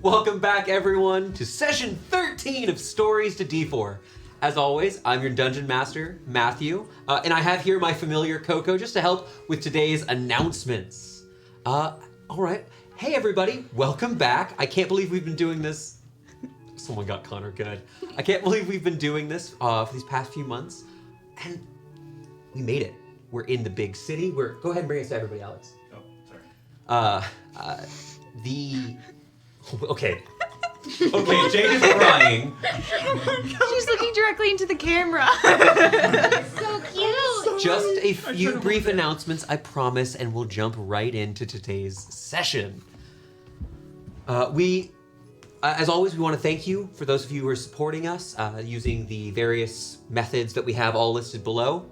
Welcome back, everyone, to session 13 of Stories to D4. As always, I'm your Dungeon Master, Matthew, and I have here my familiar Coco just to help with today's announcements. All right. Hey, everybody. Welcome back. I can't believe we've been doing this. Someone got Connor good. I can't believe we've been doing this for these past few months, and we made it. We're in the big city. Go ahead and bring us to everybody, Alex. Oh, sorry. Okay, Jade is crying. She's looking directly into the camera. So cute. Just a few brief announcements, I promise, and we'll jump right into today's session. As always, we want to thank you for those of you who are supporting us using the various methods that we have all listed below.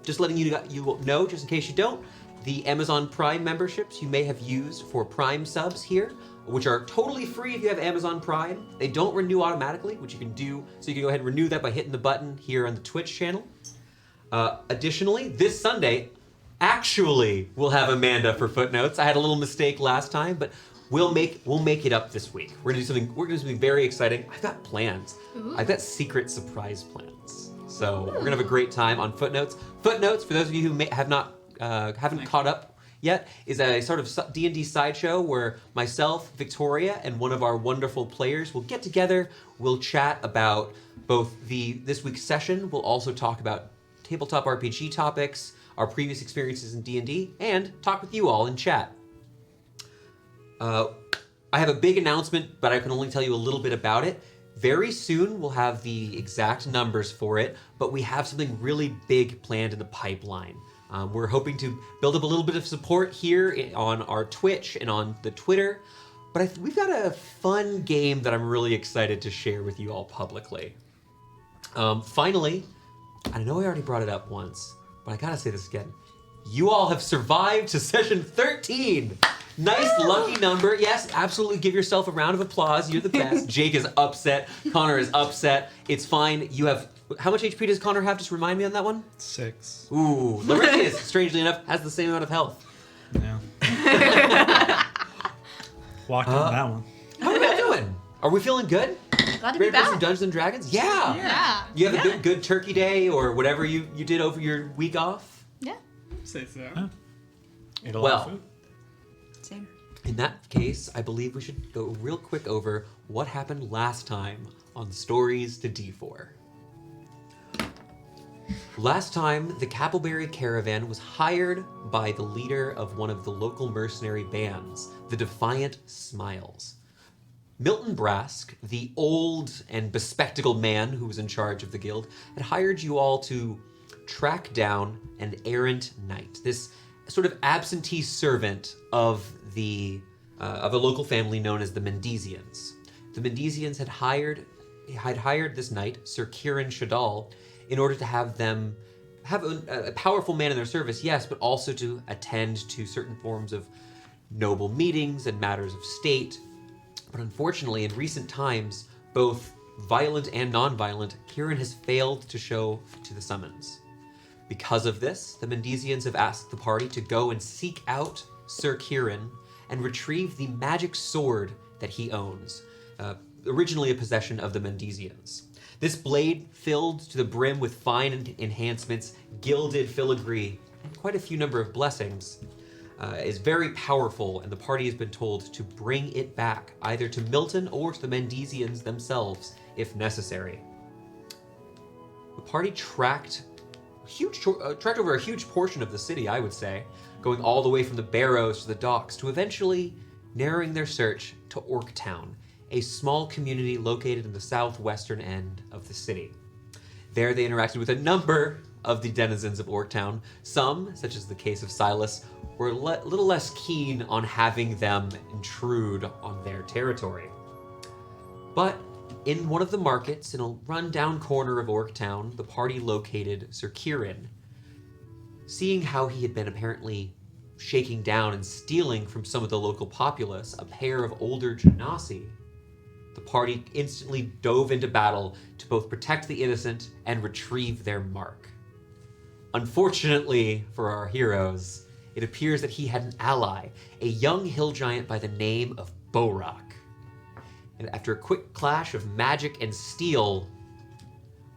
Just letting you know, just in case you don't, the Amazon Prime memberships you may have used for Prime subs here, which are totally free if you have Amazon Prime. They don't renew automatically, which you can do, so you can go ahead and renew that by hitting the button here on the Twitch channel. Additionally, this Sunday, actually, we'll have Amanda for Footnotes. I had a little mistake last time, but we'll make it up this week. We're gonna do something very exciting. I've got plans. Ooh. I've got secret surprise plans. So we're gonna have a great time on Footnotes. Footnotes, for those of you who haven't caught up yet, is a sort of D&D sideshow where myself, Victoria, and one of our wonderful players will get together. We'll chat about both this week's session. We'll also talk about tabletop RPG topics, our previous experiences in D&D, and talk with you all in chat. I have a big announcement, but I can only tell you a little bit about it. Very soon, we'll have the exact numbers for it, but we have something really big planned in the pipeline. We're hoping to build up a little bit of support here on our Twitch and on the Twitter, but we've got a fun game that I'm really excited to share with you all publicly. Finally, I know I already brought it up once, but I gotta say this again. You all have survived to session 13! Nice, lucky number. Yes, absolutely give yourself a round of applause. You're the best. Jake is upset. Connor is upset. It's fine. You have... How much HP does Connor have? Just remind me on that one. 6. Ooh, Laurentius, strangely enough, has the same amount of health. Yeah. Walked on that one. How are we doing? Are we feeling good? Glad to be Ready for some back. Dungeons and Dragons? Yeah. Yeah. You have a good turkey day or whatever you did over your week off? Yeah. Say so. Huh? Ate a lot Well, of food. Same. in that case, I believe we should go real quick over what happened last time on Stories to D4. Last time, the Kappleberry Caravan was hired by the leader of one of the local mercenary bands, the Defiant Smiles. Milton Brask, the old and bespectacled man who was in charge of the guild, had hired you all to track down an errant knight, this sort of absentee servant of a local family known as the Mendesians. The Mendesians had hired this knight, Sir Kieran Shadal, in order to have them have a powerful man in their service, yes, but also to attend to certain forms of noble meetings and matters of state. But unfortunately, in recent times, both violent and non-violent, Kieran has failed to show to the summons. Because of this, the Mendesians have asked the party to go and seek out Sir Kieran and retrieve the magic sword that he owns, originally a possession of the Mendesians. This blade, filled to the brim with fine enhancements, gilded filigree, and quite a few number of blessings, is very powerful, and the party has been told to bring it back, either to Milton or to the Mendesians themselves, if necessary. The party tracked over a huge portion of the city, I would say, going all the way from the barrows to the docks, to eventually narrowing their search to Orctown, a small community located in the southwestern end of the city. There they interacted with a number of the denizens of Orctown. Some, such as the case of Silas, were a little less keen on having them intrude on their territory. But in one of the markets, in a run-down corner of Orctown, the party located Sir Kieran. Seeing how he had been apparently shaking down and stealing from some of the local populace a pair of older genasi, the party instantly dove into battle to both protect the innocent and retrieve their mark. Unfortunately for our heroes, it appears that he had an ally, a young hill giant by the name of Borak. And after a quick clash of magic and steel,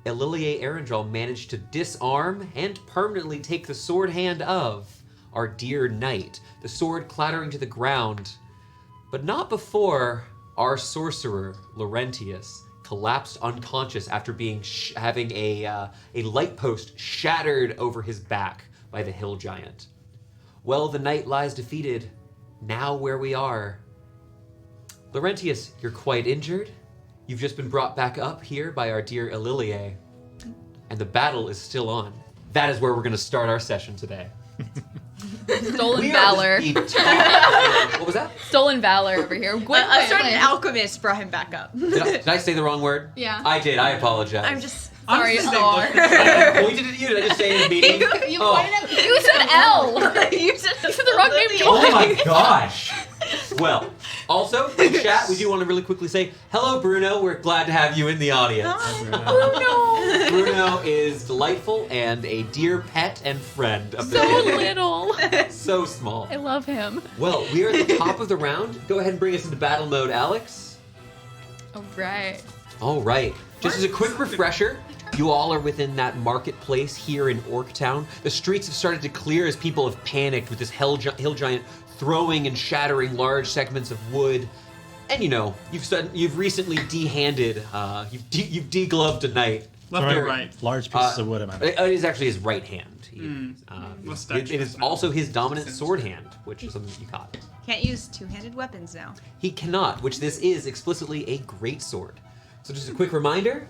Elilier Erangel managed to disarm and permanently take the sword hand of our dear knight, the sword clattering to the ground, but not before our sorcerer, Laurentius, collapsed unconscious after having a light post shattered over his back by the hill giant. Well, the knight lies defeated. Now where we are. Laurentius, you're quite injured. You've just been brought back up here by our dear Elilier, and the battle is still on. That is where we're going to start our session today. Stolen valor. What was that? Stolen valor over here. A certain alchemist brought him back up. Did I say the wrong word? Yeah. I did. I apologize. I'm just Sorry, Honestly, L. I pointed at you. Did I just say in a meeting? You Oh. pointed at me. You said L. you said the wrong name, Oh my gosh. Well, also, in chat, we do want to really quickly say, hello, Bruno. We're glad to have you in the audience. Oh Bruno is delightful and a dear pet and friend of the no. So family. little. So small. I love him. Well, we are at the top of the round. Go ahead and bring us into battle mode, Alex. Alright. All right. Just as a quick refresher, you all are within that marketplace here in Orctown. The streets have started to clear as people have panicked with this hill giant throwing and shattering large segments of wood. And you know, you've recently de-handed, you've de-gloved a knight. Left Very- or right? Large pieces of wood in my It is actually his right hand. What's It that? is also his dominant sword hand, which is something you caught. Can't use two-handed weapons now. He cannot, which this is explicitly a great sword. So just a quick reminder,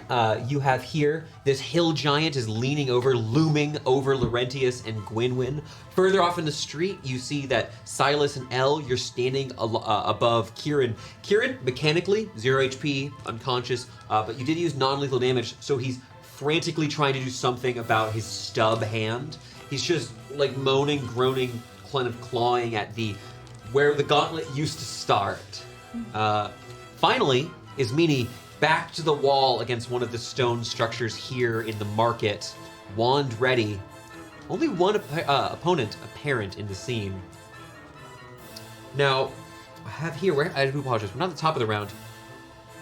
you have here, this hill giant is looming over Laurentius and Gwynwyn. Further off in the street, you see that Silas and Elle, you're standing above Kieran. Kieran, mechanically, 0 HP, unconscious, but you did use non-lethal damage, so he's frantically trying to do something about his stub hand. He's just like moaning, groaning, kind of clawing at where the gauntlet used to start. Finally, is Meanie back to the wall against one of the stone structures here in the market, wand ready. Only one opponent apparent in the scene. Now, I have here, I do apologize, we're not at the top of the round.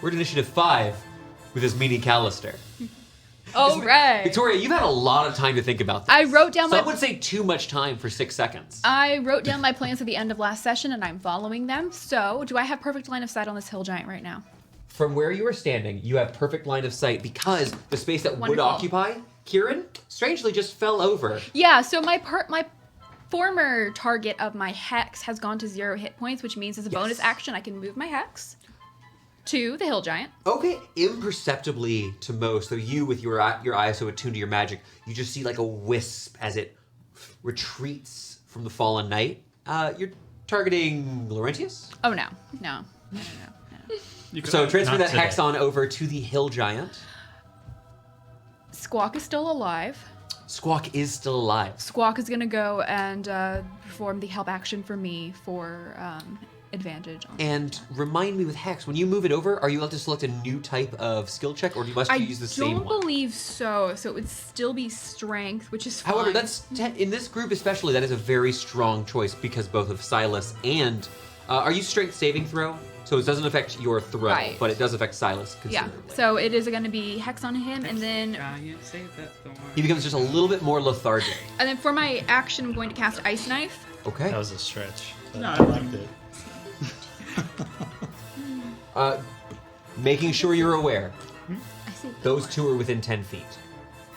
We're at initiative 5 with this Meanie Callister. Alright. Victoria, you've had a lot of time to think about this. I wrote down Some my- would say too much time for 6 seconds. I wrote down my plans at the end of last session and I'm following them. So, do I have perfect line of sight on this hill giant right now? From where you are standing, you have perfect line of sight because the space that would Wonderful. occupy, Kieran, strangely just fell over. Yeah, so my former target of my hex has gone to 0 hit points, which means as a bonus action I can move my hex to the hill giant. Okay, imperceptibly to most, so you with your eyes so attuned to your magic, you just see like a wisp as it retreats from the fallen knight. You're targeting Laurentius? Oh no. So transfer Not that hex today. on over to the hill giant. Squawk is still alive. Squawk is still alive. Squawk is gonna go and perform the help action for me for advantage. On And remind me with hex, when you move it over, are you allowed to select a new type of skill check, or must you use the same don't one? believe so. So it would still be strength, which is fine. However, in this group especially, that is a very strong choice because both of Silas and are you strength saving throw? So it doesn't affect your throw, Right. but it does affect Silas yeah. considerably. So it is going to be hex on him, and then He becomes just a little bit more lethargic. for my action, I'm going to cast Ice Knife. Okay. That was a stretch. But No, I I liked it. Making sure you're aware, I see. those two are within 10 feet.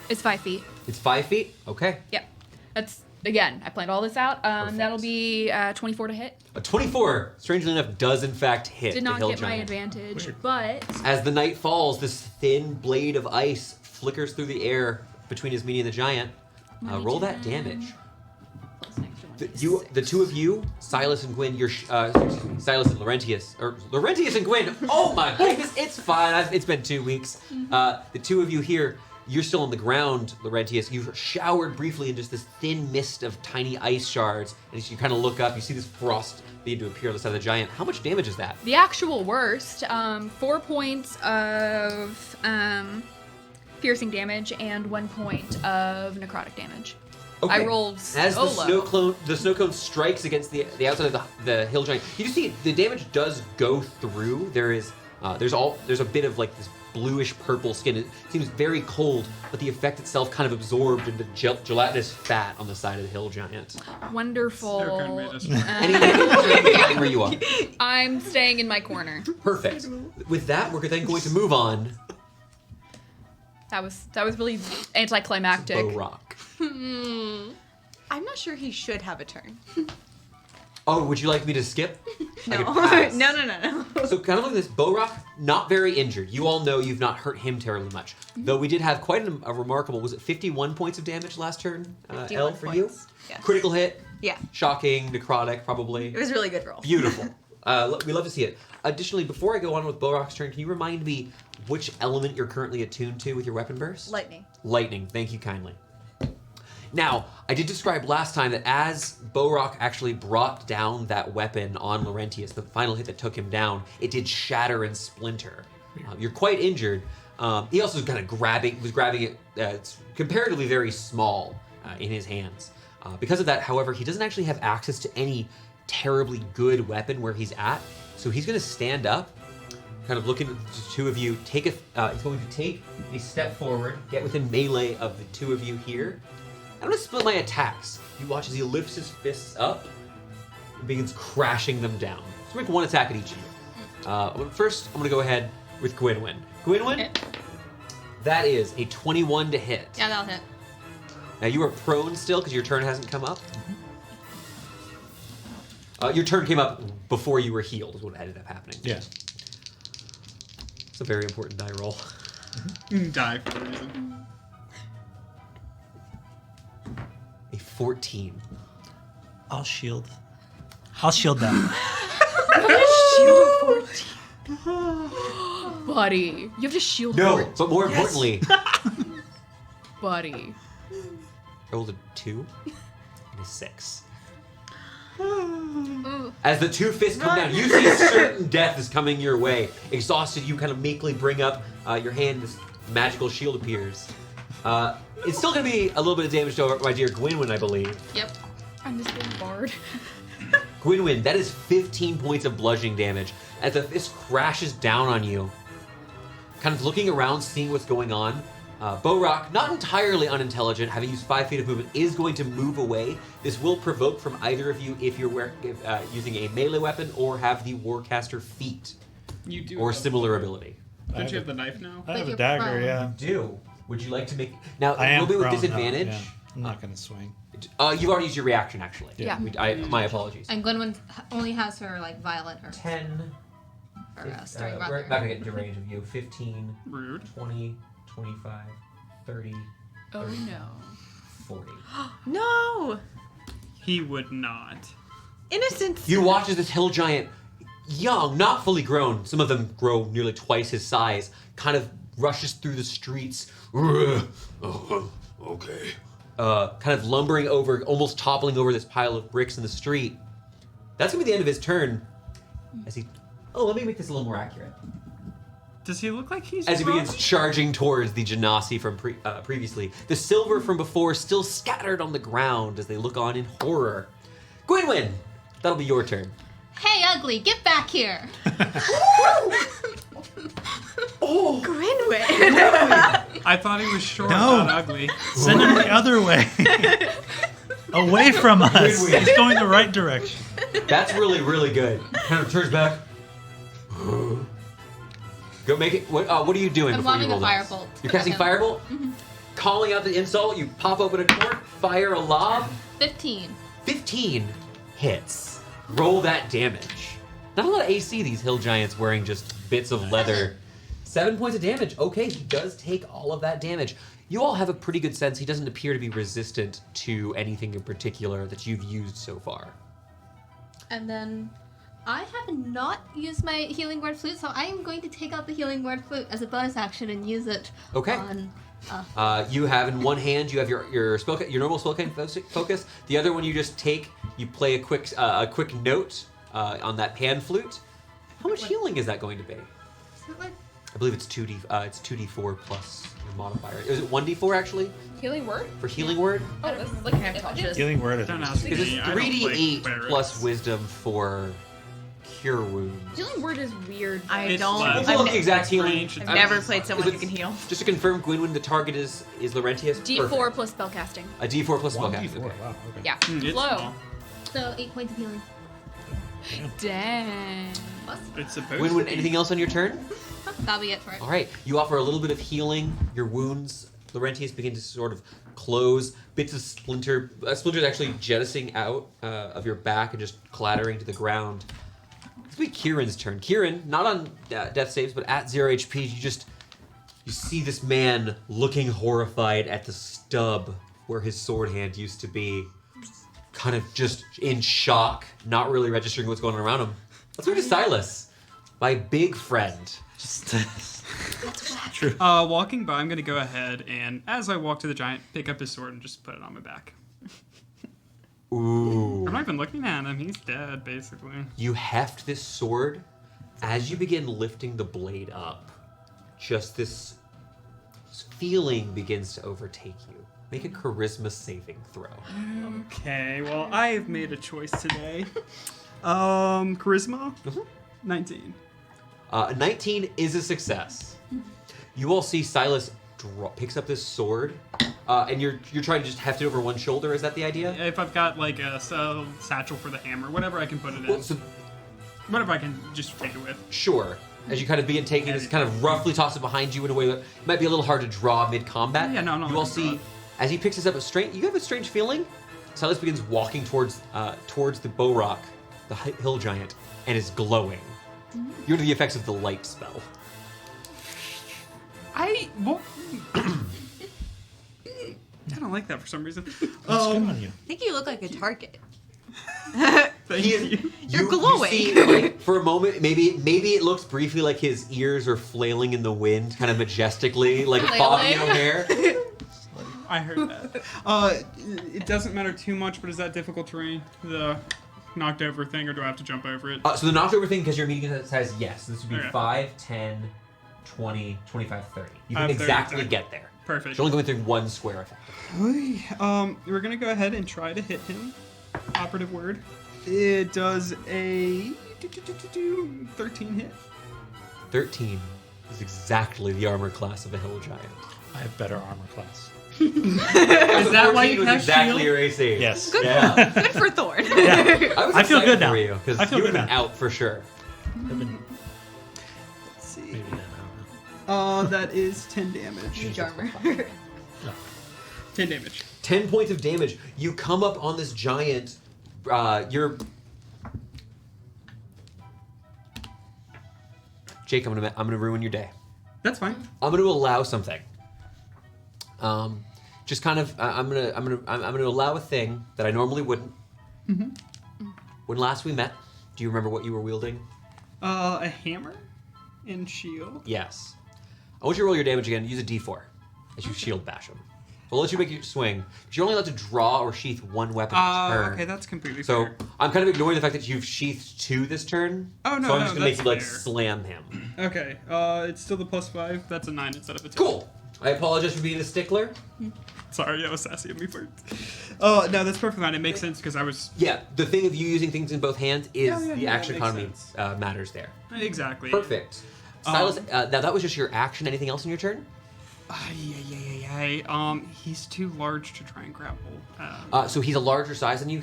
It's 5 feet. It's 5 feet? Okay. Yep. That's again. I planned all this out. Perfect. That'll be 24 to hit. A 24, strangely enough, does in fact hit Did the not hill get my giant. advantage, but As the knight falls, this thin blade of ice flickers through the air between his meanie and the giant. Roll that damage. plus an extra one. The two of you, Silas and Gwyn, Silas and Laurentius, or Laurentius and Gwyn. Oh my goodness, it's fine. It's been 2 weeks. The two of you here, you're still on the ground, Laurentius. You've showered briefly in just this thin mist of tiny ice shards, and as you kind of look up, you see this frost begin to appear on the side of the giant. How much damage is that? The actual worst, 4 points of piercing damage and 1 point of necrotic damage. I rolled As so the snow cone strikes against the outside of the hill giant, you just see the damage does go through. There is There's a bit of like this bluish purple skin. It seems very cold, but the effect itself kind of absorbed into gelatinous fat on the side of the hill giant. Wonderful. Where you are. I'm staying in my corner. Perfect. With that, we're then going to move on. That was really anticlimactic. Bow Rock. I'm not sure he should have a turn. Oh, would you like me to skip? No. I could pass. No. So kind of look at this. Bow Rock, not very injured. You all know you've not hurt him terribly much. Though we did have quite a remarkable, was it 51 points of damage last turn, 51 Elle, for you? points. Yeah. Critical hit, Yeah. shocking, necrotic, probably. It was a really good roll. Beautiful. We love to see it. Additionally, before I go on with Bow Rock's turn, can you remind me which element you're currently attuned to with your weapon burst? Lightning. Lightning, thank you kindly. Now, I did describe last time that as Bow-Rock actually brought down that weapon on Laurentius, the final hit that took him down, it did shatter and splinter. You're quite injured. He also was kind of grabbing it. It's comparatively very small in his hands. Because of that, however, he doesn't actually have access to any terribly good weapon where he's at. So he's going to stand up, kind of looking at the two of you. He's going to take a step forward, get within melee of the two of you here. I'm going to split my attacks. You watch as he lifts his fists up and begins crashing them down. So make one attack at each of you. First, I'm going to go ahead with Gwynwyn. Gwynwyn, that is a 21 to hit. Yeah, that'll hit. Now you are prone still because your turn hasn't come up. Your turn came up before you were healed is what ended up happening. Yeah. It's a very important die roll. Die for a reason. A 14. I'll shield them. Buddy, you have to shield. No, but more importantly, buddy. I rolled a 2 and a 6. As the two fists come down, you see certain death is coming your way. Exhausted, you kind of meekly bring up your hand. This magical shield appears. It's still going to be a little bit of damage to my dear Gwynwyn, I believe. Yep. I'm just being barred. Gwynwyn, that is 15 points of bludgeoning damage as the fist crashes down on you. Kind of looking around, seeing what's going on. Bow-Rock, not entirely unintelligent, having used 5 feet of movement, is going to move away. This will provoke from either of you if you're using a melee weapon or have the Warcaster feat You do. or have- similar ability. Don't you have the knife now? I have But a you're dagger, prone. yeah. Do. Would you like to make... Now, I a am little bit with prone, disadvantage. yeah. I'm not going to swing. You've already used your reaction, actually. Yeah. My apologies. And Gwynwyn only has her like violent or 10... stirring we're weapon. not going to get into range of you. 15, Rude. 20, 25, 30, Oh no. 40. No! He would not. Innocence! You watch as this hill giant, young, not fully grown, some of them grow nearly twice his size, kind of rushes through the streets. Okay. Kind of lumbering over, almost toppling over this pile of bricks in the street. That's going to be the end of his turn. As he... Oh, let me make this a little more accurate. Does he look like he's As he drunk? begins charging towards the Genasi from previously. The silver from before still scattered on the ground as they look on in horror. Gwynwyn, that'll be your turn. Hey, ugly, get back here! Gwynwyn! I thought he was short, No. not ugly. Send him the other way. Away from us. Win-win. He's going the right direction. That's really, really good. Kind of turns back. Go make it. What are you doing I'm before you lobbing roll a this? firebolt You're casting at him. firebolt? Calling out the insult, you pop open a door, fire a lob. 15. 15 hits. Roll that damage. Not a lot of AC, these hill giants wearing just bits of leather. 7 points of damage. Okay, he does take all of that damage. You all have a pretty good sense he doesn't appear to be resistant to anything in particular that you've used so far. And then I have not used my healing word flute, so I am going to take out the healing word flute as a bonus action and use it Okay. on... You have in one hand, you have your normal spellcasting focus. The other one you just take, you play a quick note on that pan flute. How much healing is that going to be? Is it like... I believe it's 2d4 plus your modifier. Is it 1d4 actually Healing word? for healing word? Oh, this is like unconscious. Healing word. Don't ask Because me. it's I don't play 3d8 clerics. plus wisdom for cure wounds. Healing word is weird. I It's don't. less. We'll look I've, exact healing. range. I've I'm- never played someone is who it- can heal. Just to confirm, Gwynwyn, the target is Laurentius? D4 Perfect. plus spellcasting. A D4 plus One spellcasting. D4. Okay. Wow. Okay. Yeah. It's Slow. small. So 8 points of healing. Dang. It's supposed Gwynwyn, to be. anything else on your turn? That'll be it for it. All right. You offer a little bit of healing. Your wounds, Laurentius, begin to sort of close. Bits of splinters actually jettisoning out of your back and just clattering to the ground. It's going to be Kieran's turn. Kieran, not on death saves, but at 0 HP, you see this man looking horrified at the stub where his sword hand used to be, kind of just in shock, not really registering what's going on around him. Let's move to Silas, my big friend. True. Walking by, I'm gonna go ahead and, as I walk to the giant, pick up his sword and just put it on my back. Ooh. I'm not even looking at him. He's dead, basically. You heft this sword. As you begin lifting the blade up, just this feeling begins to overtake you. Make a charisma saving throw. Okay, well, I have made a choice today. Charisma? Mhm. 19. 19 is a success. You all see Silas picks up this sword, and you're trying to just heft it over one shoulder. Is that the idea? If I've got, like, a satchel for the hammer, whatever I can put it in. Well, so Whatever I can just take it with. sure. As you kind of begin taking this, kind of roughly toss it behind you in a way that might be a little hard to draw mid-combat. Yeah, no, You all I can draw see, it. as he picks this up, you have a strange feeling. Silas begins walking towards the bow rock, the hill giant, and is glowing. You're under the effects of the light spell. I don't like that for some reason. What's good on you? I think you look like a target. Thank He is- you. You're glowing. You see, like, for a moment, maybe it looks briefly like his ears are flailing in the wind, kind of majestically, like Bobby Flailing? O'Hare. I heard that. It doesn't matter too much, but is that difficult terrain? The knocked over thing, or do I have to jump over it? So the knocked over thing, because your medium size, yes. This would be Okay. 5, 10, 20, 25, 30. You I can have 30, exactly okay. get there. Perfect. You're only going through one square effectively. We're gonna go ahead and try to hit him. Operative word. It does a 13 hit. 13 is exactly the armor class of a hill giant. I have better armor class. Is that why 14 you was cast exactly shield? your AC. Yes. Good, Yeah. good for Thorn. Yeah. I was I feel excited good now. for you, because I you feel would good have been now. out for sure. I've been Let's see. maybe then. I don't know. That is 10 damage. Huge armor. 10 damage. 10 points of damage. You come up on this giant. Jake, I'm gonna ruin your day. That's fine. I'm gonna allow something. Just kind of, I'm gonna allow a thing that I normally wouldn't. When last we met, do you remember what you were wielding? A hammer and shield. Yes. I want you to roll your damage again. Use a D4 as you shield bash him. I'll let you make your swing. 'Cause you're only allowed to draw or sheath one weapon per turn. Okay, that's completely So fair. I'm kind of ignoring the fact that you've sheathed 2 this turn. Oh, no, So I'm no, just gonna make that's you like fair. slam him. Okay, it's still the +5. That's a 9 instead of a 10. Cool. I apologize for being a stickler. Sorry, I was sassy at me first. Oh, no, that's perfectly fine. It makes sense because I was... Yeah, the thing of you using things in both hands is Yeah, the that action makes economy sense. matters there. Exactly. Perfect. Silas, now that was just your action. Anything else in your turn? He's too large to try and grapple. So he's a larger size than you.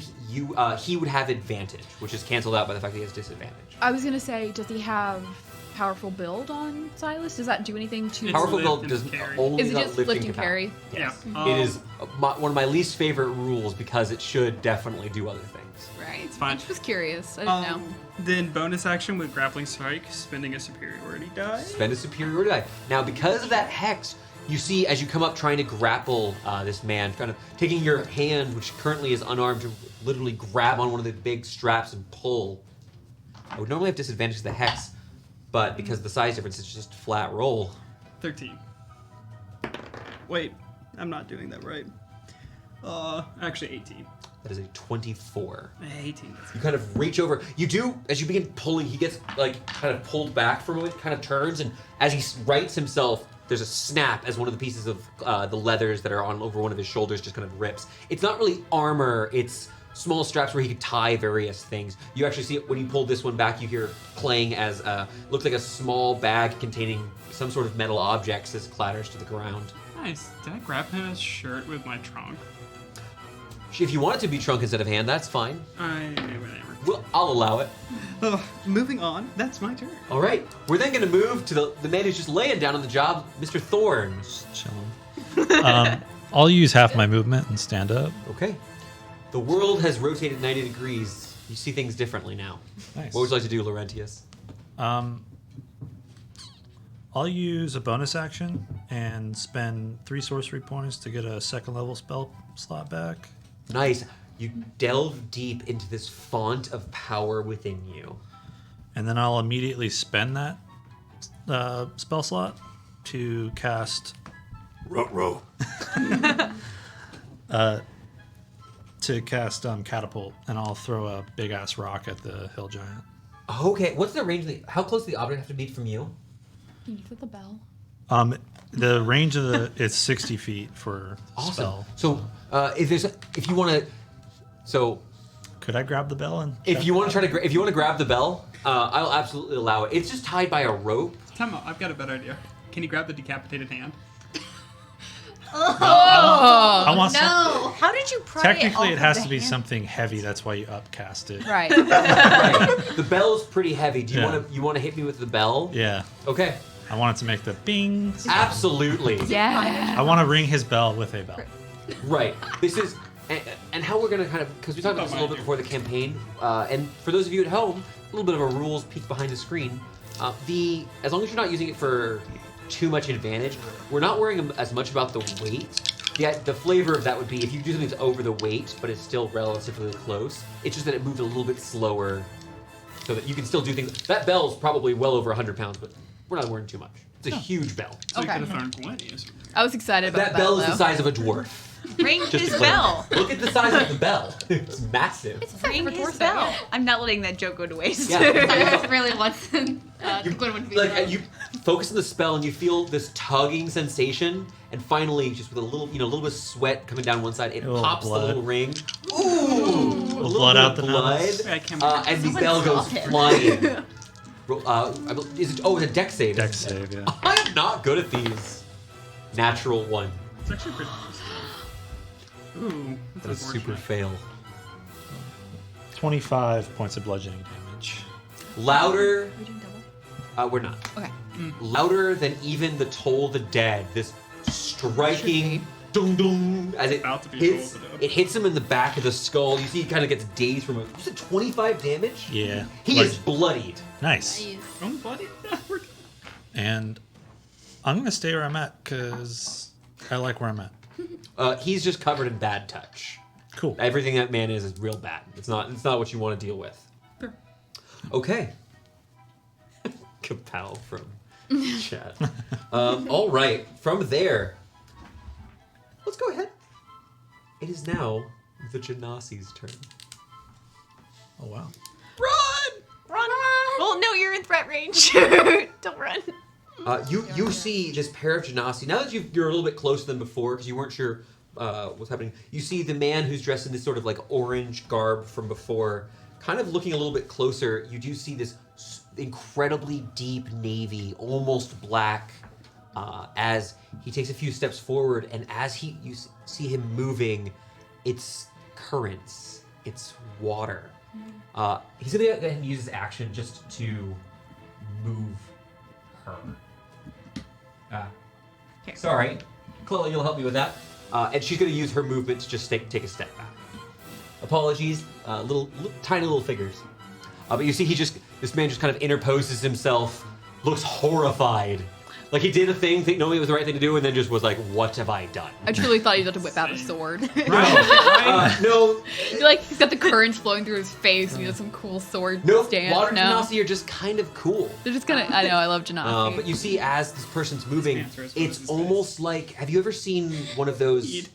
He would have advantage, which is canceled out by the fact that he has disadvantage. I was gonna say, does he have powerful build on Silas? Does that do anything to? It's Powerful lift build and does carry. only Is it got just lifting lift and capacity. carry? Yes. Yeah. It is one of my least favorite rules because it should definitely do other things. Right. It's fine. I just was curious. I didn't know. Then bonus action with grappling strike, spending a superiority die. Spend a superiority die. Now, because of that hex, you see as you come up trying to grapple this man, kind of taking your hand, which currently is unarmed, to literally grab on one of the big straps and pull. I would normally have disadvantage to the hex, but because of the size difference, it's just a flat roll. 13. Wait, I'm not doing that right. Actually 18. That is a 24. 18. You kind of reach over. You do, as you begin pulling, he gets like kind of pulled back for a moment, kind of turns, and as he rights himself, there's a snap as one of the pieces of the leathers that are on over one of his shoulders just kind of rips. It's not really armor, it's small straps where he could tie various things. You actually see it when you pull this one back, you hear playing as looks like a small bag containing some sort of metal objects as it clatters to the ground. Nice. Did I grab his shirt with my trunk? If you want it to be trunk instead of hand, that's fine. Whatever. Well, I'll allow it. Moving on. That's my turn. All right, we're then going to move to the man who's just laying down on the job, Mr. Thorne. Chilling. I'll use half my movement and stand up. Okay. The world has rotated 90 degrees. You see things differently now. Nice. What would you like to do, Laurentius? I'll use a bonus action and spend 3 sorcery points to get a 2nd level spell slot back. Nice. You delve deep into this font of power within you. And then I'll immediately spend that spell slot to cast Ruh-roh. Catapult, and I'll throw a big ass rock at the hill giant. Okay, what's the range how close does the object have to be from you? Can you flip the bell? The range of it's 60 feet for spell. So, if you want to, so could I grab the bell and? If you want to grab the bell, I'll absolutely allow it. It's just tied by a rope. Time out. I've got a better idea. Can you grab the decapitated hand? I want no! How did you pry Technically, it has off to of be the hand? something heavy. That's why you upcast it. Right. Right. The bell's pretty heavy. Do you Yeah. want to hit me with the bell? Yeah. Okay. I want it to make the bing. Absolutely. Yeah. I want to ring his bell with a bell. Right. This is, and how we're going to kind of, because we talked about this a little bit before the campaign, and for those of you at home, a little bit of a rules peek behind the screen. As long as you're not using it for too much advantage, we're not worrying as much about the weight. The flavor of that would be if you do something that's over the weight, but it's still relatively close. It's just that it moves a little bit slower, so that you can still do things. That bell's probably well over 100 pounds, but we're not worrying too much. It's a huge bell. So you Okay. could have thrown Gwen. I was excited about That bell is the though. size of a dwarf. Ring Just to his clarify. bell. Look at the size of the bell. It's massive. Ring for his torso, bell. yeah. I'm not letting that joke go to waste. Yeah. That's really what's Gwen would be Like you focus on the spell and you feel this tugging sensation, and finally, just with a little bit of sweat coming down one side, it A little pops blood. the little ring. Ooh, a little blood bit out of the blood, nose. Yeah, I can't and the Someone bell goes stop it. flying. It's a deck save. Deck isn't it? save, yeah. I am not good at these. Natural one. It's actually pretty close. Ooh, that's That's a super unfortunate. fail. 25 points of bludgeoning damage. Louder. Are we doing double? We're not. Okay. Louder than even the Toll the Dead. This striking dung dung as it About to be hits. Toll the Dead. It hits him in the back of the skull. You see, he kind of gets dazed from it. Was it 25 damage? Yeah. He is bloodied. Nice. Oh, buddy. And I'm going to stay where I'm at because I like where I'm at. He's just covered in bad touch. Cool. Everything that man is real bad. It's not what you want to deal with. Sure. Okay. Kapow from chat. All right. From there, let's go ahead. It is now the Genasi's turn. Oh, wow. Run! Well, no, you're in threat range. Don't run. You see this pair of Genasi. Now that you're a little bit closer than before, because you weren't sure what's happening, you see the man who's dressed in this sort of like orange garb from before, kind of looking a little bit closer. You do see this incredibly deep navy, almost black, as he takes a few steps forward, and as you see him moving, it's currents, it's water. He's gonna go ahead and use his action just to move her. Sorry, Chloe, you'll help me with that. And she's gonna use her movement to just take a step back. Apologies, tiny little figures. But you see, this man just kind of interposes himself, looks horrified. Like he did a thing, knowing it was the right thing to do, and then just was like, what have I done? I truly thought he was about to whip out a sword. No, He's got the currents flowing through his face, and he has some cool sword no, stance. water No, Genasi are just kind of cool. they're just kind of. I know, I love Genasi. But you see, as this person's moving, This answer is what is it's his almost like, have you ever seen one of those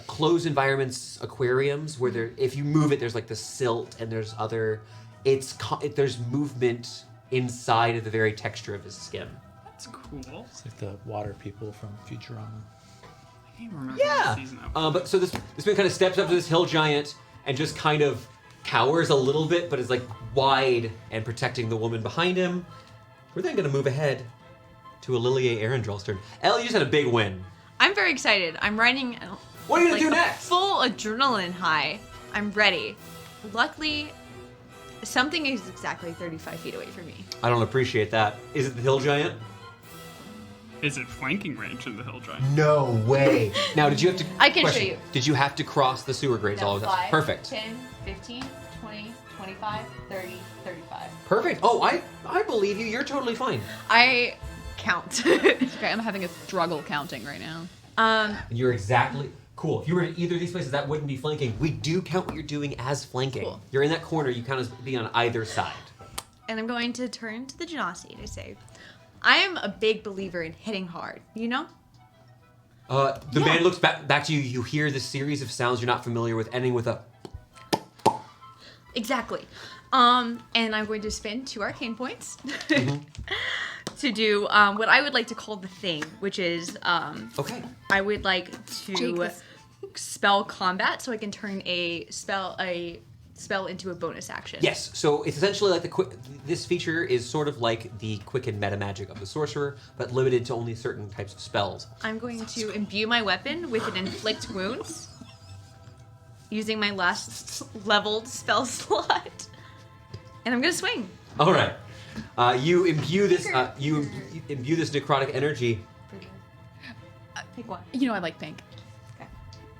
closed environments aquariums where if you move it, there's like the silt and there's there's movement inside of the very texture of his skin. That's cool. It's like the water people from Futurama. can't remember Yeah. the season of. But so this man kind of steps up to this hill giant and just kind of cowers a little bit, but is like wide and protecting the woman behind him. We're then going to move ahead to Olivier Arundel's turn. Elle, you just had a big win. I'm very excited. I'm riding What are you going to like do a next? full adrenaline high. I'm ready. Luckily, something is exactly 35 feet away from me. I don't appreciate that. Is it the hill giant? Is it flanking range in the hill giant? No way. Now, did you have to... I can show question, you. Did you have to cross the sewer grates? All of that? Perfect. 10, 15, 20, 25, 30, 35. Perfect. Oh, I believe you. You're totally fine. I count. Okay, I'm having a struggle counting right now. You're exactly... Cool. If you were in either of these places, that wouldn't be flanking. We do count what you're doing as flanking. Cool. You're in that corner. You count as being on either side. And I'm going to turn to the Genasi to say, I am a big believer in hitting hard, you know? The man looks back to you. You hear this series of sounds you're not familiar with, ending with a... Exactly. And I'm going to spend 2 arcane points to do what I would like to call the thing, which is Okay. I would like to Jake, this- spell combat so I can turn a spell into a bonus action. Yes, so it's essentially like this feature is sort of like the quicken meta magic of the sorcerer, but limited to only certain types of spells. I'm going to imbue my weapon with an inflict wounds using my last leveled spell slot. And I'm going to swing. All right. You imbue this imbue this necrotic energy. Pick one. You know I like pink.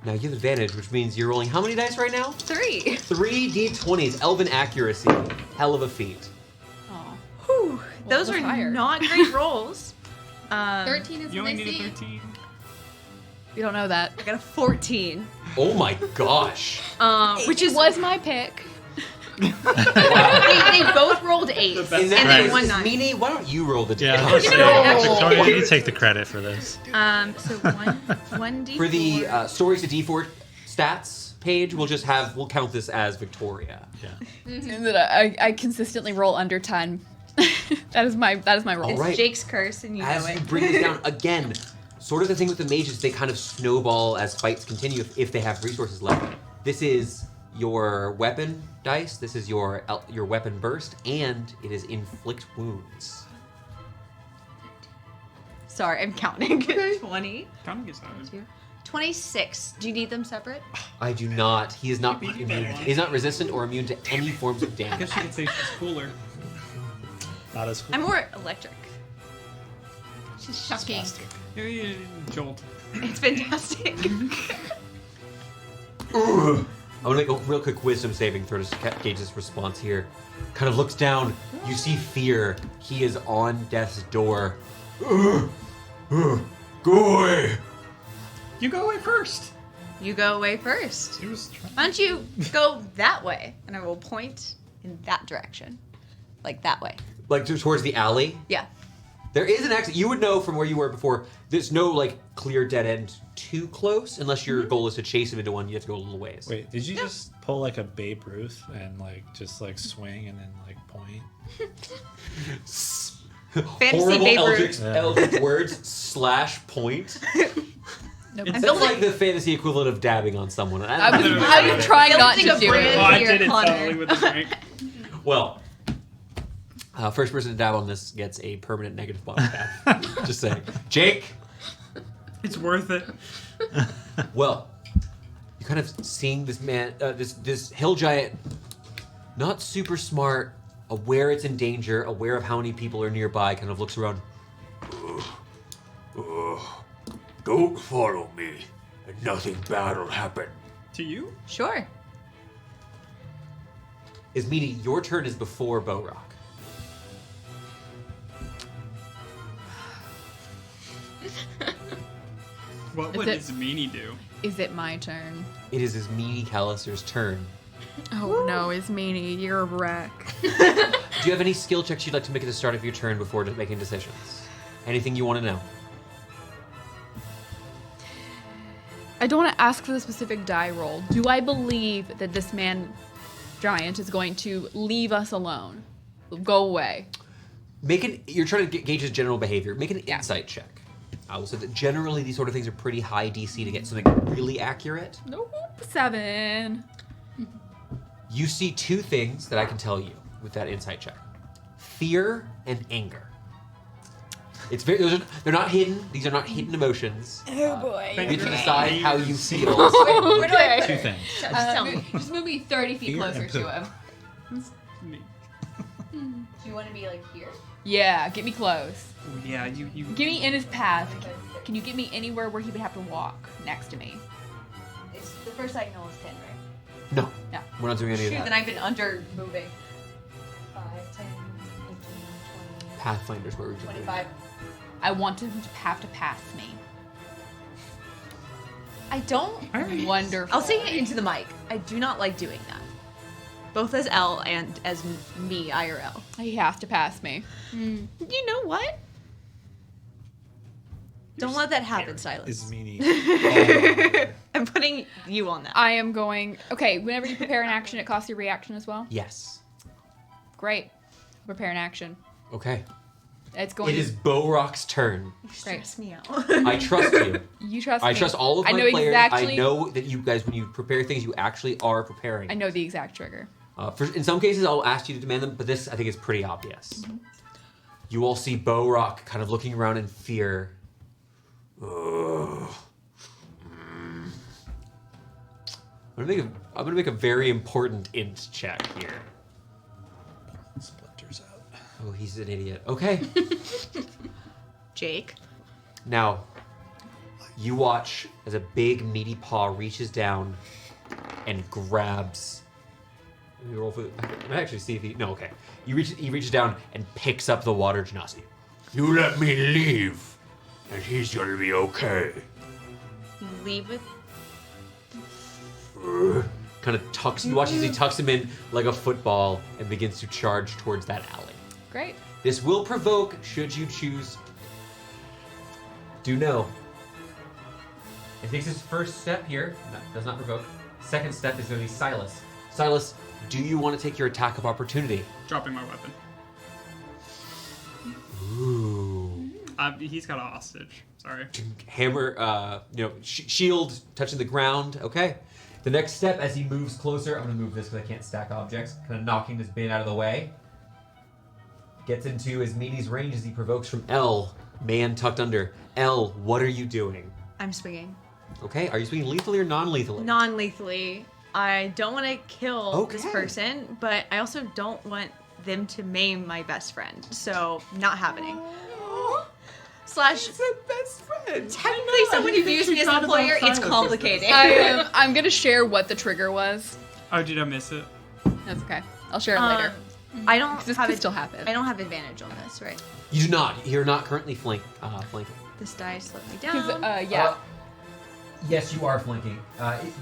Now you have advantage, which means you're rolling how many dice right now? 3. 3 d20s. Elven accuracy. Hell of a feat. Oh. Whew. Those what's are higher? not great rolls. 13 is You what only I need a see. 13. You don't know that. I got a 14. Oh my gosh. Which It was my pick. they both rolled 8. best And that then case, one 9. Meanie, why don't you roll the Yeah, I d20? was gonna say, Victoria, you take the credit for this. So 1d4. For the stories to d4 stats page, we'll count this as Victoria. Yeah. And that I consistently roll under 10. that is my roll. All right. It's Jake's curse, and you As know you it. bring this down again, sort of the thing with the mages, they kind of snowball as fights continue if they have resources left. This is your weapon dice. This is your weapon burst, and it is inflict wounds. Sorry, I'm counting. 20. Counting is hard. 26. Do you need them separate? I do not. He is not immune. He's not resistant or immune to any forms of I damage. guess you could say she's cooler. Not as cool. I'm more electric. She's shocking. Yeah, jolt. It's fantastic. I'm gonna make a real quick wisdom saving throw to gauge his response here. Kind of looks down. You see fear. He is on death's door. Go away. You go away first. You go away first. He was trying. Why don't you go that way? And I will point in that direction. Like that way. Like towards the alley. Yeah. There is an exit. You would know from where you were before. There's no like clear dead end too close, unless your goal is to chase him into one. You have to go a little ways. Wait, did you just pull like a Babe Ruth and like just like swing and then like point? Fantasy Horrible Babe eldritch, Ruth. eldritch words / point. Nope. That's like the fantasy equivalent of dabbing on someone. I was trying not to Building a do brand. it. Oh, I Here, did it Connor. totally with the drink. Well, first person to dab on this gets a permanent negative modifier. Just saying. Jake. It's worth it. Well, you kind of seeing this man, this hill giant, not super smart, aware it's in danger, aware of how many people are nearby, kind of looks around. Don't follow me, and nothing bad will happen. To you? Sure. Meaning your turn is before Bowrock. What would Is his meanie do? Is it my turn? It is Meanie Callister's turn. Oh no, Ismini, you're a wreck. Do you have any skill checks you'd like to make at the start of your turn before making decisions? Anything you want to know? I don't want to ask for the specific die roll. Do I believe that this man giant is going to leave us alone? Go away. You're trying to gauge his general behavior. Make an insight check. I will say that generally these sort of things are pretty high DC to get something really accurate. Nope. 7. You see 2 things that I can tell you with that insight check. Fear and anger. It's they're not hidden. These are not hidden emotions. Oh boy. You get to decide how you feel. Where do I? 2 things. Just tell me. Just move me 30 feet Fear closer and to poop. him. Me. Do you want to be like here? Yeah, get me close. Yeah, you. Get me in his path. Can you get me anywhere where he would have to walk next to me? It's the first diagonal is 10, right? No, No. we're not doing any Shoot, of then that. I've been under moving. 5, 10, 15, 20, Pathfinder's where we're doing 25. I want him to have to pass me. I don't. Wonderful. I'll say it into the mic. I do not like doing that. Both as L and as me, IRL. He has to pass me. You know what? Don't let that happen, Silas. Is meanie. I'm putting you on that. I am going. Okay, whenever you prepare an action, it costs your reaction as well. Yes. Great. Prepare an action. Okay. It's going. It is Bo'Rock's turn. Great. Stress me out. I trust you. You trust I me. trust all of my I know players. exactly. I know that you guys, when you prepare things, you actually are preparing. I know the exact trigger. In some cases, I'll ask you to demand them, but this, I think, is pretty obvious. You all see Bo'Rock kind of looking around in fear. Ugh. I'm gonna make a very important int check here. Splinters out. Oh, he's an idiot. Okay. Jake. Now, you watch as a big meaty paw reaches down and grabs. Let me roll for. Let me actually see if he. No, okay. He reaches down and picks up the water genasi. You let me leave, and he's gonna be okay. You leave with. Kind of tucks. You watch as he tucks him in like a football and begins to charge towards that alley. Great. This will provoke, should you choose. Do know. It takes his first step here. That does not provoke. Second step is going to be Silas. Silas, do you want to take your attack of opportunity? Dropping my weapon. Ooh. He's got a hostage. Sorry. Hammer, shield touching the ground. Okay. The next step, as he moves closer, I'm going to move this because I can't stack objects. Kind of knocking this bin out of the way. Gets into his meanie's range as he provokes from L. Man tucked under. L, what are you doing? I'm swinging. Okay, are you swinging lethally or non-lethally? Non-lethally. I don't want to kill this Okay. person, but I also don't want them to maim my best friend. So, not happening. Slash, best friend. technically someone who views me as an employer, it's complicated. I'm gonna share what the trigger was. Oh, did I miss it? That's okay. I'll share it later. I don't This have could still happen. I don't have advantage on this, right? You do not. You're not currently flanking. This dice let me 'Cause, down. yeah. Yes, you are flanking.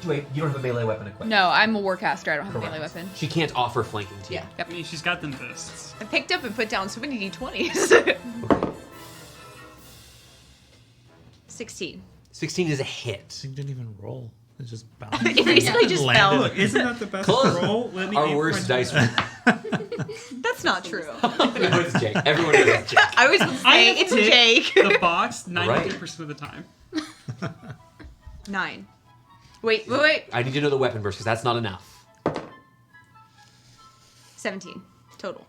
Wait, you don't have a melee weapon equipped. No, I'm a warcaster. I don't have a melee Correct. weapon. She can't offer flanking to you. Yeah. I mean, she's got them fists. I picked up and put down so many d20s. Okay. 16. 16 is a hit. Thing didn't even roll. It just bounced. It basically just fell. Landed. Isn't that the best Close. roll? Let me Our aim for worst my- dice roll. That's not true. No, it's Jake. Everyone knows it's Jake. I was going to I say, have it's hit Jake. The box 93% of the time. 9. Wait. I need to know the weapon burst because that's not enough. 17 total.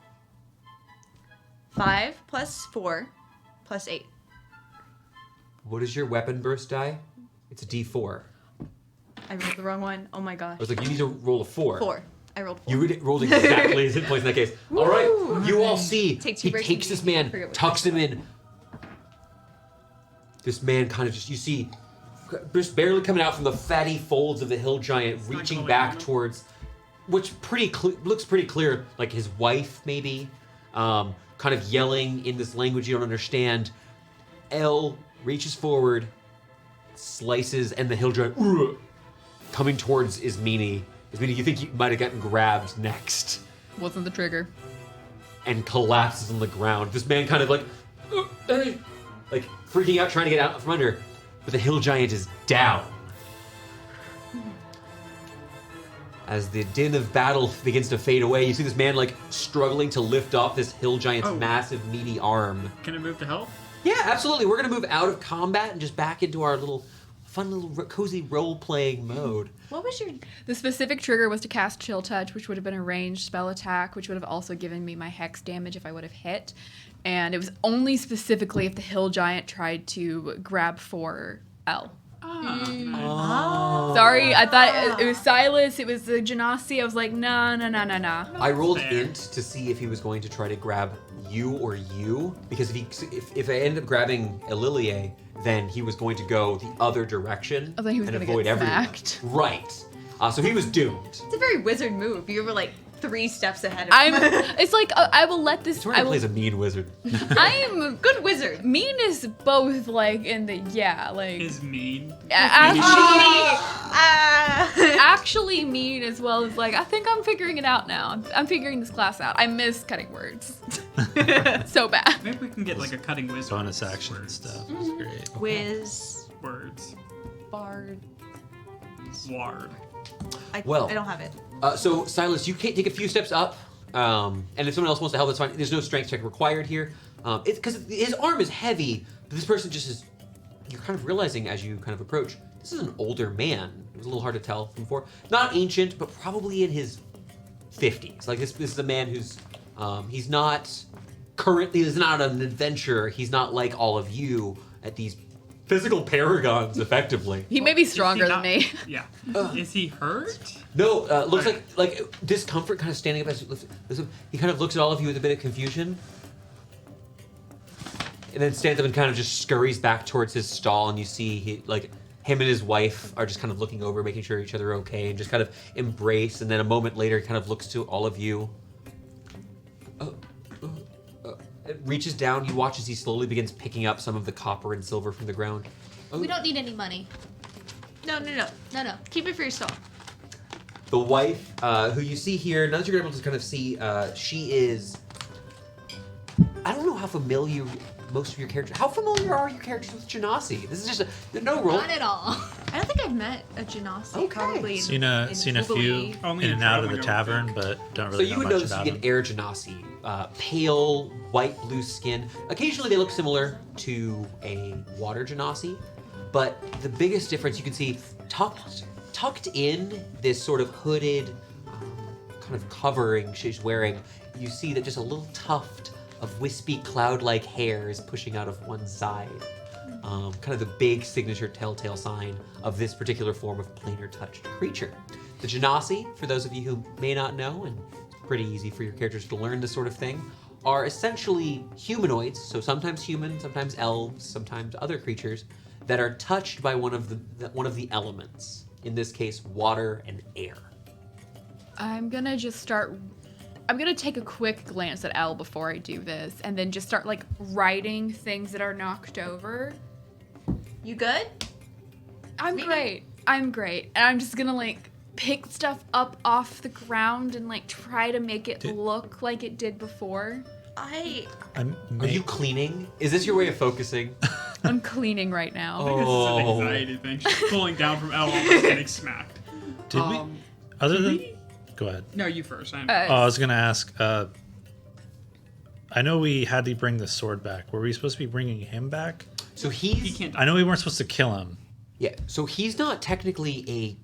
5 plus 4 plus 8. What is your weapon burst die? It's a D4. I rolled the wrong one. Oh my gosh. I was like, you need to roll a 4. 4. I rolled 4. You rolled exactly as hit points in that case. All right, you all see. Take 2 He breaks takes and this man, forget what tucks him in. This man kind of you see, just barely coming out from the fatty folds of the hill giant, not reaching going back on. towards, which looks pretty clear, like his wife maybe, kind of yelling in this language you don't understand. L reaches forward, slices, and the hill giant coming towards Ismini. Ismini, you think you might have gotten grabbed next, Wasn't the trigger. and collapses on the ground. This man kind of like freaking out, trying to get out from under, but the hill giant is down. As the din of battle begins to fade away, you see this man like struggling to lift off this hill giant's Oh. massive, meaty arm. Can I move to help? Yeah, absolutely. We're gonna move out of combat and just back into our fun little cozy role-playing mode. What was your... The specific trigger was to cast Chill Touch, which would have been a ranged spell attack, which would have also given me my hex damage if I would have hit. And it was only specifically if the hill giant tried to grab for L. Oh. Sorry, I thought it was Silas, it was the Genasi. I was like, nah. I rolled Fair. int to see if he was going to try to grab you or you, because if I ended up grabbing Elilie, then he was going to go the other direction Oh, then he was and gonna avoid get everyone. smacked. Right. So he was doomed. It's a very wizard move. You were like 3 steps ahead of him. It's like, I will let this, Torian plays a mean wizard. I'm Good wizard. mean is both like in the, Is mean. actually mean as well as like, I think I'm figuring it out now. I'm figuring this class out. I miss cutting words. So bad. Maybe we can get like a cutting wizard. Bonus action and stuff. It's great. Wiz. Words. Bard. Ward. I Well. don't have it. So Silas, you can take a few steps up, and if someone else wants to help, that's fine. There's no strength check required here. It's because his arm is heavy, but this person just is. You're kind of realizing as you kind of approach, this is an older man. It was a little hard to tell from before. Not ancient, but probably in his 50s. Like this is a man who's he's not an adventurer. He's not like all of you at these physical paragons, effectively. He may be Is he stronger than not- me. Yeah. Is he hurt? No, looks like discomfort, kind of standing up as he kind of looks at all of you with a bit of confusion, and then stands up and kind of just scurries back towards his stall. And you see him and his wife are just kind of looking over, making sure each other are okay, and just kind of embrace. And then a moment later, he kind of looks to all of you. It reaches down. You watch as he slowly begins picking up some of the copper and silver from the ground. We don't need any money. No. No. Keep it for yourself. The wife, who you see here, now that you're able to kind of see, she is. I don't know how familiar most of your characters. How familiar are your characters with Genasi? This is just no roll. Not at all. I don't think I've met a Genasi. Okay. Probably. Seen a few Only in in and out of the traveling, tavern, I but don't So really you know would much know this about to be an them. air Genasi, pale white blue skin. Occasionally they look similar to a water Genasi, but the biggest difference you can see tucked in this sort of hooded kind of covering she's wearing. You see that just a little tuft of wispy cloud-like hair is pushing out of one side. Kind of the big signature telltale sign of this particular form of planar touched creature. The Genasi, for those of you who may not know, and it's pretty easy for your characters to learn this sort of thing, are essentially humanoids, so sometimes human, sometimes elves, sometimes other creatures, that are touched by one of the elements. In this case, water and air. I'm gonna take a quick glance at L before I do this, and then just start like writing things that are knocked over. You good? I'm great. And I'm just gonna like pick stuff up off the ground and like try to make it look like it did before. Are you cleaning? Is this your way of focusing? I'm cleaning right now. I think this is an Oh. anxiety thing. She's pulling down from L, almost getting smacked. Did we? Other than, go ahead. No, you first. I was gonna ask. I know we had to bring the sword back. Were we supposed to be bringing him back? So He can't. I know we weren't supposed to kill him. Yeah, so he's not technically a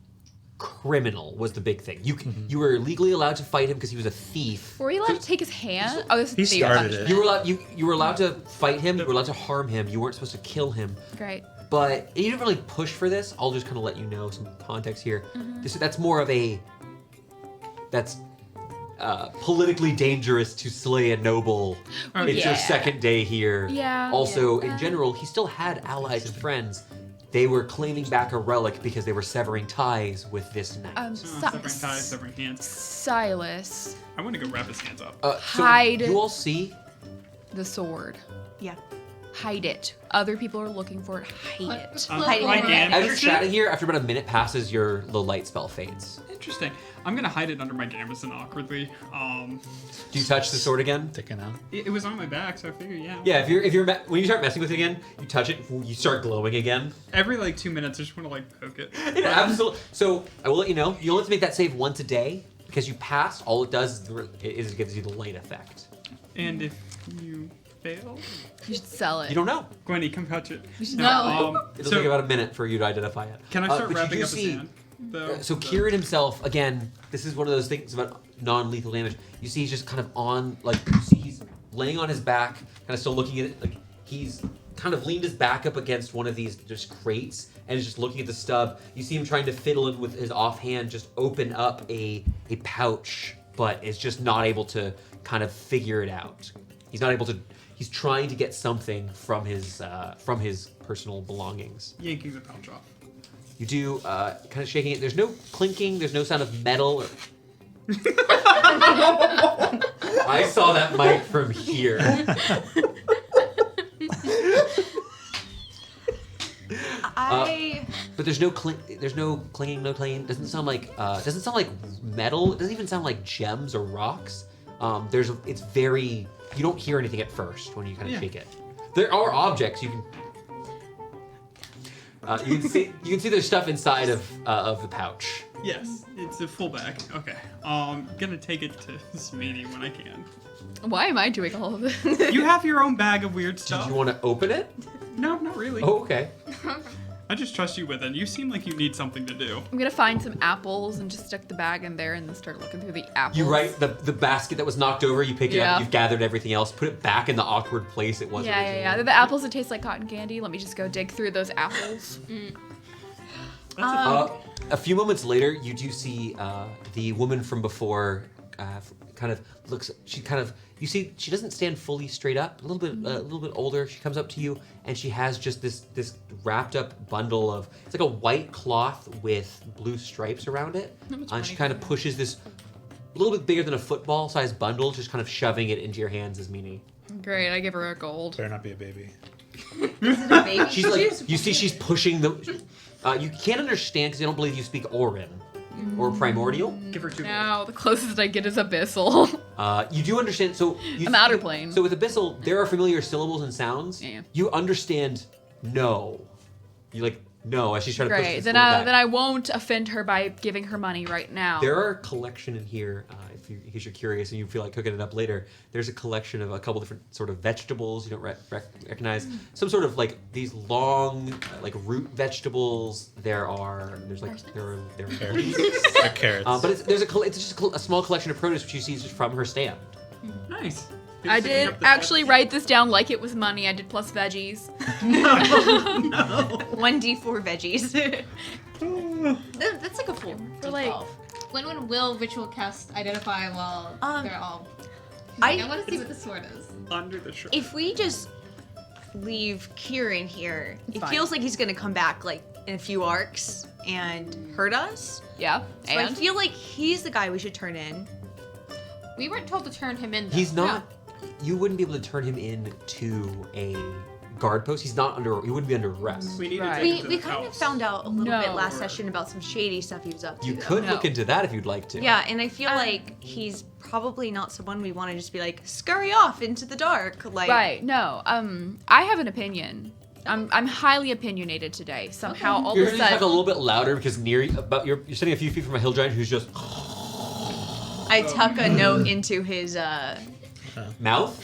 criminal, was the big thing. You were legally allowed to fight him because he was a thief. Were we allowed to take his hand? Oh, this is He the started punishment. it. You were allowed to fight him, you were allowed to harm him, you weren't supposed to kill him. Great. But you didn't really push for this. I'll just kind of let you know some context here. That's more of a politically dangerous to slay a noble. It's your yeah. second day here. Yeah. Also, in general, he still had allies and friends. They were claiming back a relic because they were severing ties with this knight. Severing ties, severing hands. Silas, I want to go wrap his hands up. So hide. you all see. the sword. Yeah. Hide it. Other people are looking for it. Hide it. Hiding my it. hand. As you're chatting here, after about a minute passes, the light spell fades. Interesting. I'm gonna hide it under my gambeson awkwardly. Do you touch the sword again? Sticking out. It was on my back, so I figured, yeah. Yeah, when you start messing with it again, you touch it, you start glowing again. Every like 2 minutes, I just want to like poke it. Absolutely. So I will let you know, you only have to make that save once a day because you passed. All it does is it gives you the light effect. And if you fail? You should sell it. You don't know. Gwenny, come touch it. No. It'll take about a minute for you to identify it. Can I start but you wrapping do up the see- sand? So Kieran himself, again, this is one of those things about non-lethal damage. You see he's just kind of on, like, you see he's laying on his back, kind of still looking at it, like, he's kind of leaned his back up against one of these just crates and is just looking at the stub. You see him trying to fiddle in with his offhand, just open up a pouch, but is just not able to kind of figure it out. He's not able to, he's trying to get something from his personal belongings. Yanking the pouch off. You do kind of shaking it. There's no clinking. There's no sound of metal. I saw that mic from here. But there's no There's no clinging. No clanging. Doesn't sound like metal. It doesn't even sound like gems or rocks. It's very. You don't hear anything at first when you kind of shake it. There are objects you can. You can see there's stuff inside of the pouch. Yes, it's a full bag. Okay. Gonna take it to this meeting when I can. Why am I doing all of this? You have your own bag of weird Did stuff. you want to open it? No, not really. Oh, okay. I just trust you with it. You seem like you need something to do. I'm gonna find some apples and just stick the bag in there and then start looking through the apples. You right the basket that was knocked over. You pick it Yeah. up. You've gathered everything else. Put it back in the awkward place it was. Yeah. originally. They're the apples that taste like cotton candy. Let me just go dig through those apples. A few moments later, you do see the woman from before. Kind of looks. You see, she doesn't stand fully straight up. A little bit older. She comes up to you, and she has just this wrapped up bundle of. It's like a white cloth with blue stripes around it. And she kind of pushes this a little bit bigger than a football-sized bundle, just kind of shoving it into your hands as meanie. Great, I give her a gold. Better not be a baby. Is it a baby? She's like, you see, she's pushing the. You can't understand because I don't believe you speak Orin or Primordial. Give her two. Now the closest I get is abyssal. You do understand. So I'm outer plane. So with Abyssal, there are familiar syllables and sounds. Yeah. You understand no. You like no as she's trying to push Great. this Then forward then back. I won't offend her by giving her money right now. There are a collection in here, in case you're curious and you feel like cooking it up later. There's a collection of a couple different sort of vegetables you don't recognize. Some sort of like these long like root vegetables. There are Carrots. They're carrots. but it's just a small collection of produce which you see just from her stand. Nice. I did actually write this down like it was money. I did plus veggies. 1d4 veggies. That's like a full For like, D12. When will ritual cast identify while they're all? I I want to see what the sword is. Under the shirt. If we just leave Kieran here, it Fine. feels like he's gonna come back like in a few arcs and hurt us. yeah. So I And feel like he's the guy we should turn in. We weren't told to turn him in. Though. He's not. You wouldn't be able to turn him in to a guard post. He's not under. He wouldn't be under arrest. We need Right. to take him to We the kind of house. found out a little bit No. last session about some shady stuff he was up to. You though. could No. look into that if you'd like to. Yeah, and I feel like he's probably not someone we want to just be like scurry off into the dark. Like, right. No. I have an opinion. I'm highly opinionated today. Somehow all You're of a going to talk a sudden. little bit louder because you're sitting a few feet from a hill giant who's just I tuck a note into his mouth.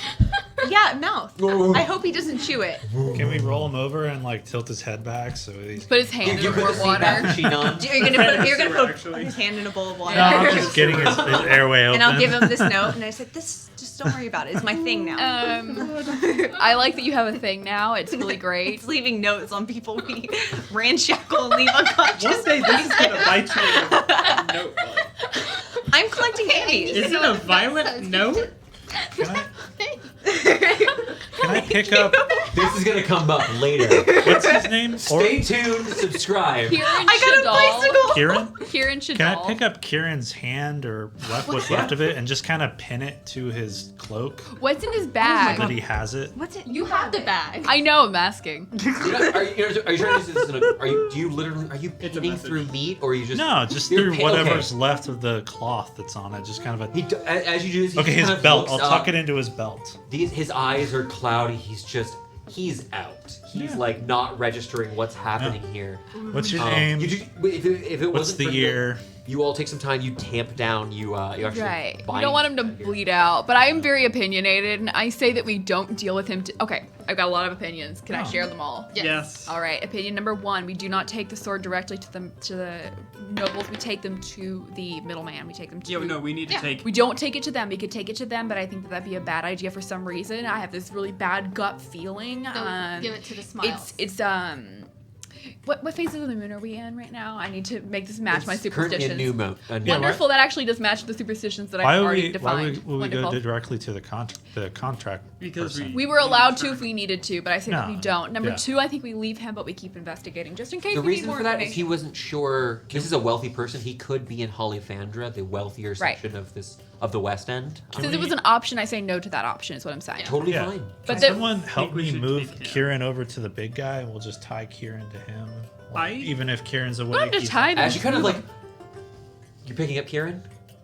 mouth. I hope he doesn't chew it. Can we roll him over and like tilt his head back so he's? Put his hand You in put more the seat back water. machine on. You're gonna put Actually. his hand in a bowl of water. No, I'm just getting his airway open. And I'll give him this note, and I said, "This, just don't worry about it. It's my thing now." I like that you have a thing now. It's really great. It's leaving notes on people we ramshackle and leave unconscious. One day this is gonna bite you in a notebook. I'm collecting babies. Is it a violet note? Can I pick up? This is going to come up later. What's his name? Stay tuned. Subscribe. Kieran I got a bicycle. Kieran. Kieran should. Can I pick up Kieran's hand or what's left of it and just kind of pin it to his cloak What's in his so bag? that he has it? What's it? You have the bag. I know. I'm asking. Are you trying to do this in a, do you It's a pinning message. through meat or are you just No, just You're through pin- whatever's okay. left of the cloth that's on it. Just kind of a. As you do this, he Okay, just his kind of belt. looks I'll tuck up. it into his belt. His eyes are cloudy. He's out. He's Yeah. like not registering what's happening here. What's your name? If it What's wasn't the for year? You all take some time. You tamp down. You actually Right. We bind don't want him to bleed out, but I am very opinionated, and I say that we don't deal with him. Okay, I've got a lot of opinions. Can I share them all? Yes. All right. Opinion number 1: we do not take the sword directly to the nobles. We take them to the middleman. We take them to. Yeah, no, we need to take. We don't take it to them. We could take it to them, but I think that that'd be a bad idea for some reason. I have this really bad gut feeling. Don't give it to the Smiles. It's What phases of the moon are we in right now? I need to make this match my It's currently superstitions. a new moon. Wonderful. That actually does match the superstitions that Why I've would already we? defined. Why would we go Wonderful. directly to the contract? Because person? We were allowed to if we needed to, but I say that we No. don't. Number Yeah. 2, I think we leave him, but we keep investigating just in case The we need reason more for that is information. he wasn't sure. This is a wealthy person. He could be in Hollyfandra, the wealthier Right. section of the West End. Since it was an option, I say no to that option. Is what I'm saying. Totally Yeah. fine. But Can the- someone help we me should move take him. Kieran over to the big guy, and we'll just tie Kieran to him. Even if Kieran's away, I'm just he's tied. As you kind of like, you're picking up Kieran.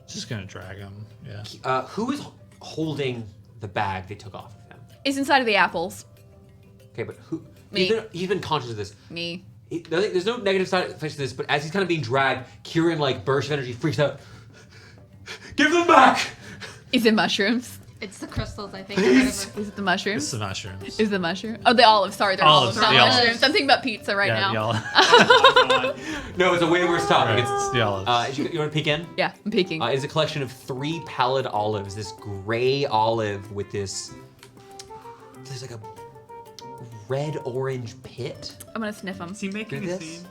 just gonna drag him. Yeah. Who is holding the bag they took off of him? It's inside of the apples. Okay, but who? Me. He's been conscious of this. Me. There's no negative side effects to this, but as he's kind of being dragged, Kieran like bursts of energy, freaks out. Give them back! Is it mushrooms? It's the crystals, I think. Or whatever. Is it the mushrooms? It's the mushrooms. Is the mushroom? Oh, the olives. Sorry, they're Olives, olives. Not the olives. mushrooms. I'm thinking about pizza right yeah, now. y'all. No, it's a way worse topic. Right, It's, it's the olives. you want to peek in? Yeah, I'm peeking. It's a collection of 3 pallid olives. This gray olive with this. There's like a red-orange pit. I'm gonna sniff them. Is he making Do a this? scene?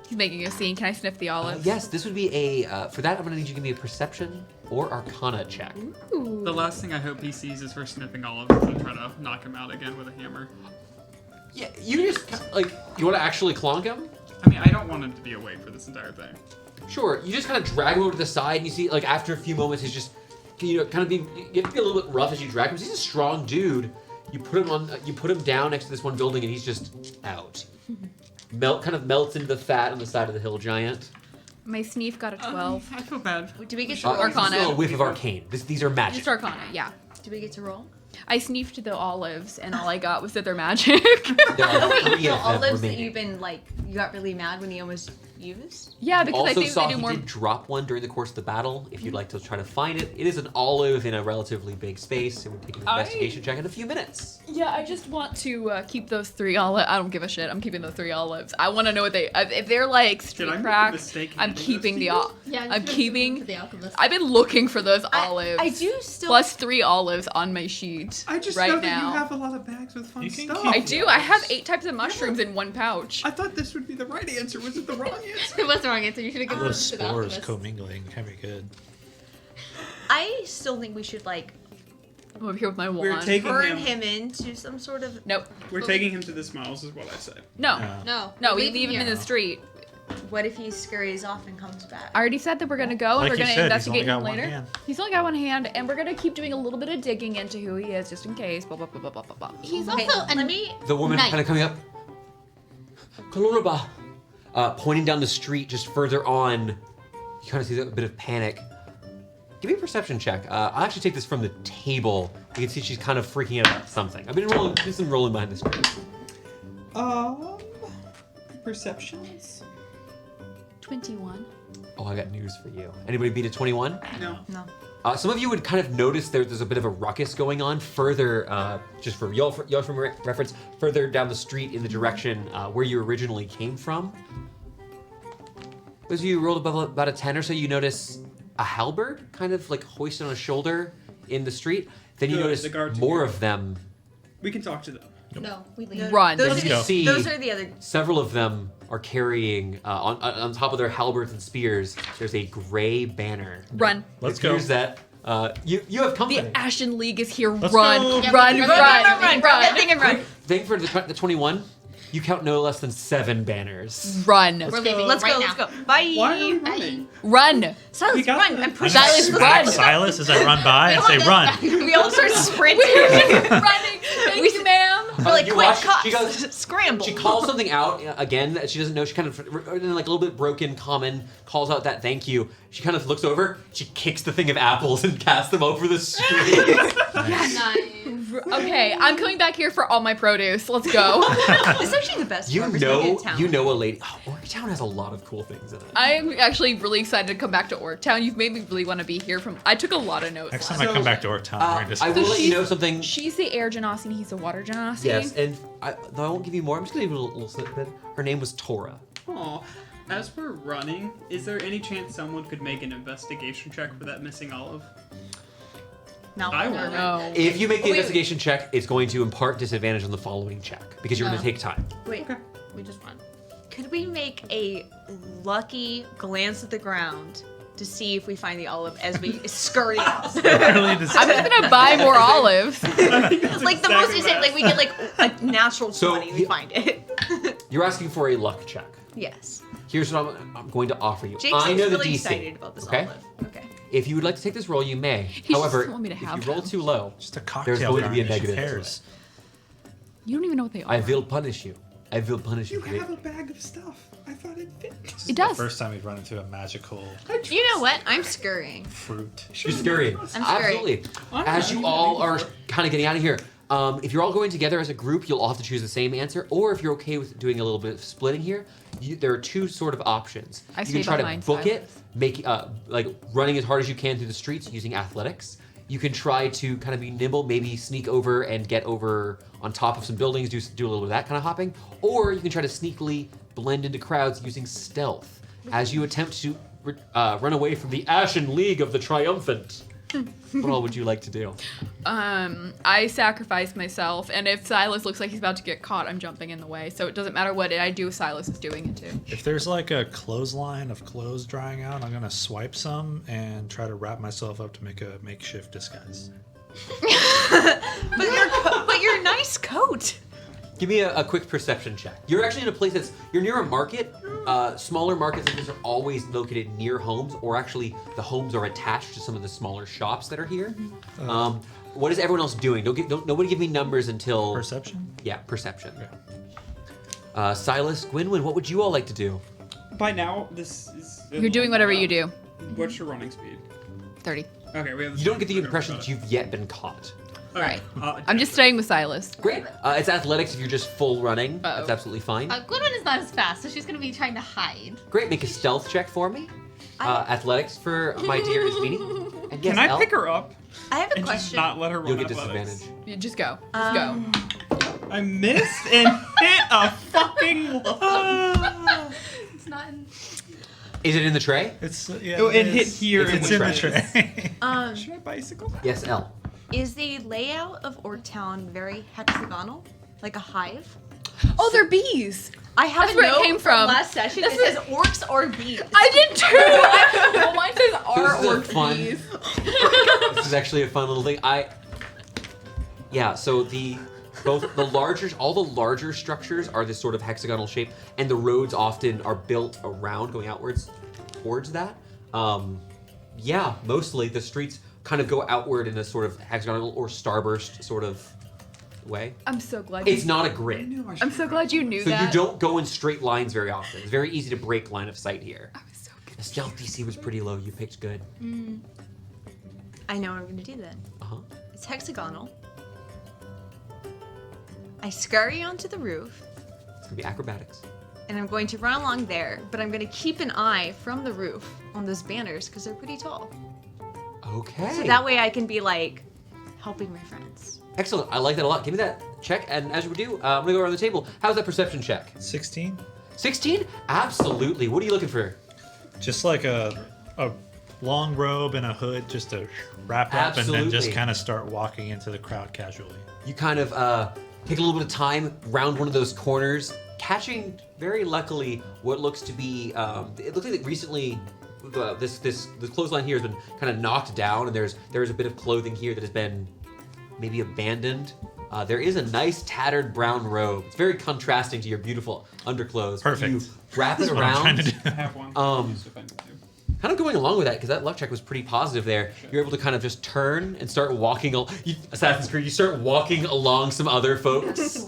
He's making a scene. Can I sniff the olives? Yes, this would be a. For that, I'm gonna need you to give me a perception or Arcana check. Ooh. The last thing I hope he sees is for sniffing olives and try to knock him out again with a hammer. Yeah, you just like you want to actually clonk him. I mean, I don't want him to be awake for this entire thing. Sure, you just kind of drag him over to the side, and you see, like, after a few moments, he's just, you know, kind of being, you have to be a little bit rough as you drag him. He's a strong dude. You put him down next to this one building, and he's just out. Kind of melts into the fat on the side of the hill giant. My sneef got a 12. I feel bad. Do we get to Uh, roll? Arcana. Still a whiff of arcane. These are magic. Just Arcana, yeah. Do we get to roll? I sneefed the olives, and all I got was that they're magic. There are Wait, 3 the of them olives that remaining. you've been like, you got really mad when he almost used? Yeah, because I Also think saw they do he more. did drop one during the course of the battle. If you'd like to try to find it, it is an olive in a relatively big space. It would take an investigation check in a few minutes. Yeah, I just want to keep those 3 olives. I don't give a shit. I'm keeping those 3 olives. I want to know what they. If they're like Did I street make a cracked, mistake I'm handing keeping those the. to you? Yeah, I'm keeping. For the alchemist. I've been looking for those olives. I do still. Plus 3 olives on my sheet. I just right know that now. you have a lot of bags with fun You can stuff. keep- I do. I have 8 types of mushrooms in 1 pouch. I thought this would be the right answer. Was it the wrong answer? It was the wrong answer. You should have given Those it to the spores alchemist. commingling can be good. I still think we should like I'm over here with my wand. We're taking turn him. him into some sort of. Nope. We're taking him to the Smiles, is what I say. No. No. No, we leave leave him in here. the street. What if he scurries off and comes back? I already said that we're gonna go and Like we're you gonna said, he's investigate only got him one later. hand. He's only got 1 hand, and we're gonna keep doing a little bit of digging into who he is, just in case. Blah blah blah blah blah blah. blah. He's Okay, also let me. The woman Knight. kind of coming up. Kaloraba. Pointing down the street just further on. You kind of see a bit of panic. Give me a perception check. I'll actually take this from the table. You can see she's kind of freaking out about something. I've been rolling behind the screen. Perceptions? 21. Oh, I got news for you. Anybody beat a 21? No. No. Some of you would kind of notice there's a bit of a ruckus going on further, just for y'all from reference, further down the street in the direction where you originally came from. As you rolled above about a 10 or so, you notice a halberd kind of like hoisted on a shoulder in the street. Then you Good, notice the guards are more here. of them. We can talk to them. No, we leave. Run. Those, Let's are go. the, See- those are the other. Several of them are carrying, on top of their halberds and spears, there's a gray banner. Run. Let's It go. appears that you have company. The Ashen League is here. Let's Run. go. Yeah, Run. run, Run. run, Run. Grab that thing and run. Thing for the 21, you count no less than 7 banners. Run. We're leaving Let's right go. now. Let's go. Bye. Why are we running? Run. Silas, We got run. the- I'm pushing. Silas, Smack run. Silas as I run by and say run. We all start sprinting. Running. Thank you, ma'am. We're like, You quick, watch- cops, she goes- scramble. She calls something out again that she doesn't know. She kind of, in like a little bit broken common, calls out that thank you. She kind of looks over, she kicks the thing of apples and casts them over the street. Nice. Okay, I'm coming back here for all my produce. Let's go. This is actually the best You farmer's market in know, town. you know a lady. Oh, Orctown has a lot of cool things in it. I'm actually really excited to come back to Orctown. You've made me really want to be here. I took a lot of notes. Next time last I come back to Orctown, we're going to I will let you know something. She's the air genasi and he's the water genasi. Yes, and though I won't give you more. I'm just gonna give you a little snippet. Her name was Tora. Oh, as we're running, is there any chance someone could make an investigation check for that missing olive? No. I will. No. If you make the Wait. investigation check, it's going to impart disadvantage on the following check because you're going to take time. Wait. Okay. We just run. Could we make a lucky glance at the ground to see if we find the olive as we scurry out? really just, I'm just gonna buy more olives. Like the most insane, like we get like a natural So, 20, we find it. You're asking for a luck check. Yes. Here's what I'm going to offer you. Jake I seems know the really DC. excited about this Okay. olive. Okay. If you would like to take this roll, you may. just However, doesn't want me to if have you roll them. too low, just a cocktail there's going to be a garnish. Who negative. to cares? You don't even know what they are. I will punish you. I will punish you. You have a bag of stuff. I thought it fit. This It is does. the first time we've run into a magical You know what? I'm scurrying. fruit. She's scurrying. I'm scurrying. Absolutely. As you all are kind of getting out of here, if you're all going together as a group, you'll all have to choose the same answer. Or if you're okay with doing a little bit of splitting here, there are two sort of options. I You stay can try to behind book it, Silas. make like running as hard as you can through the streets using athletics. You can try to kind of be nimble, maybe sneak over and get over on top of some buildings, do a little bit of that kind of hopping. Or you can try to sneakily blend into crowds using stealth as you attempt to run away from the Ashen League of the Triumphant. What all would you like to do? I sacrifice myself, and if Silas looks like he's about to get caught, I'm jumping in the way. So it doesn't matter what I do, Silas is doing it too. If there's like a clothesline of clothes drying out, I'm going to swipe some and try to wrap myself up to make a makeshift disguise. But your nice coat. Give me a quick perception check. You're actually in a place you're near a market. Smaller markets like this are always located near homes, or actually the homes are attached to some of the smaller shops that are here. What is everyone else doing? Nobody give me numbers until Perception? Yeah, perception. Silas, Gwynwyn, what would you all like to do? By now, this is. You're doing whatever you do. What's your running speed? 30. Okay, we have. You don't get the impression that you've yet been caught. Okay. I'm just staying with Silas. Great. It's athletics if you're just full running. Uh-oh. That's absolutely fine. Gwynwyn is not as fast, so she's gonna be trying to hide. Great. Make a stealth check for me. Athletics for my dear Ismini. And yes, Can I Elle, pick her up I have a and just question. not let her run You'll get athletics? disadvantage. You just go. Just go. I missed and hit a fucking wall. It's not in. Is it in the tray? It's yeah. Oh, it hit is. here It's in in the the tray. tray. Should I bicycle? Yes, Elle. Is the layout of Orctown very hexagonal? Like a hive? Oh, they're bees. I have That's a where it note came from. last session That's that says orcs or bees. I did too. Well, mine says This our is a orc fun- bees. This is actually a fun little thing. Yeah. So all the larger structures are this sort of hexagonal shape, and the roads often are built around, going outwards towards that. Yeah, mostly the streets kind of go outward in a sort of hexagonal or starburst sort of way. I'm so glad. It's not a grid. I'm so glad you knew So that. you don't go in straight lines very often. It's very easy to break line of sight here. I was so good. The stealth DC was pretty low. You picked good. I know I'm going to do that. Uh-huh. It's hexagonal. I scurry onto the roof, It's gonna be acrobatics. and I'm going to run along there, but I'm going to keep an eye from the roof on those banners because they're pretty tall. Okay. So that way I can be like helping my friends. Excellent. I like that a lot. Give me that check, and as we do, I'm gonna go around the table. How's that perception check? 16? 16? Absolutely. What are you looking for? Just like a long robe and a hood just to wrap up and then just Absolutely. kind of start walking into the crowd casually. You kind of take a little bit of time round one of those corners, catching very luckily what looks to be. It looks like recently the clothesline here has been kind of knocked down, and there's a bit of clothing here that has been maybe abandoned. There is a nice tattered brown robe. It's very contrasting to your beautiful underclothes. Perfect. You wrap it That's what I'm trying around. to do. I have one. Use if I need to. Kind of going along with that, because that luck check was pretty positive there. You're able to kind of just turn and start walking. Assassin's Creed, you start walking along some other folks.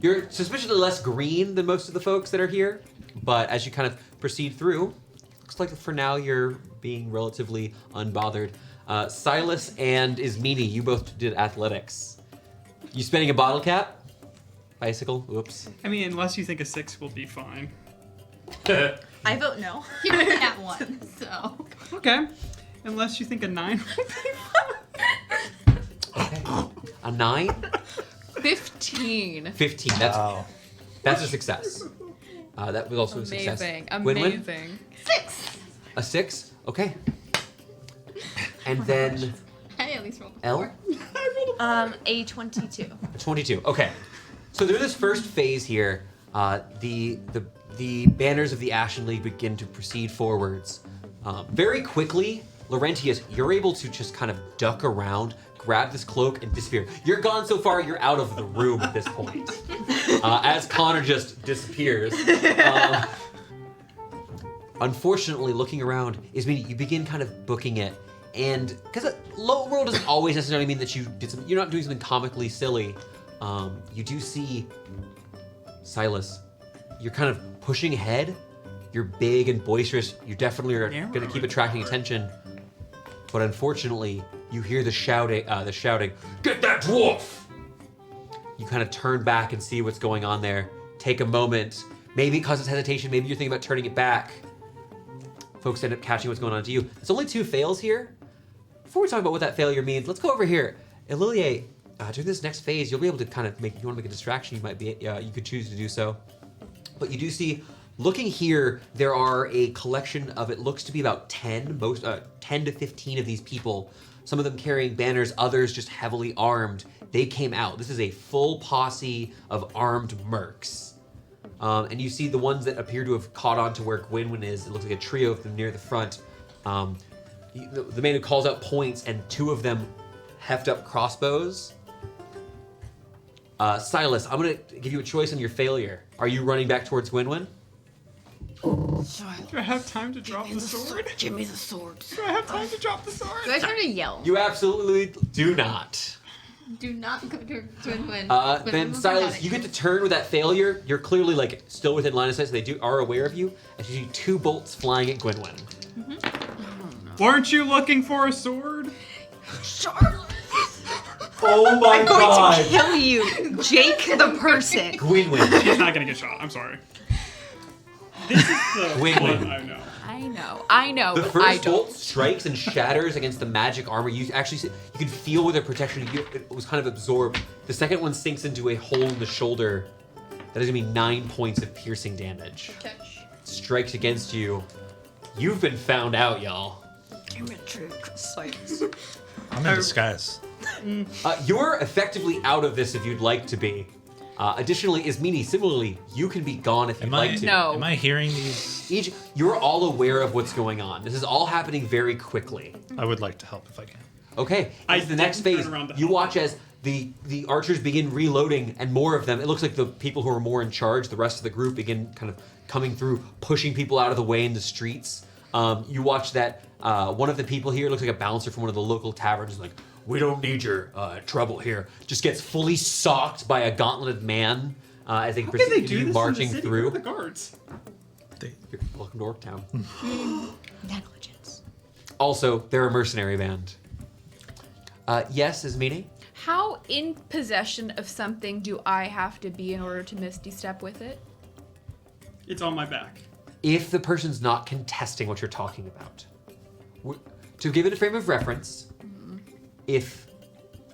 You're suspiciously less green than most of the folks that are here, but as you kind of proceed through, looks like for now you're being relatively unbothered. Silas and Ismini, you both did athletics. You spending a bottle cap? Bicycle? Whoops. I mean, unless you think a 6 will be fine. I vote no. He only got 1, so. Okay. Unless you think a 9 will be fine. Okay. A 9? 15. 15. That's a success. That was also a success. Amazing. Win-win? Amazing. 6! A 6? Okay. And then I at least rolled a L? 4. A 22. 22. Okay. So through this first phase here, the banners of the Ashen League begin to proceed forwards. Very quickly, Laurentius, you're able to just kind of duck around, grab this cloak, and disappear. You're gone so far, you're out of the room at this point. As Connor just disappears. Unfortunately, looking around is meaning you begin kind of booking it. And because low roll doesn't always necessarily mean that you're not doing something comically silly. You do see Silas. You're kind of pushing ahead. You're big and boisterous. You definitely are going to keep attracting attention. But unfortunately, you hear the shouting. Get that dwarf! You kind of turn back and see what's going on there. Take a moment. Maybe it causes hesitation. Maybe you're thinking about turning it back. Folks end up catching what's going on to you. It's only 2 fails here. Before we talk about what that failure means, let's go over here. Ililie, during this next phase, you'll be able to kind of if you want to make a distraction, you could choose to do so. But you do see, looking here, there are a collection of, it looks to be about 10 to 15 of these people. Some of them carrying banners, others just heavily armed. They came out. This is a full posse of armed mercs. And you see the ones that appear to have caught on to where Gwynwyn is. It looks like a trio of them near the front. The man who calls out points, and 2 of them heft up crossbows. Silas, I'm going to give you a choice on your failure. Are you running back towards Gwynwyn? Do I have time to drop the sword? Give me the sword. Do I have time to drop the sword? Do I turn to yell? You absolutely do not. Do not go to Gwynwyn. Then Silas, you get to turn with that failure. You're clearly like still within line of sight, so they are aware of you. And you see 2 bolts flying at Gwynwyn. Weren't you looking for a sword? Oh my I'm going to kill you, Jake the person. Gwynwyn. He's not gonna get shot. I'm sorry. This is the Gwynwyn. one I know. I know. The but I first don't. bolt strikes and shatters against the magic armor. You actually see, you can feel where their protection it was kind of absorbed. The second one sinks into a hole in the shoulder. That is gonna be 9 points of piercing damage. Strikes against you. You've been found out, y'all. Give me a trick. Silence. I'm in disguise. You're effectively out of this if you'd like to be. Additionally, Ismini, similarly, you can be gone if you'd like to. No. Am I hearing these? You're all aware of what's going on. This is all happening very quickly. I would like to help if I can. Okay, I as the next didn't phase, turn around to you help. watch as the archers begin reloading, and more of them. It looks like the people who are more in charge, the rest of the group, begin kind of coming through, pushing people out of the way in the streets. You watch that one of the people here, looks like a bouncer from one of the local taverns, is like, "We don't need your trouble here." Just gets fully socked by a gauntleted man as they How can they proceed do to this marching in the city? through. Where are the guards? You're welcome to Orctown. Negligence. Also, they're a mercenary band. Yes, is meaning? How in possession of something do I have to be in order to Misty Step with it? It's on my back. If the person's not contesting what you're talking about. To give it a frame of reference, if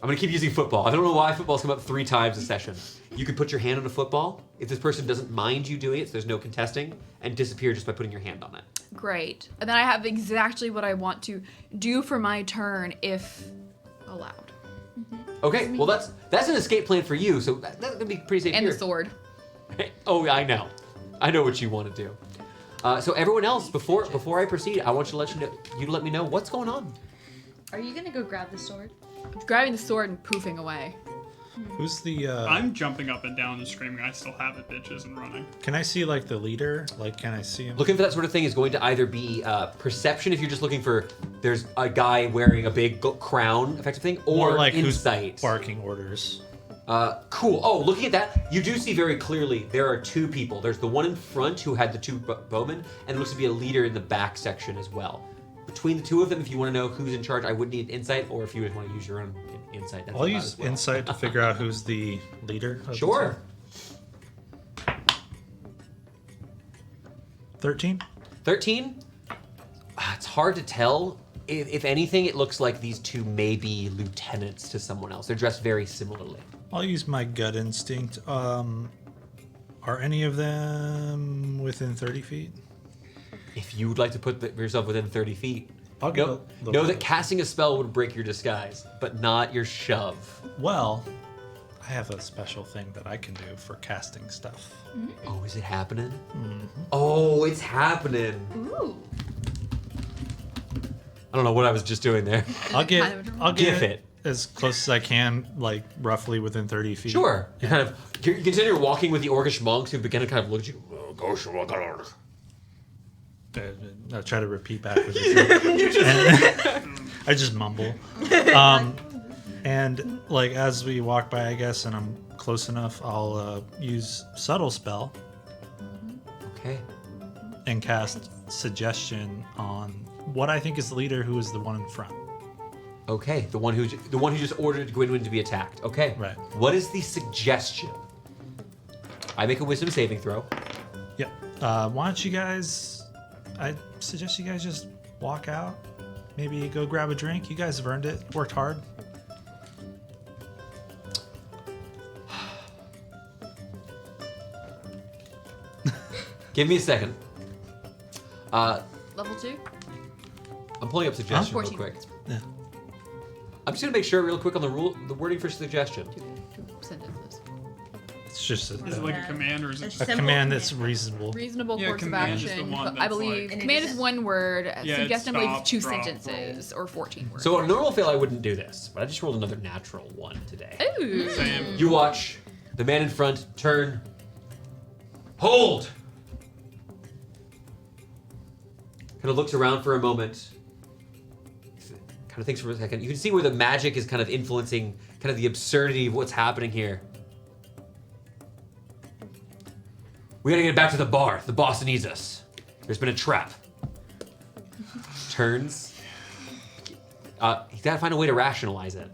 I'm gonna keep using football. I don't know why football's come up 3 times a session. You could put your hand on a football if this person doesn't mind you doing it, so there's no contesting, and disappear just by putting your hand on it. Great. And then I have exactly what I want to do for my turn if allowed. Okay, well that's an escape plan for you, so that's gonna be pretty safe And here. the sword. Oh, I know what you want to do. So everyone else, before I proceed, I want you to let me know what's going on. Are you gonna go grab the sword? Grabbing the sword and poofing away. Who's the? I'm jumping up and down and screaming, "I still have it, bitches!" and running. Can I see like the leader? Like, can I see him? Looking for that sort of thing is going to either be perception if you're just looking for there's a guy wearing a big crown effective thing, or like insight. who's barking orders? Cool. Oh, looking at that, you do see very clearly there are 2 people. There's the one in front who had the 2 bowmen, and it looks to be a leader in the back section as well. between the two of them, if you want to know who's in charge, I would need insight, or if you just want to use your own insight. That's I'll allowed use as well. insight to figure out who's the leader. Of Sure. the two. 13. 13? It's hard to tell. If anything, it looks like these two may be lieutenants to someone else. They're dressed very similarly. I'll use my gut instinct. Are any of them within 30 feet? If you would like to put yourself within 30 feet, I'll go. know that casting a spell would break your disguise, but not your shove. Well, I have a special thing that I can do for casting stuff. Oh, is it happening? Mm-hmm. Oh, it's happening. Ooh. I don't know what I was just doing there. I'll get Gif it. as close as I can, like roughly within 30 feet. Sure. You consider you're walking with the orcish monks who begin to kind of look at you. Oh, gosh, oh, God. I'll try to repeat back what you said. I just mumble. And like as we walk by, I guess, and I'm close enough, I'll use subtle spell Okay. and cast suggestion on what I think is the leader, who is the one in front. Okay. The one who just ordered Gwynwyn to be attacked. Okay. Right. What is the suggestion? I make a wisdom saving throw. Yep. Why don't you guys? I suggest you guys just walk out. Maybe go grab a drink. You guys have earned it. Worked hard. Give me a second. Level 2? I'm pulling up suggestion real 14 quick. words. Yeah. I'm just gonna make sure real quick on the wording for suggestion. Two sentences. It's just Is it like a command or is it? a Simple command that's reasonable. Reasonable Yeah, course of command is the action. one But I that's believe like- command is one word. Yeah, Suggestion, I it's believe, stop, is 2 drop, sentences or 14 words. So on a normal fail, I wouldn't do this, but I just rolled another natural one today. Ooh. Same. You watch the man in front turn. Hold! Kind of looks around for a moment. Kind of thinks for a second. You can see where the magic is kind of influencing kind of the absurdity of what's happening here. We gotta get back to the bar. The boss needs us. There's been a trap. Turns. He's gotta find a way to rationalize it.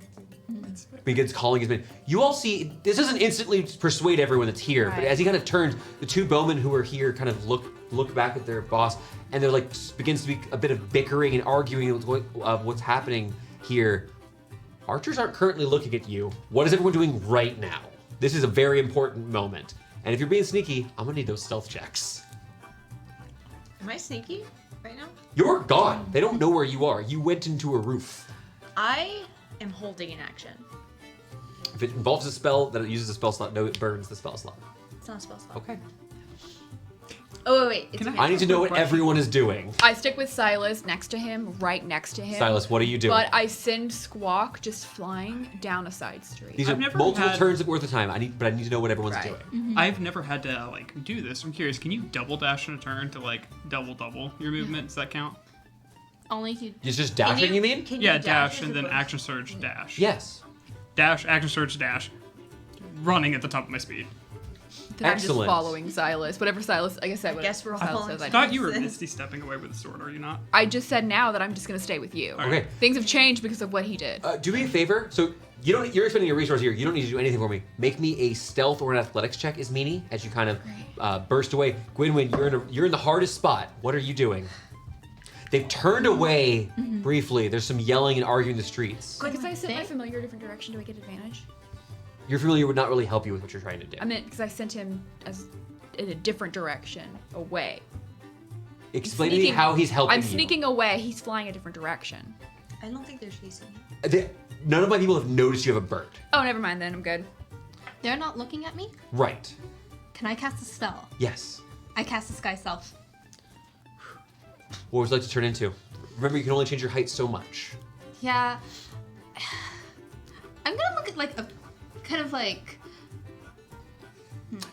Begins calling his men. You all see, this doesn't instantly persuade everyone that's here, but Right. as he kind of turns, the two bowmen who are here kind of look back at their boss, and they're like, begins to be a bit of bickering and arguing of what's happening here. Archers aren't currently looking at you. What is everyone doing right now? This is a very important moment. And if you're being sneaky, I'm gonna need those stealth checks. Am I sneaky right now? You're gone. They don't know where you are. You went into a roof. I am holding an action. If it involves a spell that it uses a spell slot, no, it burns the spell slot. It's not a spell slot. Okay. Oh, wait. It's Can a I need to know what Question. everyone is doing. I stick with Silas next to him, right next to him. Silas, what are you doing? But I send Squawk just flying down a side street. These are I've never multiple had- turns worth of time. I need to know what everyone's Right. doing. I've never had to like do this. I'm curious. Can you double dash in a turn to like double your movement? Does that count? Only if you. It's just dashing, you mean? Can Yeah, you dash and as then opposed- action surge dash. Yes. Dash, action surge dash. Running at the top of my speed. Then I'm just Excellent. following Silas. Whatever Silas, like I said, what guess we're all Silas following says, I I do. thought you were Sense. Misty stepping away with the sword, are you not? I just said now that I'm just gonna stay with you. Okay. Things have changed because of what he did. Do me a favor. So you're spending your resource here. You don't need to do anything for me. Make me a stealth or an athletics check, is Meanie, as you kind of burst away. Gwynwyn, you're in the hardest spot. What are you doing? They've turned away briefly. There's some yelling and arguing in the streets. Because I sent my familiar a different direction, do I get advantage? Your familiar would not really help you with what you're trying to do. I meant because I sent him in a different direction, away. Explain to me how he's helping I'm you. sneaking away. He's flying a different direction. I don't think they're chasing you. None of my people have noticed you have a bird. Oh, never mind then. I'm good. They're not looking at me? Right. Can I cast a spell? Yes. I cast a Sky Self. What would you like to turn into? Remember, you can only change your height so much. Yeah. I'm gonna look at like a kind of like.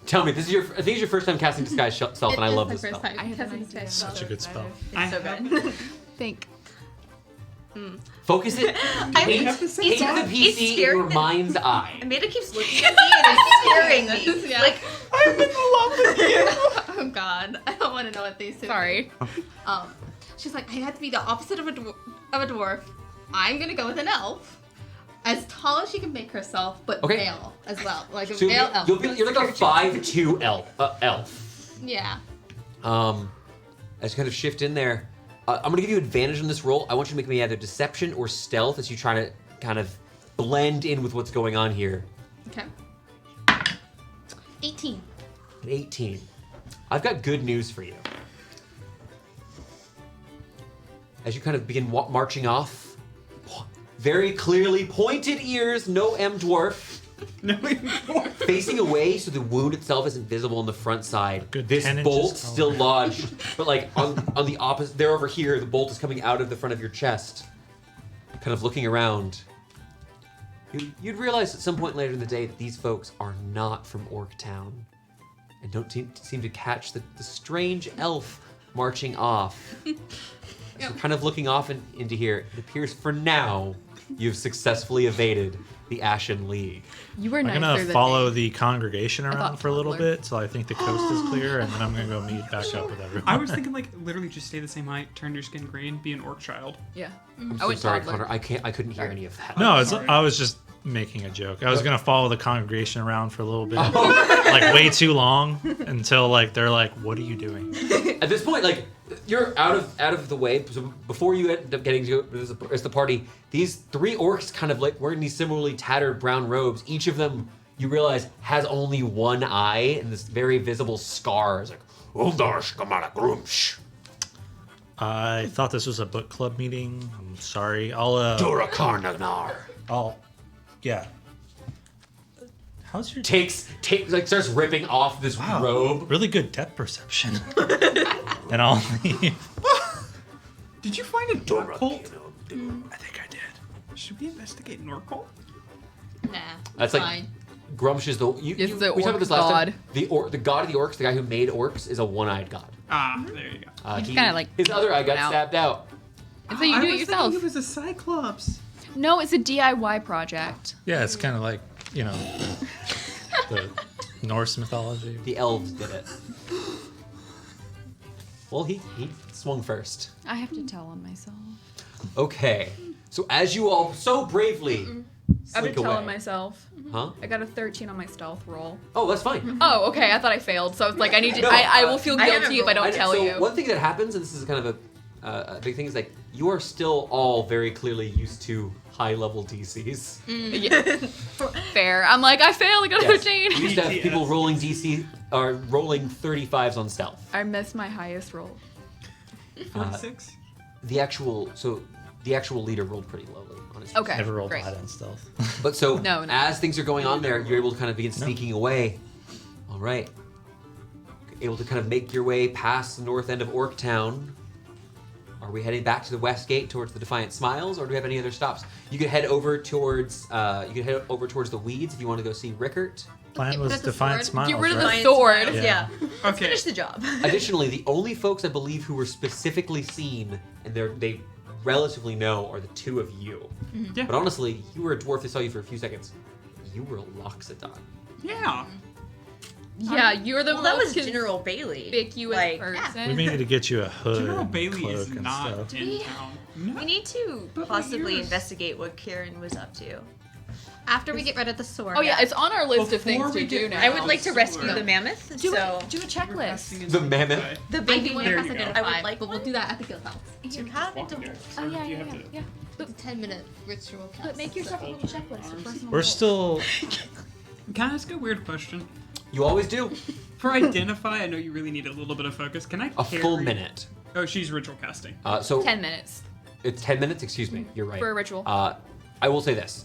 Tell me, I think it's your first time casting Disguise Self, and I It is love my this first spell. time I have casting an Sky idea. Self. Such a good spell. I so have- good. Think. Focus it. I Paint, mean, paint the it's PC in scary your that- mind's eye. Amanda keeps looking at me and it's scaring me. Yeah. Like, I'm in love with you. Oh God, I don't want to know what these two. Sorry. She's like, I had to be the opposite of a dwarf. I'm gonna go with an elf. As tall as she can make herself, but Okay. male as well. Like a So male elf. you're like a 5'2" elf. Yeah. As you kind of shift in there, I'm going to give you advantage on this roll. I want you to make me either deception or stealth as you try to kind of blend in with what's going on here. Okay. 18. An 18. I've got good news for you. As you kind of begin marching off, very clearly pointed ears, no M dwarf. Facing away so the wound itself isn't visible on the front side. Good this 10 bolt inches still taller. lodged, but like on the opposite, they're over here, the bolt is coming out of the front of your chest. Kind of looking around. You'd realize at some point later in the day that these folks are not from Orctown and don't seem to catch the strange elf marching off. So kind of looking off into here, it appears for now you've successfully evaded the Ashen League. You were I'm nicer gonna than follow me. the congregation around thought for a little toddler. bit, so I think the coast is clear, and then I'm gonna go meet back up with everyone. I was thinking like literally just stay the same height, turn your skin green, be an orc child. Yeah. I'm I so went sorry, toddler. Connor. I couldn't hear any of that. No, Sorry. I was just making a joke. I was gonna follow the congregation around for a little bit, like way too long, until like they're like, "What are you doing?" At this point, like you're out of the way. So before you end up getting to the party, these 3 orcs kind of like wearing these similarly tattered brown robes. Each of them, you realize, has only one eye and this very visible scar. It's like, "Uldarsh kamara grumsh, I thought this was a book club meeting. I'm sorry. I'll yeah. How's your takes like starts ripping off this robe. really good depth perception? And I'll leave. Did you find a orc cult? I think I did. Should we investigate an orc cult? Nah. That's like fine. Grumsh is the It's the we talked about orc this last time. god. The god of the orcs, the guy who made orcs, is a one-eyed god. Ah, there you go. He's kinda like his other eye got out. stabbed out. And so you do it yourself. Thinking it was a cyclops. No, it's a DIY project. Yeah, it's kind of like, you know, the Norse mythology. The elves did it. Well, he swung first. I have to tell on myself. Okay, so as you all so bravely I've been slink away, telling myself. huh? I got a 13 on my stealth roll. Oh, that's fine. Oh, okay. I thought I failed, so I was like, I need to. No, I will feel I haven't guilty if I don't And tell so you. one thing that happens, and this is kind of a big thing, is like you are still all very clearly used to high-level DCs. Yeah. Fair. I'm like, I failed. I got a Yes. 13. We used to have BTS. people rolling DC or rolling 35s on stealth. I missed my highest roll. 46. The actual leader rolled pretty lowly on his. Okay. Never rolled great. high on stealth. But so No. as things are going on there, you're able to kind of begin sneaking away. All right. Able to kind of make your way past the north end of Orctown. Are we heading back to the west gate towards the Defiant Smiles, or do we have any other stops? You could head over towards the Weeds if you want to go see Rickert. Plan Get was rid of the Defiant sword. Smiles, Get rid of right? the sword. Smiles, Yeah. yeah. Let's Okay. finish the job. Additionally, the only folks I believe who were specifically seen and they relatively know are the 2 of you. Yeah. But honestly, you were a dwarf. They saw you for a few seconds. You were Loxodon. Yeah. Yeah, you're the Well, that was most General Bailey. conspicuous Like, person. We may need to get you a hood, General and Bailey is cloak, and not stuff. in town. No. We need to But possibly yours- investigate what Kieran was up to. After we get rid of the sword. Oh yeah, it's on our list of Before things we to do get- now. I would like to Oh, rescue sure. the mammoth. do so do a checklist. Requesting is The like- mammoth? the I baby do want There to you cast go. identify, I would like but we'll do that at the guild house. You have Walking to. there. Oh yeah, You yeah, have yeah, to- yeah. It's a 10-minute ritual cast. But make yourself a little checklist for personal We're goals. still. Can I ask a weird question? You always do. For identify, I know you really need a little bit of focus. Can I A full carry- minute. Oh, she's ritual casting. So 10 minutes it's 10 minutes. Excuse me. You're right. for a ritual. I will say this: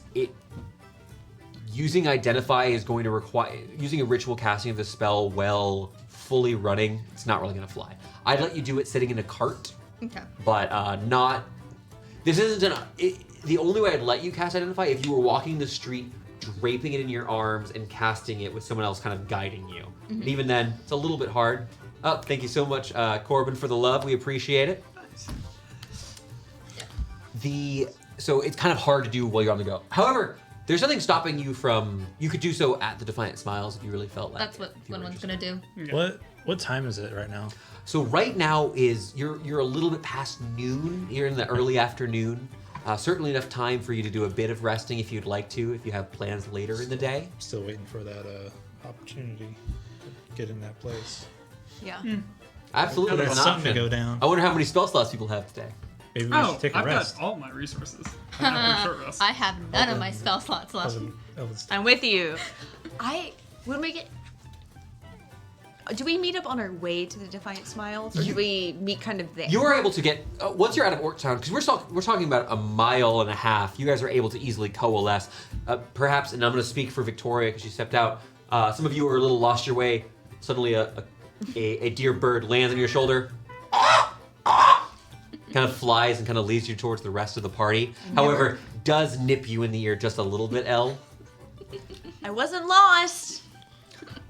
using identify is going to require using a ritual casting of the spell while fully running. It's not really going to fly. I'd let you do it sitting in a cart, Okay. but not. This isn't the only way I'd let you cast identify if you were walking the street, draping it in your arms and casting it with someone else kind of guiding you. And even then, it's a little bit hard. Oh, thank you so much, Corbin, for the love. We appreciate it. So it's kind of hard to do while you're on the go. However, There's nothing stopping you from. You could do so at the Defiant Smiles if you really felt like. That's what if you were Winwin's gonna do. Yeah. What time is it right now? So right now is you're a little bit past noon. You're in the early afternoon. Certainly enough time for you to do a bit of resting if you'd like to. If you have plans later in the day. I'm still waiting for that opportunity to get in that place. Yeah. Absolutely, There's an something option. to go down. I wonder how many spell slots people have today. Maybe we should take a I've rest. got all my resources. I have a short rest. I have none of my spell slots left. I'm with you. When we get. Do we meet up on our way to the Defiant Smiles, or do we meet kind of there? You are able to get once you're out of Orctown, because we're talking about a mile and a half. You guys are able to easily coalesce. Perhaps, and I'm going to speak for Victoria because she stepped out. Some of you are a little lost your way. Suddenly, a deer bird lands on your shoulder, kind of flies and kind of leads you towards the rest of the party. However, does nip you in the ear just a little bit, Elle. I wasn't lost.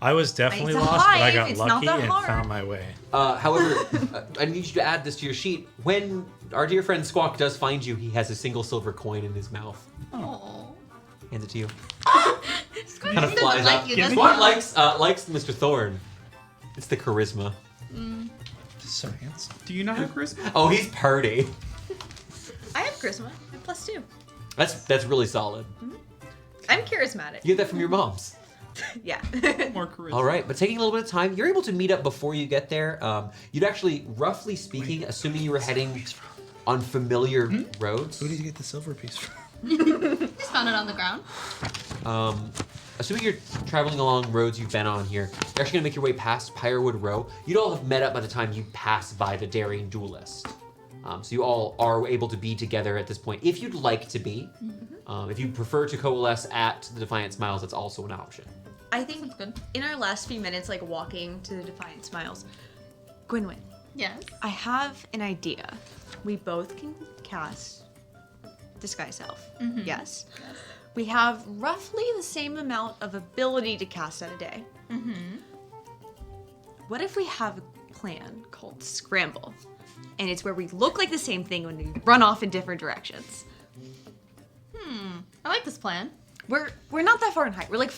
I was definitely It's a lost, but I hive, got it's not lucky that and hard. found my way. However, I need you to add this to your sheet. When our dear friend Squawk does find you, he has a single silver coin in his mouth. Oh. Hands it to you. Kind Kind of flies up. Squawk likes Mr. Thorne. It's the charisma. So handsome. Do you not have charisma? Oh, he's purdy. I have charisma. I have +2. That's really solid. I'm charismatic. You get that from your moms. Yeah. More charisma. All right, but taking a little bit of time, you're able to meet up before you get there. You'd actually, roughly speaking, assuming you were heading on familiar roads, Who did you get the silver piece from? Just found it on the ground. assuming you're traveling along roads you've been on here, you're actually gonna make your way past Pyrewood Row. You'd all have met up by the time you pass by the Daring Duelist. So you all are able to be together at this point, if you'd like to be. If you prefer to coalesce at the Defiant Smiles, that's also an option. I think in our last few minutes, like walking to the Defiant Smiles, Gwynwyn, Yes. I have an idea. We both can cast Disguise Self. Yes? We have roughly the same amount of ability to cast at a day. What if we have a plan called Scramble? And it's where we look like the same thing when we run off in different directions. I like this plan. We're not that far in height. We're like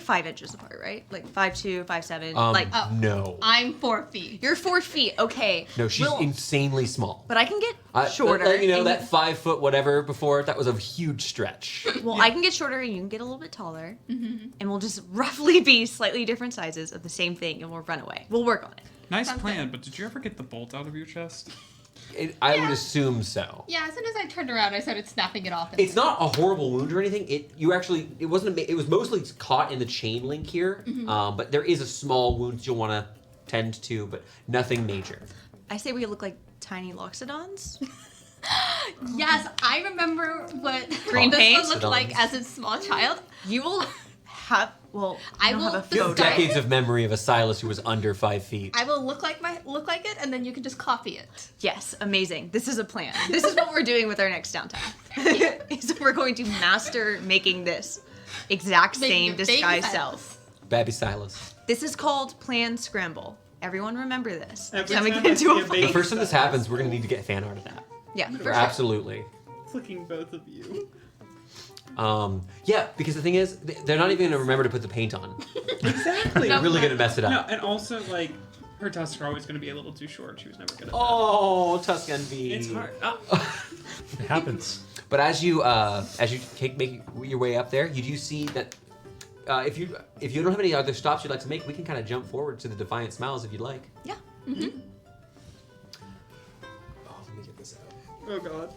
5 inches apart, right? Like 5'2", 5'7". No. I'm 4 feet. You're 4 feet. Okay. No, she's Well, insanely small. But I can get shorter. You know, and that 5 foot whatever before, that was a huge stretch. Well, I can get shorter and you can get a little bit taller. And we'll just roughly be slightly different sizes of the same thing and we'll run away. We'll work on it. Nice plan, but did you ever get the bolt out of your chest? I would assume so. Yeah, as soon as I turned around, I started snapping it off. It's not a horrible wound or anything. It was mostly caught in the chain link here, but there is a small wound you'll want to tend to, but nothing major. I say we look like tiny loxodons. Yes, I remember what Green this paint? one looked like as a small child. You will have, well, I don't will have a You You have have photo. decades of memory of a Silas who was under 5 feet. I will look like it, and then you can just copy it. Yes, amazing. This is a plan. This is what we're doing with our next downtime. Is we're going to master making this exact Making same a baby disguise Silas. self. Babby Silas. This is called Plan Scramble. Everyone remember this. Every Time we time get I into see a a fight. baby- The first time this happens, we're going to need to get fan art of that. Yeah, for sure. Absolutely. Flicking both of you. Yeah, because the thing is, they're not even going to remember to put the paint on. Exactly. They're really going to mess it No, up. and also, like, her tusks are always going to be a little too short. She was never good at that. Oh, Tusk Envy. It's hard. It happens. But as you make your way up there, you do see that if you don't have any other stops you'd like to make, we can kind of jump forward to the Defiant Smiles if you'd like. Yeah. Oh, let me get this out. Oh, God.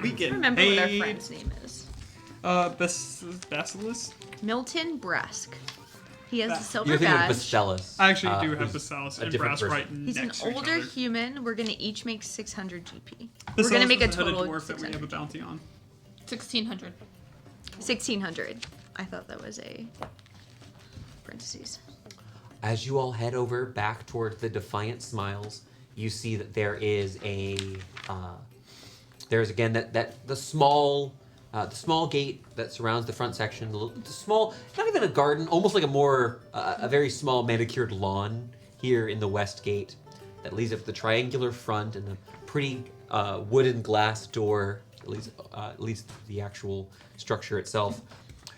We get Remember paid. what our friend's name is. Basilisk? Milton Brask. He has a silver You're thinking of badge. Bastellus. I actually do have who's Basilisk a and different Brass person. right He's an next to each older other. human. We're gonna each make 600 GP. Basilisk We're gonna make a is hooded total of dwarf that we have a 600. bounty on. 1600. 1600. I thought that was a parentheses. As you all head over back toward the Defiant Smiles, you see that there is there's again the small gate that surrounds the front section. The small, not even a garden, almost like a very small manicured lawn here in the west gate that leads up to the triangular front and the pretty wooden glass door at least the actual structure itself.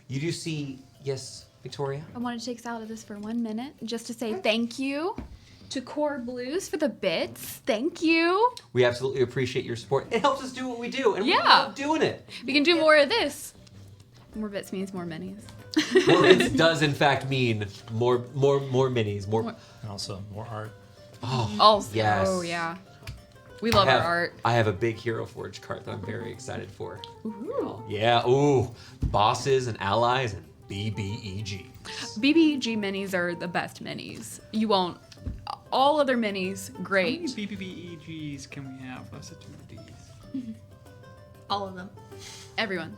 You do see, yes, Victoria? I wanted to take us out of this for 1 minute just to say thank you to Core Blues for the bits. Thank you. We absolutely appreciate your support. It helps us do what we do, and we Yeah. love doing it. We can do more of this. More bits means more minis. More bits does, in fact, mean more minis, more. And also more art. Oh, Also, yes. oh yeah. We love our art. I have a big Hero Forge cart that I'm very excited for. Yeah, ooh. Bosses and allies and BBEGs. BBG minis are the best minis. You won't. All other minis, How many great. BBBEGs can we have? That's such a D's. All of them. Everyone.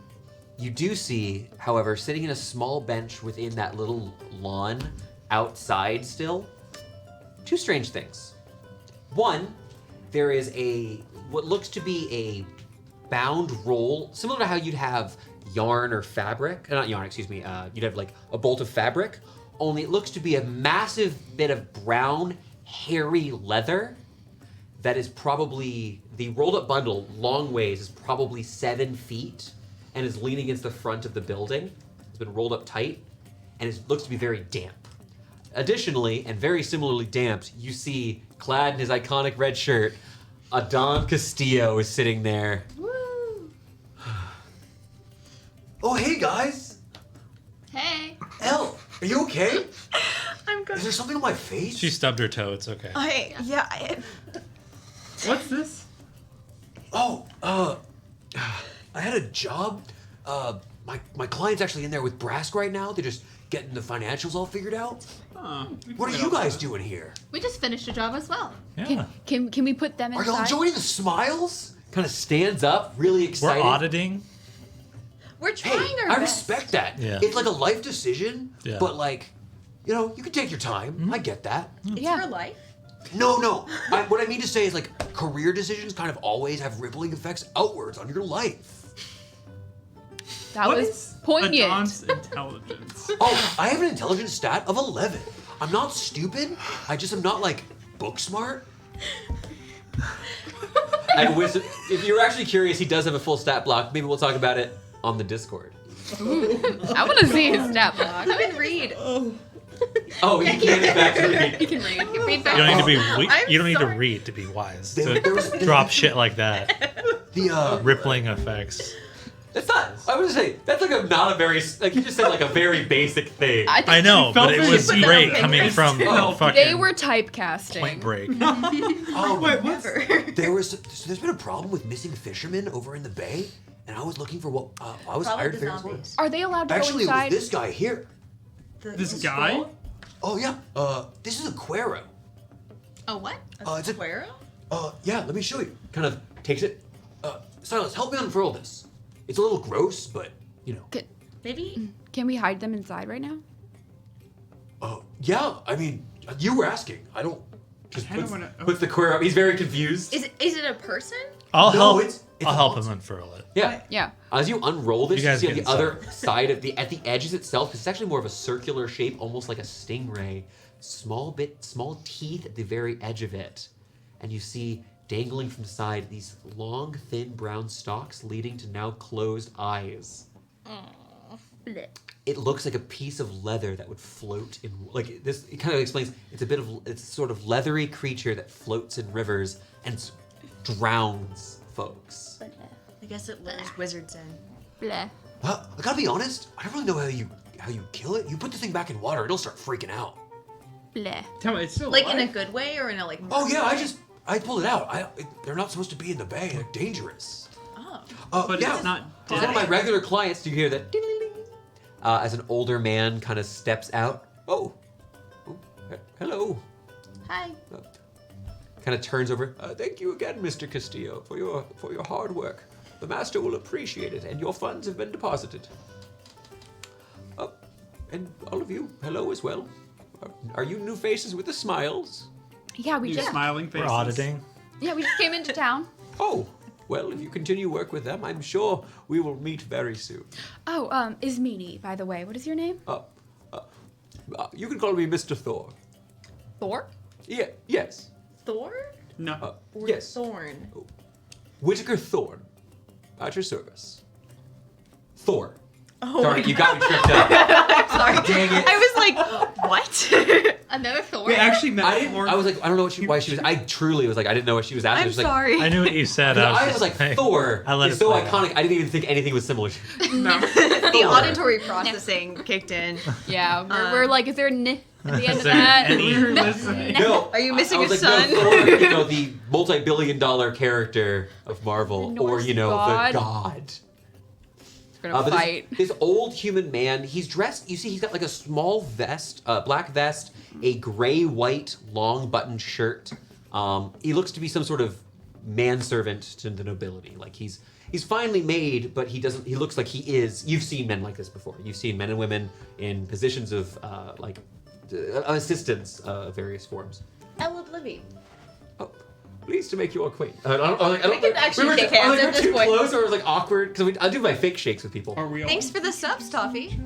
You do see, however, sitting in a small bench within that little lawn outside still, two strange things. One, there is what looks to be a bound roll, similar to how you'd have yarn or fabric. Not yarn, excuse me. You'd have like a bolt of fabric, only it looks to be a massive bit of brown, hairy leather that is probably, the rolled up bundle, long ways, is probably 7 feet and is leaning against the front of the building. It's been rolled up tight and it looks to be very damp. Additionally, and very similarly damped, you see, clad in his iconic red shirt, Adon Castillo is sitting there. Woo! Oh, hey guys! Hey. Elle, are you okay? I'm good. Is there something on my face? She stubbed her toe. It's okay. What's this? Oh, I had a job. My client's actually in there with Brask right now. They're just getting the financials all figured out. Huh. We What can are get you off guys that. doing here? We just finished a job as well. Yeah. Can we put them Are y'all inside? joining the Smiles? Kind of stands up, really We're excited. auditing. We're Hey, trying our I best. respect that. Yeah. It's like a life decision, Yeah. but like, you know, you can take your time. I get that. It's Yeah. for life. No. What I mean to say is like career decisions kind of always have rippling effects outwards on your life. That What was is poignant. Adon's intelligence? Oh, I have an intelligence stat of 11. I'm not stupid. I just am not like book smart. And wisdom, if you're actually curious, he does have a full stat block. Maybe we'll talk about it on the Discord. I want to see his stat block. You can read. Oh, he can in fact read. He can read. He can read You don't need to be. I'm You don't need to sorry. read to be wise. There To was- drop shit like that. The Rippling effects. That's not. I would say that's like not a very like you just said like a very basic thing. I think I know, felt but it very was good. great They coming were from still- fucking they were typecasting. Point Break. oh, Wait, what's so there's been a problem with missing fishermen over in the bay, and I was looking for what I was Probably hired the for. As well. zombies. Are they allowed to Actually, go it was inside? this guy here. this guy? Oh yeah. This is a Quero. Oh, what? It's a Quero? yeah. Let me show you. Kind of takes it. Silas, help me unfurl this. It's a little gross, but you know. Maybe. Can we hide them inside right now? Yeah. I mean, you were asking. I don't. Just I kinda puts, wanna- puts the queer up. He's very confused. Is it a person? I'll No, help. it's I'll a help him monster. unfurl it. Yeah. Yeah. As you unroll this, You you, guys see on get the other side of at the edges itself, 'cause it's actually more of a circular shape, almost like a stingray. Small teeth at the very edge of it, and you see dangling from the side these long, thin brown stalks leading to now closed eyes. Blech. It looks like a piece of leather that would float in like this. It kind of explains it's sort of leathery creature that floats in rivers and drowns folks. I guess it lures wizards in. Bleh. I gotta be honest. I don't really know how you kill it. You put the thing back in water, it'll start freaking out. Bleh. Tell me, it's still Like in a alive? good way or in a like. Oh yeah, way? I pulled it out. They're not supposed to be in the bay. They're dangerous. Oh. But yeah. it's not One of my dead. regular clients, do you hear that? Ding, ding, ding. As an older man kind of steps out. Oh, hello. Hi. Kind of turns over. Thank you again, Mr. Castillo, for your hard work. The master will appreciate it, and your funds have been deposited. And all of you, hello as well. Are you new faces with the smiles? Yeah, we You just smiling We're faces. auditing. came into town. Oh, well, if you continue work with them, I'm sure we will meet very soon. Oh, Ismini, by the way. What is your name? You can call me Mr. Thor. Thor? Yeah, yes. Thor? No. Or Yes. Thorn? Whitaker Thorn. At your service. Thor. Oh, Sorry, you got me tripped up. I'm sorry. Dang it. I was like, what? Another Thor. We actually met I didn't. before. I was like, I don't know why she was. I truly was like, I didn't know what she was asking. I I'm was like, sorry. I knew what you said. I was just like, Thor I let is it so play iconic. out. I didn't even think anything was similar. No. The auditory processing kicked in. Yeah, we're like, is there a n at the end Is of there that? any- We were listening. No. Are you missing I was a like, son? No, Thor, you know, the multi-billion-dollar character of Marvel, The or Norse you know, god. the god. We're gonna But fight. this old human man, he's dressed, you see, he's got like a small vest, black vest, a gray-white long buttoned shirt. He looks to be some sort of manservant to the nobility. Like he's finely made, but he looks like he is. You've seen men like this before. You've seen men and women in positions of assistance of various forms. Elwood Livy. Oh, pleased to make you acquainted. I We can actually shake hands at this too point. close, or it was like awkward because I do my fake shakes with people. Are we all? Thanks for the subs, Toffee.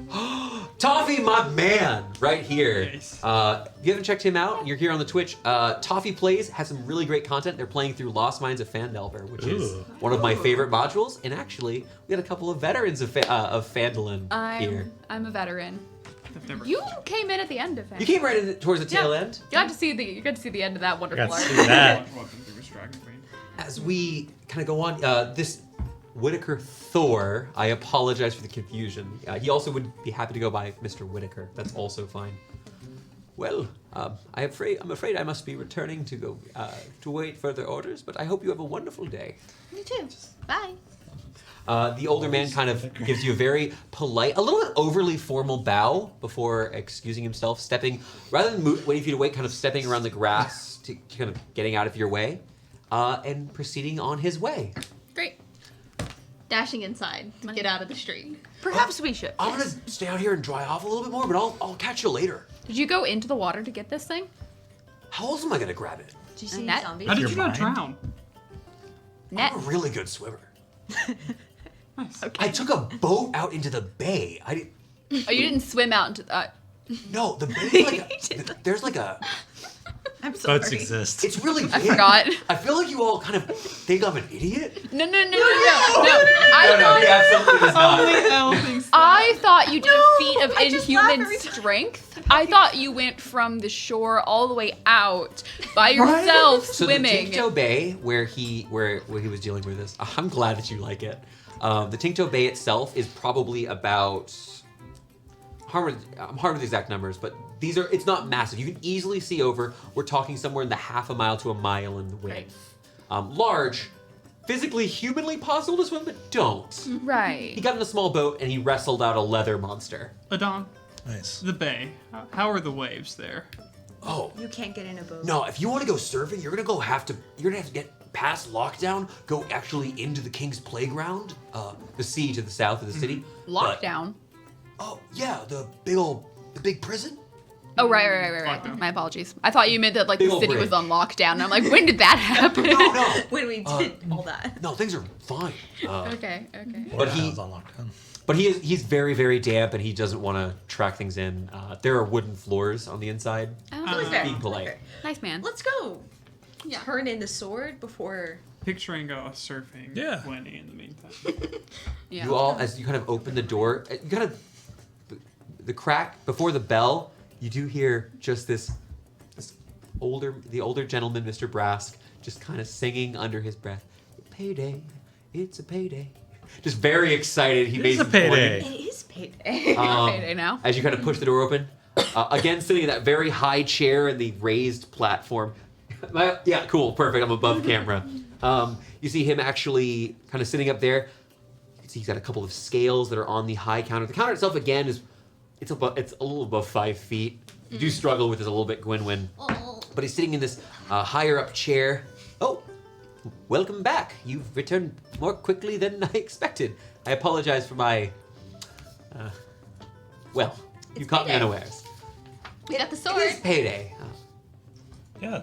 Toffee, my man, right here. Nice. If you haven't checked him out, you're here on the Twitch. Toffee Plays has some really great content. They're playing through Lost Mines of Phandelver, which is Ooh. one of my favorite modules. And actually, we got a couple of veterans of Phandalin here. I'm a veteran. I've never- You came in at the end of it. You came right in towards the tail Yeah. end. You got to see the end of that wonderful Got to arc. see that. Welcome to Miss Dragon Queen. As we kind of go on, this Whitaker Thor, I apologize for the confusion. He also would be happy to go by Mr. Whitaker. That's also fine. Well, I'm afraid I must be returning to go to wait further orders, but I hope you have a wonderful day. You too. Bye. The older man kind of gives you a very polite, a little bit overly formal bow before excusing himself, stepping, rather than waiting for you to wait, kind of stepping around the grass to kind of getting out of your way, and proceeding on his way. Great. Dashing inside to get out of the street. Perhaps we should. I'm gonna stay out here and dry off a little bit more, but I'll catch you later. Did you go into the water to get this thing? How else am I gonna grab it? Did you see Net? zombies? How did Your you not mind? drown? Net. I'm a really good swimmer. Nice. I took a boat out into the bay. I didn't. Oh, you didn't swim out into. No, the bay. There's like a. I'm sorry. Boats exist. It's really. I big. forgot. I feel like you all kind of think I'm an idiot. No. I absolutely does not. Only Elle thinks I thought you did a feat of I just laugh inhuman every time. strength. I thought you went from the shore all the way out by yourself So the swimming. Tincto Bay, where he was dealing with this, I'm glad that you like it. The Tincto Bay itself is probably about. I'm hard with the exact numbers, but it's not massive. You can easily see over. We're talking somewhere in the half a mile to a mile in width. Large, physically, humanly possible to swim, but don't. He Right. got in a small boat and he wrestled out a leather monster. Adon, Nice. the bay. How are the waves there? Oh You can't get in a boat. no! If you want to go surfing, you're gonna have to get past lockdown, go actually into the King's Playground. The sea to the south of the city. But- Lockdown. Oh yeah, the big prison. Oh, right. Lockdown. My apologies. I thought you meant that like Big the ol' city was bridge. on lockdown. And I'm like, when did that happen? No, no, When we did all that. no. Things are fine. Okay. But he- was on lockdown. But he's very, very damp and he doesn't want to track things in. There are wooden floors on the inside. Totally fair. Being polite. Okay. Nice man. Let's go. Turn in the sword before. Picturing us surfing Yeah. Winnie in the meantime. Yeah. You all, as you kind of open the door, you kind of the crack before the bell, you do hear just the older gentleman, Mr. Brask, just kind of singing under his breath, "Payday, it's a payday." Just very excited. He It made is a his point. payday. It is payday. Payday now. As you kind of push the door open, again sitting in that very high chair in the raised platform. Yeah, cool, perfect. I'm above camera. You see him actually kind of sitting up there. You can see he's got a couple of scales that are on the high counter. The counter itself, again, it's a little above 5 feet. You do struggle with this a little bit, Gwynwyn. Oh. But he's sitting in this higher up chair. Oh, welcome back. You've returned more quickly than I expected. I apologize for my. Well, you It's caught me payday. unawares. We got the It sword. is payday. Yeah.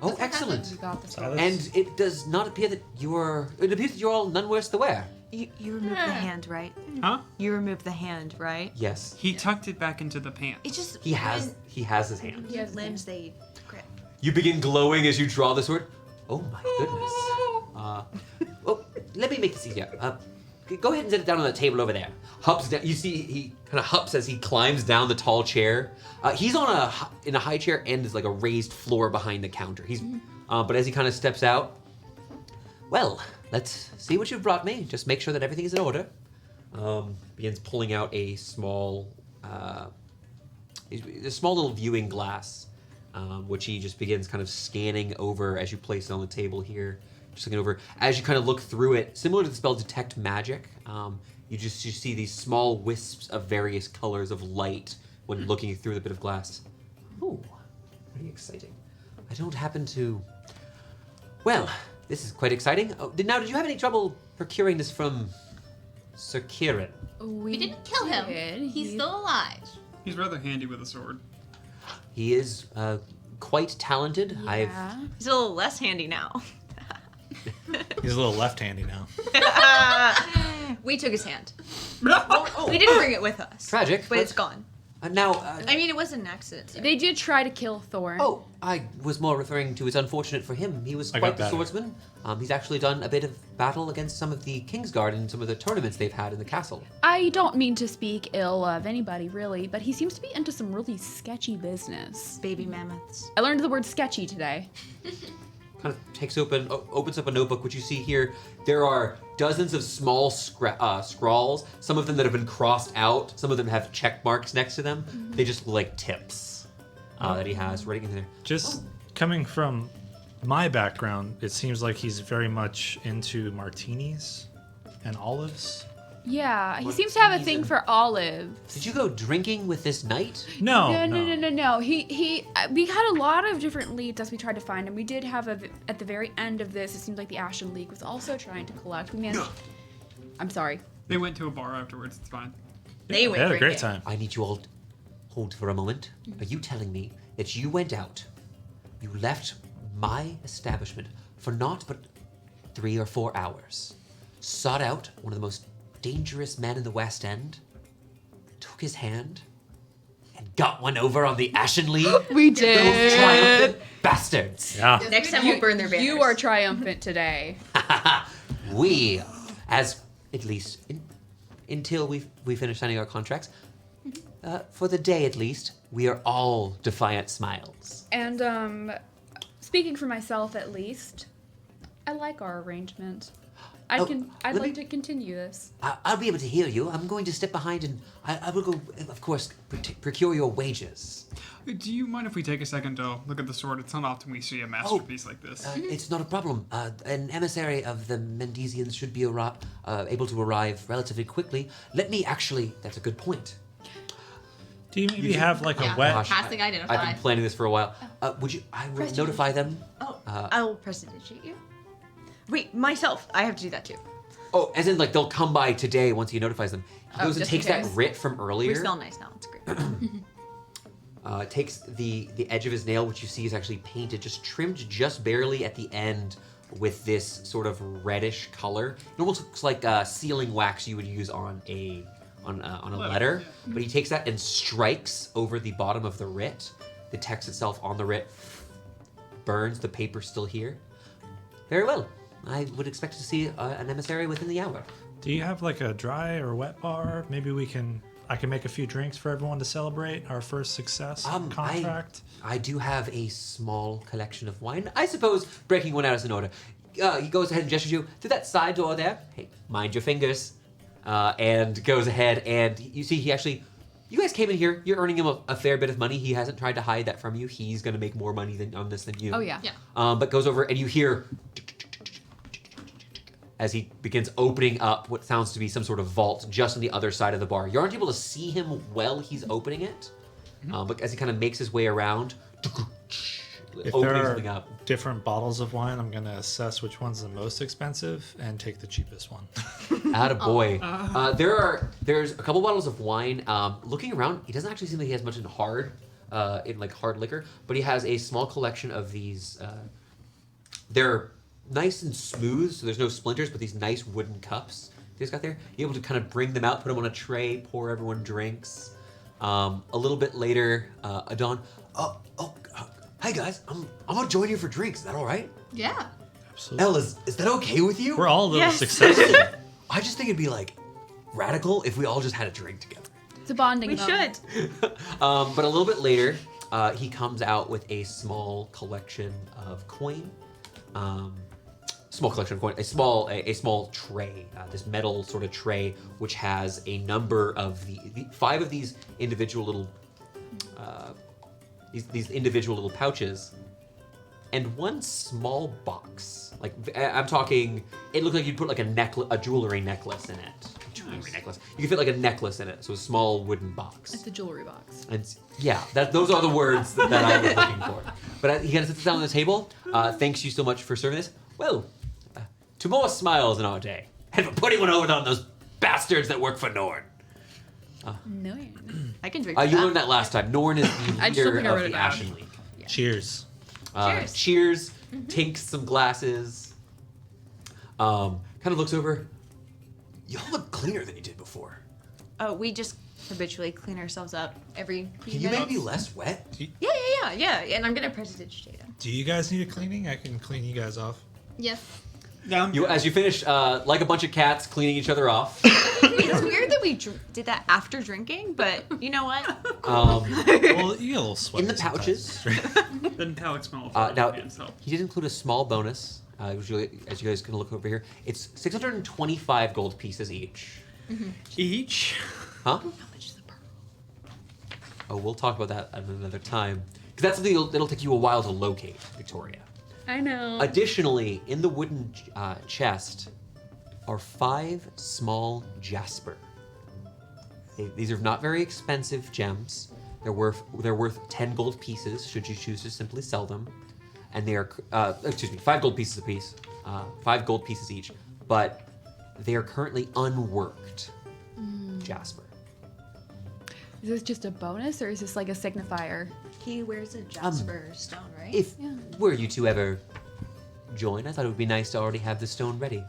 Oh, excellent. You got this. Silas. And it does not appear that you're. It appears that you're all none worse the wear. You removed the hand, right? Huh? You removed the hand, right? Yes, He tucked it back into the pants. It just he has. He has his hand. when limbs they grip. You begin glowing as you draw the sword. Oh my goodness. Well, let me make this easier. Go ahead and set it down on the table over there. Hops down. You see, he kind of hops as he climbs down the tall chair. He's in a high chair, and there's like a raised floor behind the counter. But as he kind of steps out, well, let's see what you've brought me. Just make sure that everything is in order. Begins pulling out a small little viewing glass, which he just begins kind of scanning over as you place it on the table here. Just looking over. As you kind of look through it, similar to the spell Detect Magic, you see these small wisps of various colors of light when looking through the bit of glass. Ooh, pretty exciting. I don't happen to... Well, this is quite exciting. Did you have any trouble procuring this from Sir Kieran? We didn't kill him. He's still alive. He's rather handy with a sword. He is quite talented. Yeah. He's a little less handy now. He's a little left-handy now. We took his hand. We didn't bring it with us. Tragic, But it's gone. Now... I mean, it was an accident. So. They did try to kill Thorn. Oh, I was more referring to it's unfortunate for him. He was I quite got the better. swordsman. He's actually done a bit of battle against some of the Kingsguard in some of the tournaments they've had in the castle. I don't mean to speak ill of anybody, really, but he seems to be into some really sketchy business. Baby mammoths. I learned the word sketchy today. Kind of opens up a notebook, which you see here. There are dozens of small scrawls, some of them that have been crossed out, some of them have check marks next to them. They just look like tips that he has right in there. Just coming from my background, it seems like he's very much into martinis and olives. Yeah, he What seems to have a season? thing for olives. Did you go drinking with this knight? No. No. We had a lot of different leads as we tried to find him. We did have at the very end of this, it seems like the Ashen League was also trying to collect. We managed. I'm sorry. They went to a bar afterwards. It's fine. They They had a great time. I need you all to hold for a moment. Are you telling me that you went out, you left my establishment for naught but 3 or 4 hours, sought out one of the most dangerous men in the West End, took his hand, and got one over on the Ashen League? We Those did. triumphant bastards! Yeah. Next time we'll burn their banners. You are triumphant today. We, as at least until we finish signing our contracts, for the day at least, we are all Defiant Smiles. And speaking for myself at least, I like our arrangement. I'd let like me- to continue this. I'll be able to hear you. I'm going to step behind and I will go, of course, procure your wages. Do you mind if we take a second to look at the sword? It's not often we see a masterpiece like this. It's not a problem. An emissary of the Mendesians should be able to arrive relatively quickly. Let me actually, that's a good point. Do you maybe have like Yeah. a wet? Gosh, Casting I've identified. been planning this for a while. I will notify them. Oh, I will prestidigitate you. Wait, myself. I have to do that too. Oh, as in like they'll come by today once he notifies them. He goes and just in takes that case. writ from earlier. We smell nice now. It's great. Takes the edge of his nail, which you see is actually painted, just trimmed just barely at the end with this sort of reddish color. It almost looks like sealing wax you would use on a letter. But he takes that and strikes over the bottom of the writ. The text itself on the writ burns. The paper still here. Very well. I would expect to see an emissary within the hour. Do you have like a dry or wet bar? Maybe I can make a few drinks for everyone to celebrate our first success contract. I do have a small collection of wine. I suppose breaking one out is in order. He goes ahead and gestures you to that side door there. Hey, mind your fingers. And goes ahead and you see he actually... You guys came in here. You're earning him a fair bit of money. He hasn't tried to hide that from you. He's going to make more money on this than you. Oh yeah. Yeah. But goes over and you hear... as he begins opening up what sounds to be some sort of vault just on the other side of the bar. You aren't able to see him while he's opening it, but as he kind of makes his way around, If opening there something are up. different bottles of wine, I'm gonna assess which one's the most expensive and take the cheapest one. Attaboy. There's a couple bottles of wine. Looking around, he doesn't actually seem like he has much in hard liquor, but he has a small collection of these. They're nice and smooth, so there's no splinters, but these nice wooden cups he's got there. You're able to kind of bring them out, put them on a tray, pour everyone drinks. A little bit later, Adon, Hey guys, I'm gonna join you for drinks. Is that all right? Yeah. Absolutely. Elle, is that okay with you? We're all a little Yes. successful. I just think it'd be like radical if we all just had a drink together. It's a bonding We moment. should. But a little bit later, he comes out with a small collection of coin. Small collection of coin. A small tray. This metal sort of tray, which has a number of the 5 of these individual little these individual little pouches, and one small box. Like I'm talking, it looked like you'd put like a jewelry necklace in it. Jewelry necklace. You could fit like a necklace in it. So a small wooden box. It's a jewelry box. And yeah, those are the words that I was looking for. But he kind of sits down on the table. Thanks you so much for serving this. Well, 2 more smiles in our day, and for putting one over on those bastards that work for Norn. No. I can drink You that. learned that last time. Norn is the I just don't leader think I of wrote the it down. Ashen League. Cheers. Cheers. Cheers. Tinks some glasses. Kind of looks over. Y'all look cleaner than you did before. Oh, we just habitually clean ourselves up every few Can you minutes. make me less wet? Yeah. And I'm gonna prestidigitate him. Do you guys need a cleaning? I can clean you guys off. Yes. As you finish, like a bunch of cats cleaning each other off. It's weird that we did that after drinking, but you know what? Well, you get a little sweaty In the pouches. Then metallic smell. Now, Hands help. he did include a small bonus. Usually, as you guys can look over here, it's 625 gold pieces each. Each. Huh? How much is the pearl? Oh, we'll talk about that at another time. Because that's something that'll take you a while to locate, Victoria. I know. Additionally, in the wooden chest are 5 small jasper. These are not very expensive gems. They're worth 10 gold pieces should you choose to simply sell them. And they are 5 gold pieces apiece, 5 gold pieces each. But they are currently unworked jasper. Is this just a bonus or is this like a signifier? He wears a jasper stone, right? If were you to ever join, I thought it would be nice to already have the stone ready.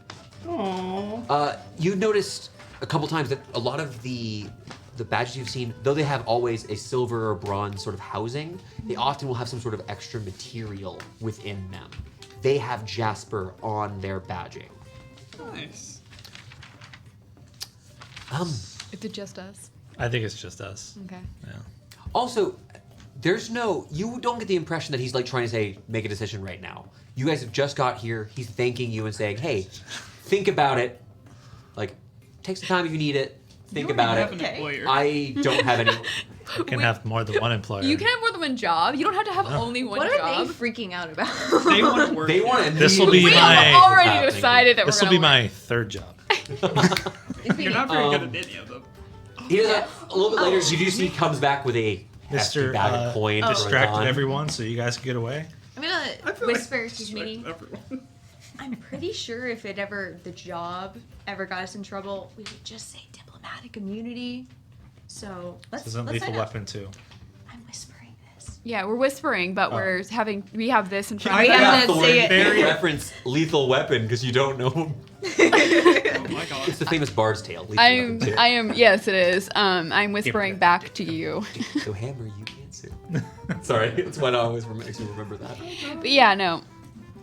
Aww. You noticed a couple times that a lot of the badges you've seen, though they have always a silver or bronze sort of housing, they often will have some sort of extra material within them. They have jasper on their badging. Nice. Is it just us? I think it's just us. Okay. Yeah. Also, you don't get the impression that he's like trying to say, make a decision right now. You guys have just got here. He's thanking you and saying, hey, think about it. Like, take some time if you need it. Think about Have it. an employer. I don't have any. You can have more than one employer. You can have more than one job. You don't have to have only one what job. are they freaking out about? They want to work. They want to. This will be We my- have already Happening. decided that This we're will be gonna my 3rd job. You're not very good at any of them. He does a little bit later. You do see he comes back with a hefty Mr. bag of coin. Distracted everyone so you guys can get away. I'm gonna I feel whisper like to Smitty. everyone. I'm pretty sure if the job ever got us in trouble, we would just say diplomatic immunity. So let's. This isn't let's lethal sign up. weapon too. I'm whispering this. Yeah, we're whispering, but we have this in front I of us. have gonna say it. very- reference lethal weapon because you don't know. Oh my god. It's the famous Bard's Tale. Lethal weapon too. Yes, it is. I'm whispering back to you. So hammer, you can't sue. Sorry, that's why I always makes me remember that. But yeah, no.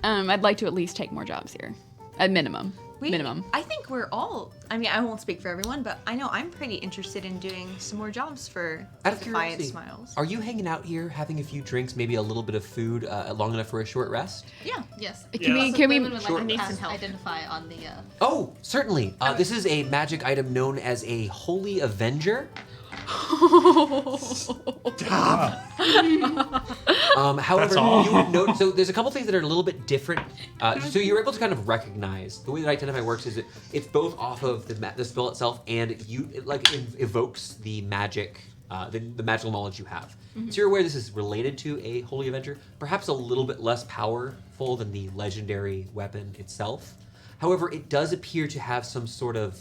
I'd like to at least take more jobs here. At minimum. Minimum. I think we're all. I mean, I won't speak for everyone, but I know I'm pretty interested in doing some more jobs for Out of Defiant curiosity, Smiles. are you hanging out here, having a few drinks, maybe a little bit of food, long enough for a short rest? Yeah. Yes. Can we? Also, Can we? women would Sure. like to Need some cast help. identify on the. Oh, certainly. This is a magic item known as a Holy Avenger. However, That's all? you would note. So there's a couple things that are a little bit different. So you're able to kind of recognize the way that Identify works is it's both off of the spell itself and it evokes the magic, the magical knowledge you have. So you're aware this is related to a Holy Avenger, perhaps a little bit less powerful than the legendary weapon itself. However, it does appear to have some sort of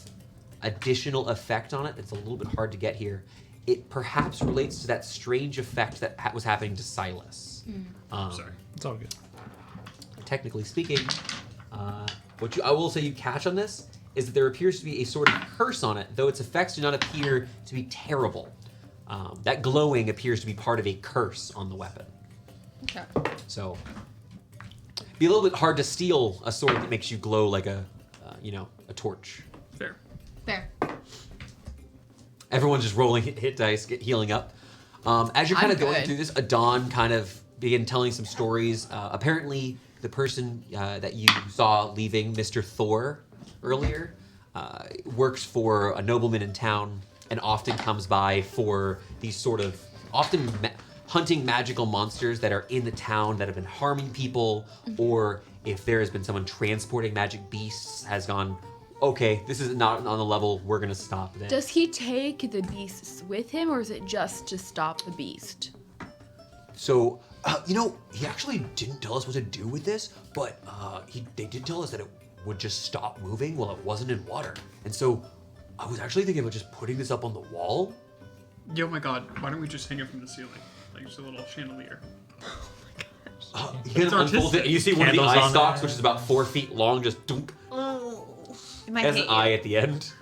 additional effect on it. It's a little bit hard to get here. It perhaps relates to that strange effect that was happening to Silas. Sorry. It's all good. Technically speaking, what I will say you catch on this is that there appears to be a sort of curse on it, though its effects do not appear to be terrible. That glowing appears to be part of a curse on the weapon. Okay. So be a little bit hard to steal a sword that makes you glow like a torch. Fair. Fair. Everyone's just rolling hit dice, healing up. As you're kind I'm of going good. through this, Adon kind of began telling some stories. Apparently, the person that you saw leaving, Mr. Thor, earlier, works for a nobleman in town and often comes by for these sort of hunting magical monsters that are in the town that have been harming people, or if there has been someone transporting magic beasts, has gone, okay, this is not on the level, we're gonna stop this. Does he take the beasts with him, or is it just to stop the beast? So, he actually didn't tell us what to do with this, but they did tell us that it would just stop moving while it wasn't in water. And so, I was actually thinking about just putting this up on the wall. Yo, my God, why don't we just hang it from the ceiling? Like just a little chandelier. You can unfold artistic. it, and you see one of the Candles eye on stalks, there. which is about 4 feet long, just dunk. It might Has hit an you. eye at the end.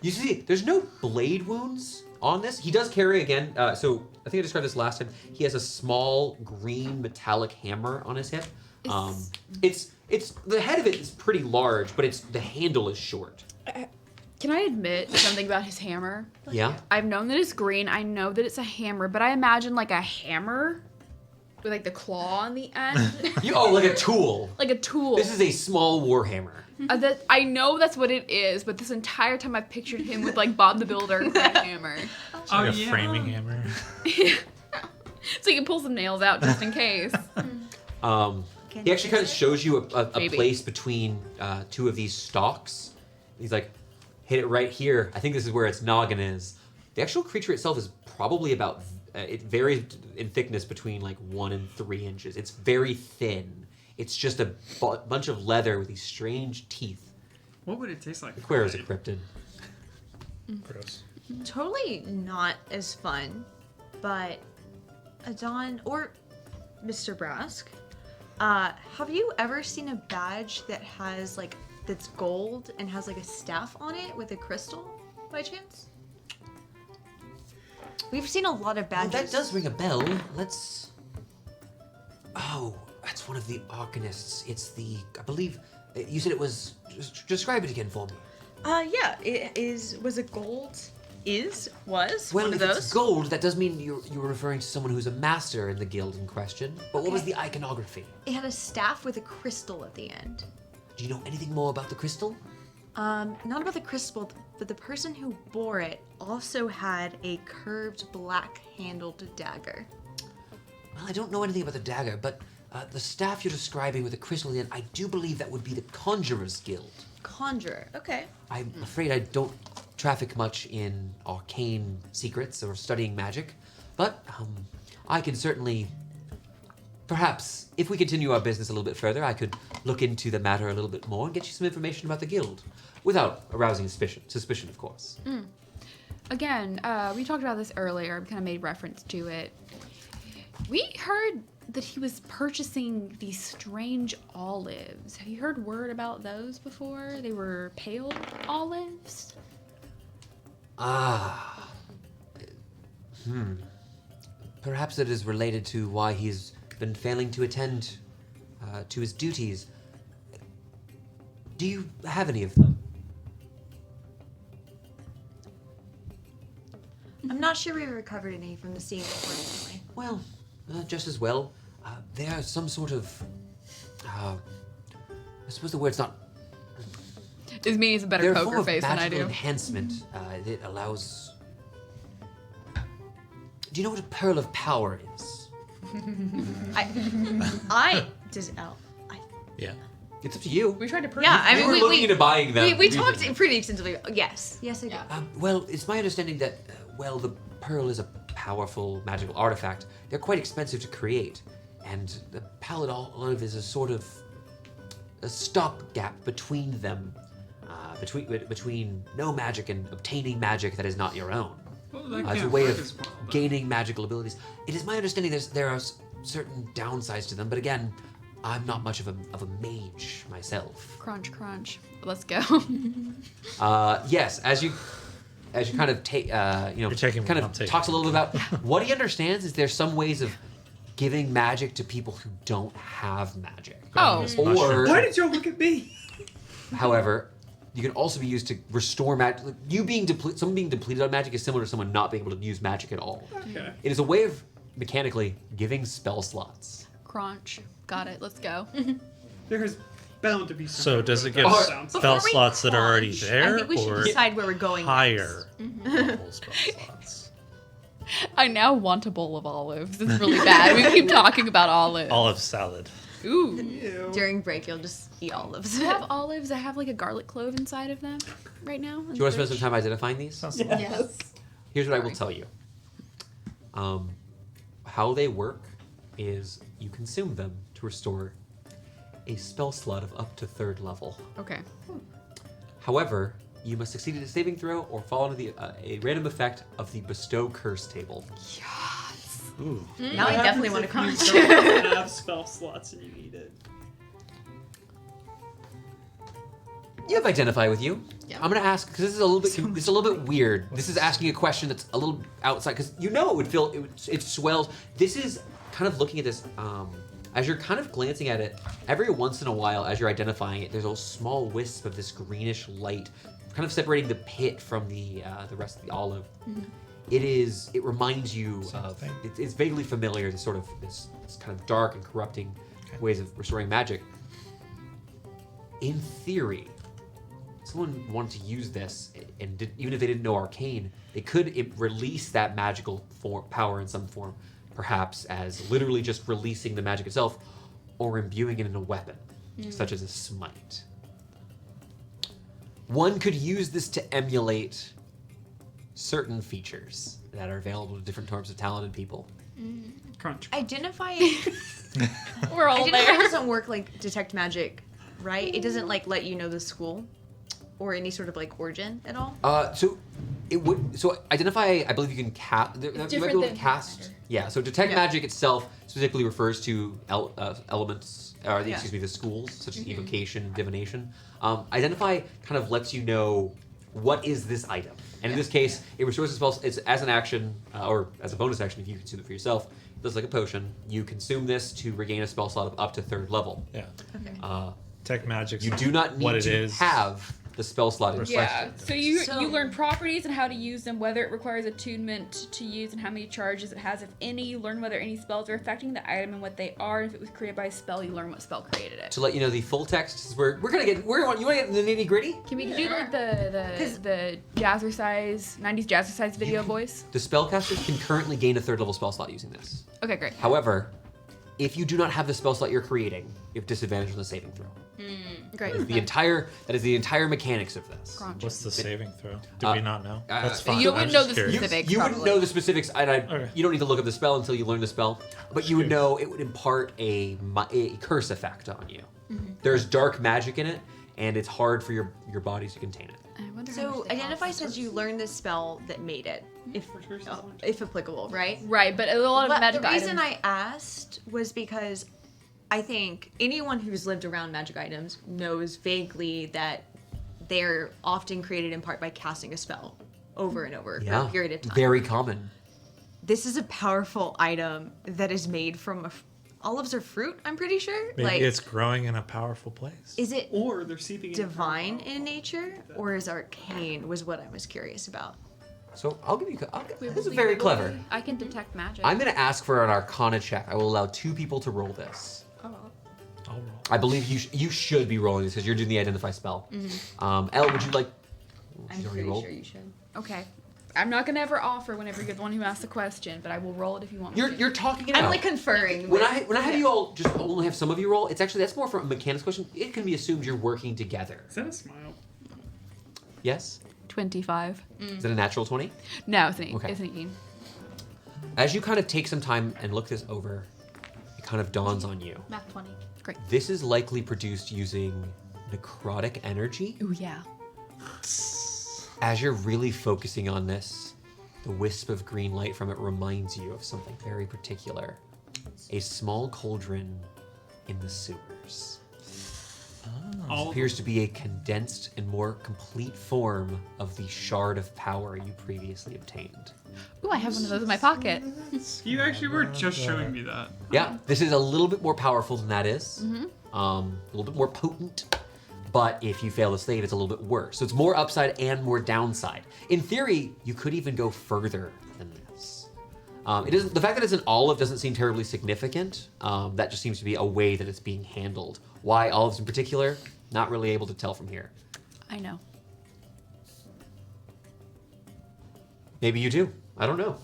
You see, there's no blade wounds on this. He does carry, again, so I think I described this last time. He has a small green metallic hammer on his hip. It's the head of it is pretty large, but the handle is short. Can I admit something about his hammer? Yeah? I've known that it's green. I know that it's a hammer, but I imagine like a hammer with like the claw on the end, Like a tool. like a tool. This is a small warhammer. That I know that's what it is, but this entire time I've pictured him with like Bob the Builder with a hammer, It's like a framing hammer. so you can pull some nails out just in case. He actually kind of shows you a Maybe. place between two of these stalks. He's like, hit it right here. I think this is where its noggin is. The actual creature itself is probably about, it varies in thickness between like 1 and 3 inches. It's very thin. It's just a bunch of leather with these strange teeth. What would it taste like? Where is it cryptid? Gross. Totally not as fun, but Adon or Mr. Brask, have you ever seen a badge that has like that's gold and has like a staff on it with a crystal by chance? We've seen a lot of Oh, badges. that does ring a bell. Let's. Oh, that's one of the Arcanists. It's I believe, you said it was. Just describe it again for me. Yeah, was it gold? Was Well, one if of those? it's gold, that does mean you were referring to someone who's a master in the guild in question. But what was the iconography? It had a staff with a crystal at the end. Do you know anything more about the crystal? Not about the crystal, but the person who bore it also had a curved black-handled dagger. Well, I don't know anything about the dagger, but the staff you're describing with the crystal in, I do believe that would be the Conjurer's Guild. Conjurer. Okay. I'm afraid I don't traffic much in arcane secrets or studying magic, but I can certainly, perhaps, if we continue our business a little bit further, I could look into the matter a little bit more and get you some information about the guild, without arousing suspicion, of course. Again, we talked about this earlier. We kind of made reference to it. We heard that he was purchasing these strange olives. Have you heard word about those before? They were pale olives. Ah. Perhaps it is related to why he's been failing to attend to his duties. Do you have any of them? I'm not sure we recovered any from the scene before anyway. Well, just as well. They are some sort of. I suppose the word's not. This means a better They're a form poker of face than I magical do. enhancement that allows. Do you know what a pearl of power is? Yeah. It's up to you. We tried to prove. Yeah, I We mean, were we looking into buying them. we talked recently. pretty extensively. Yes, I do. Well, it's my understanding that, the pearl is a powerful magical artifact. They're quite expensive to create, and the palette olive is a sort of a stopgap between them, between no magic and obtaining magic that is not your own. Well, that As a can't way work of as well, though. gaining magical abilities. It is my understanding there are certain downsides to them, but again, I'm not much of a mage myself. Crunch, crunch. Let's go. Yes, as you kind of take, You're taking kind one, I'm of taking talks a little bit about what he understands is there's some ways of giving magic to people who don't have magic. Oh. Or, Why did y'all look at me? however, you can also be used to restore magic. Like, you being someone being depleted on magic is similar to someone not being able to use magic at all. Okay. It is a way of mechanically giving spell slots. Crunch. Got it. Let's go. There is bound to be So something does it that give sounds spell Before we slots that are already crunch, there, I think we should or decide where we're going higher next. level spell slots? I now want a bowl of olives. It's really bad. We keep talking about olives. Olive salad. Ooh. Ew. During break, you'll just eat olives. Do you have olives that have like a garlic clove inside of them right now? Do you want to spend some time identifying these? Sounds Yes. Here's what I will tell you. How they work is you consume them to restore a spell slot of up to 3rd level. Okay. However, you must succeed at a saving throw or fall into a random effect of the bestow curse table. Ooh. Now I definitely want to crunch. You don't have spell slots and you need it. You have identify with you. Yeah. I'm gonna ask because this is a little bit this is a little bit weird. This is asking a question that's a little outside because you know it would feel it swells. This is kind of looking at this as you're kind of glancing at it. Every once in a while, as you're identifying it, there's a small wisp of this greenish light, kind of separating the pit from the rest of the olive. It reminds you of Something. it's vaguely familiar. This sort of this kind of dark and corrupting ways of restoring magic. In theory, someone wanted to use this, and even if they didn't know arcane, they could release that magical power in some form, perhaps as literally just releasing the magic itself, or imbuing it in a weapon, such as a smite. One could use this to emulate certain features that are available to different types of talented people. Crunch. Identify. We're all Identify there. doesn't work like detect magic, right? It doesn't like let you know the school or any sort of like origin at all. So it would. So identify. I believe you can cast. You might be different able to than cast. Pathfinder. Yeah. So detect Yeah. magic itself specifically refers to elements, or Yeah. excuse me, the schools such as evocation, divination. Identify kind of lets you know what is this item, and in this case, it restores the spell. It's as an action or as a bonus action if you consume it for yourself. It does like a potion. You consume this to regain a spell slot of up to 3rd level. Yeah. Okay. Tech magic. You do not need what it to is. have the spell slot in Yeah. question. So you So- you learn properties and how to use them, whether it requires attunement to use and how many charges it has, if any. You learn whether any spells are affecting the item and what they are. And if it was created by a spell, you learn what spell created it. To let you know, the full text is we're gonna get. You want to get into the nitty gritty? Can we do like the jazzercise 90s jazzercise video voice? The spellcasters can currently gain a 3rd level spell slot using this. Okay, great. However, if you do not have the spell slot you're creating, you have disadvantage on the saving throw. Great. That is the entire mechanics of this. Crunch. What's the saving throw? Do we not know? That's fine. You I'm wouldn't know just the curious. specifics. You wouldn't probably. know the specifics, and Okay. you don't need to look up the spell until you learn the spell. But you would know it would impart a curse effect on you. There's dark magic in it, and it's hard for your bodies to contain it. I wonder how So much they identify cost. says you learn the spell that made it, if applicable, right? Right, but a lot of But magic the reason items. I asked was because I think anyone who's lived around magic items knows vaguely that they're often created in part by casting a spell over and over for a period of time. Very common. This is a powerful item that is made from olives are fruit, I'm pretty sure. Maybe like, it's growing in a powerful place. is it Or they're seeping into divine in nature or is arcane was what I was curious about. So I'll give you. Wait, This is will very you- clever. I can detect magic. I'm going to ask for an Arcana check. I will allow 2 people to roll this. I'll roll. I believe you should be rolling this because you're doing the identify spell. Elle, would you like? I'm She's already pretty rolled. sure you should. Okay. I'm not gonna ever offer whenever you're the one who asks the question, but I will roll it if you want me to. You're talking it I'm out. like conferring. when with- I have you all just only have some of you roll, it's actually that's more for a mechanics question. It can be assumed you're working together. Is that a smile? Yes. 25. Is it a natural 20? No, it's an 8. Okay. It's an 18. As you kind of take some time and look this over, it kind of dawns on you. Math 20. Great. This is likely produced using necrotic energy. Ooh, yeah. As you're really focusing on this, the wisp of green light from it reminds you of something very particular. A small cauldron in the sewers. All Appears to be a condensed and more complete form of the shard of power you previously obtained. Ooh, I have one of those in my pocket. You actually were just showing me that. Yeah, this is a little bit more powerful than that is. A little bit more potent. But if you fail to save, it's a little bit worse. So it's more upside and more downside. In theory, you could even go further than this. The fact that it's an olive doesn't seem terribly significant. That just seems to be a way that it's being handled. Why olives in particular? Not really able to tell from here. I know. Maybe you do. I don't know.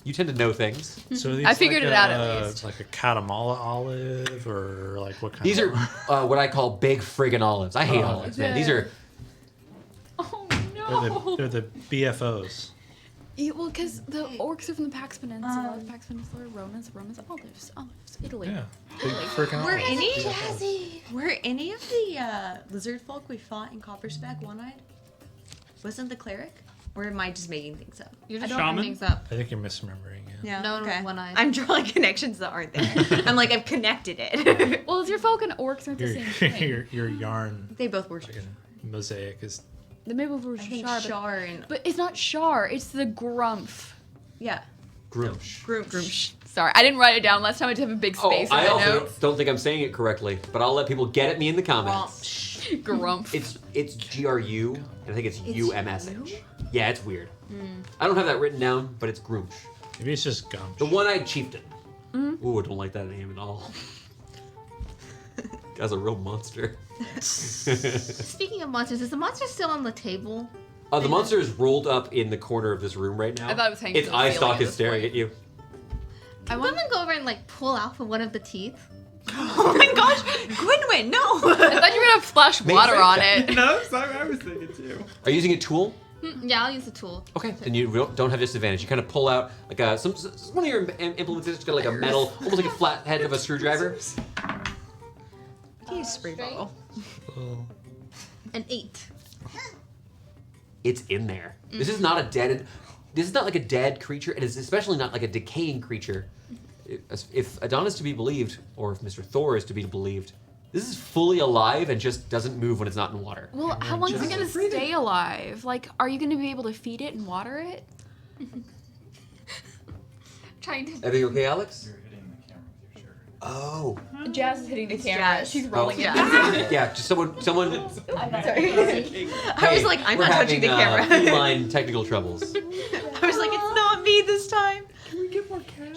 You tend to know things. So are these I figured like it out at least. Like a Katamala olive, or like what kind? These are what I call big friggin' olives. I hate olives, man. These are Oh no. They're the BFOs. Yeah, well, because the orcs are from the Pax Peninsula. The Pax Peninsula, Romans, olives, Italy. Yeah, big freaking Were olives. were any of the lizard folk we fought in Copperspeck one-eyed? Wasn't the cleric? Or am I just making things up? You're just Shaman? making things up. I think you're misremembering it. Yeah. No, no, one-eyed. I'm drawing connections that aren't there. I'm like, I've connected it. Well, your folk and orcs aren't the same thing. Your yarn They both worship. like a mosaic is. The maybe were I think Shar, Shar and but it's not Shar. It's the Grumph. yeah. Grumsh. Grumsh. Sorry, I didn't write it down last time. I just have a big Oh, space in I my also notes. don't think I'm saying it correctly, but I'll let people get at me in the comments. Grumph. It's GRU, and I think it's UMSH. Yeah, it's weird. I don't have that written down, but it's Grumsh. Maybe it's just gum. The one-eyed chieftain. Ooh, I don't like that name at all. Guy's a real monster. Speaking of monsters, is the monster still on the table? The monster is rolled up in the corner of this room right now. I thought it was hanging Its from the eye ceiling stalk at is this staring point. at you. Can someone go over and like pull out from one of the teeth? Oh my gosh, Gwynwyn, no! I thought you were gonna splash Make water sense. on it. No, sorry, I was thinking too. Are you using a tool? Yeah, I'll use the tool. Okay, then you don't have disadvantage. You kind of pull out like one of your implements is just got like a metal, almost like a flat head of a screwdriver. Use spray bottle. Oh. An 8. It's in there. This is not a dead. This is not like a dead creature. It is especially not like a decaying creature. If Adon is to be believed, or if Mr. Thor is to be believed, this is fully alive and just doesn't move when it's not in water. Well, how long is it gonna stay alive? Like, are you gonna be able to feed it and water it? Trying to. Everything okay, Alex? You're hitting the camera with your shirt. Oh. Jazz is hitting the camera. Jazz. She's rolling it. Yeah, just someone. I was like, I'm we're not touching the having, camera. feline technical troubles. I was like, it's not me this time.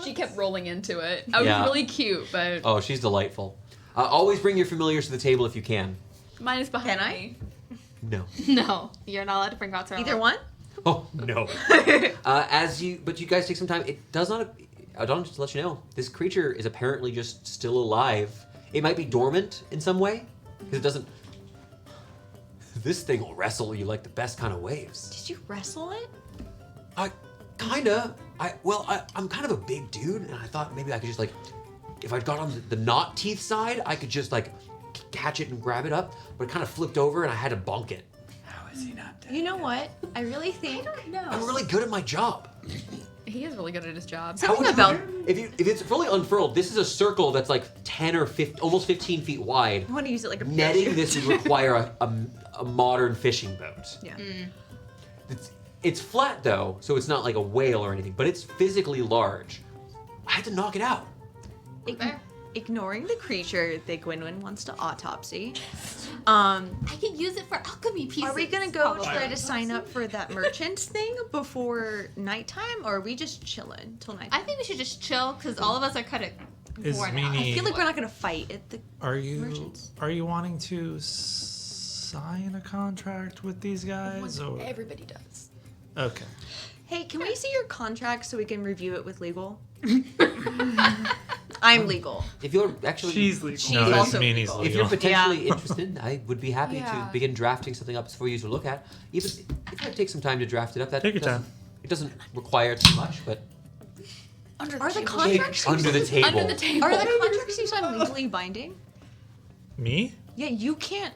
She kept rolling into it. I was Yeah. really cute, but Oh, she's delightful. Always bring your familiars to the table if you can. mine is behind Can I? me. No. No, you're not allowed to bring out Either one? Oh no. But you guys take some time. It does not. Adon, just to let you know, this creature is apparently just still alive. It might be dormant in some way because it doesn't. This thing will wrestle you like the best kind of waves. Did you wrestle it? Kinda. I'm kind of a big dude, and I thought maybe I could just like, if I got on the not teeth side, I could just like catch it and grab it up. But it kind of flipped over, and I had to bonk it. How is he not dead? You know what? I really think I'm really good at my job. He is really good at his job. How would you- about- if it's fully unfurled, this is a circle that's like 10 or 15, almost 15 feet wide. I want to use it like a Netting parachute. this would require a modern fishing boat. Yeah. It's flat though, so it's not like a whale or anything, but it's physically large. I had to knock it out. Ignoring the creature that Gwynwyn wants to autopsy. I can use it for alchemy pieces. Are we gonna go probably. try to sign up for that merchant thing before nighttime, or are we just chilling till night? I think we should just chill because all of us are kind of Is worn out. Meanie- I feel like we're not gonna fight at the. Are you Merchants. wanting to sign a contract with these guys? Or Everybody does. okay. Hey, can we see your contract so we can review it with legal? I'm legal. If you're actually, She's legal. No, also it's Meanie's legal. if you're legal. potentially interested, I would be happy Yeah. to begin drafting something up for you to look at. Even if it takes some time to draft it up, that Take your doesn't- time. It doesn't require too much, but Under Are the table. contracts under the table. Under the table. Are the contracts you sign legally binding? Me? Yeah, you can't.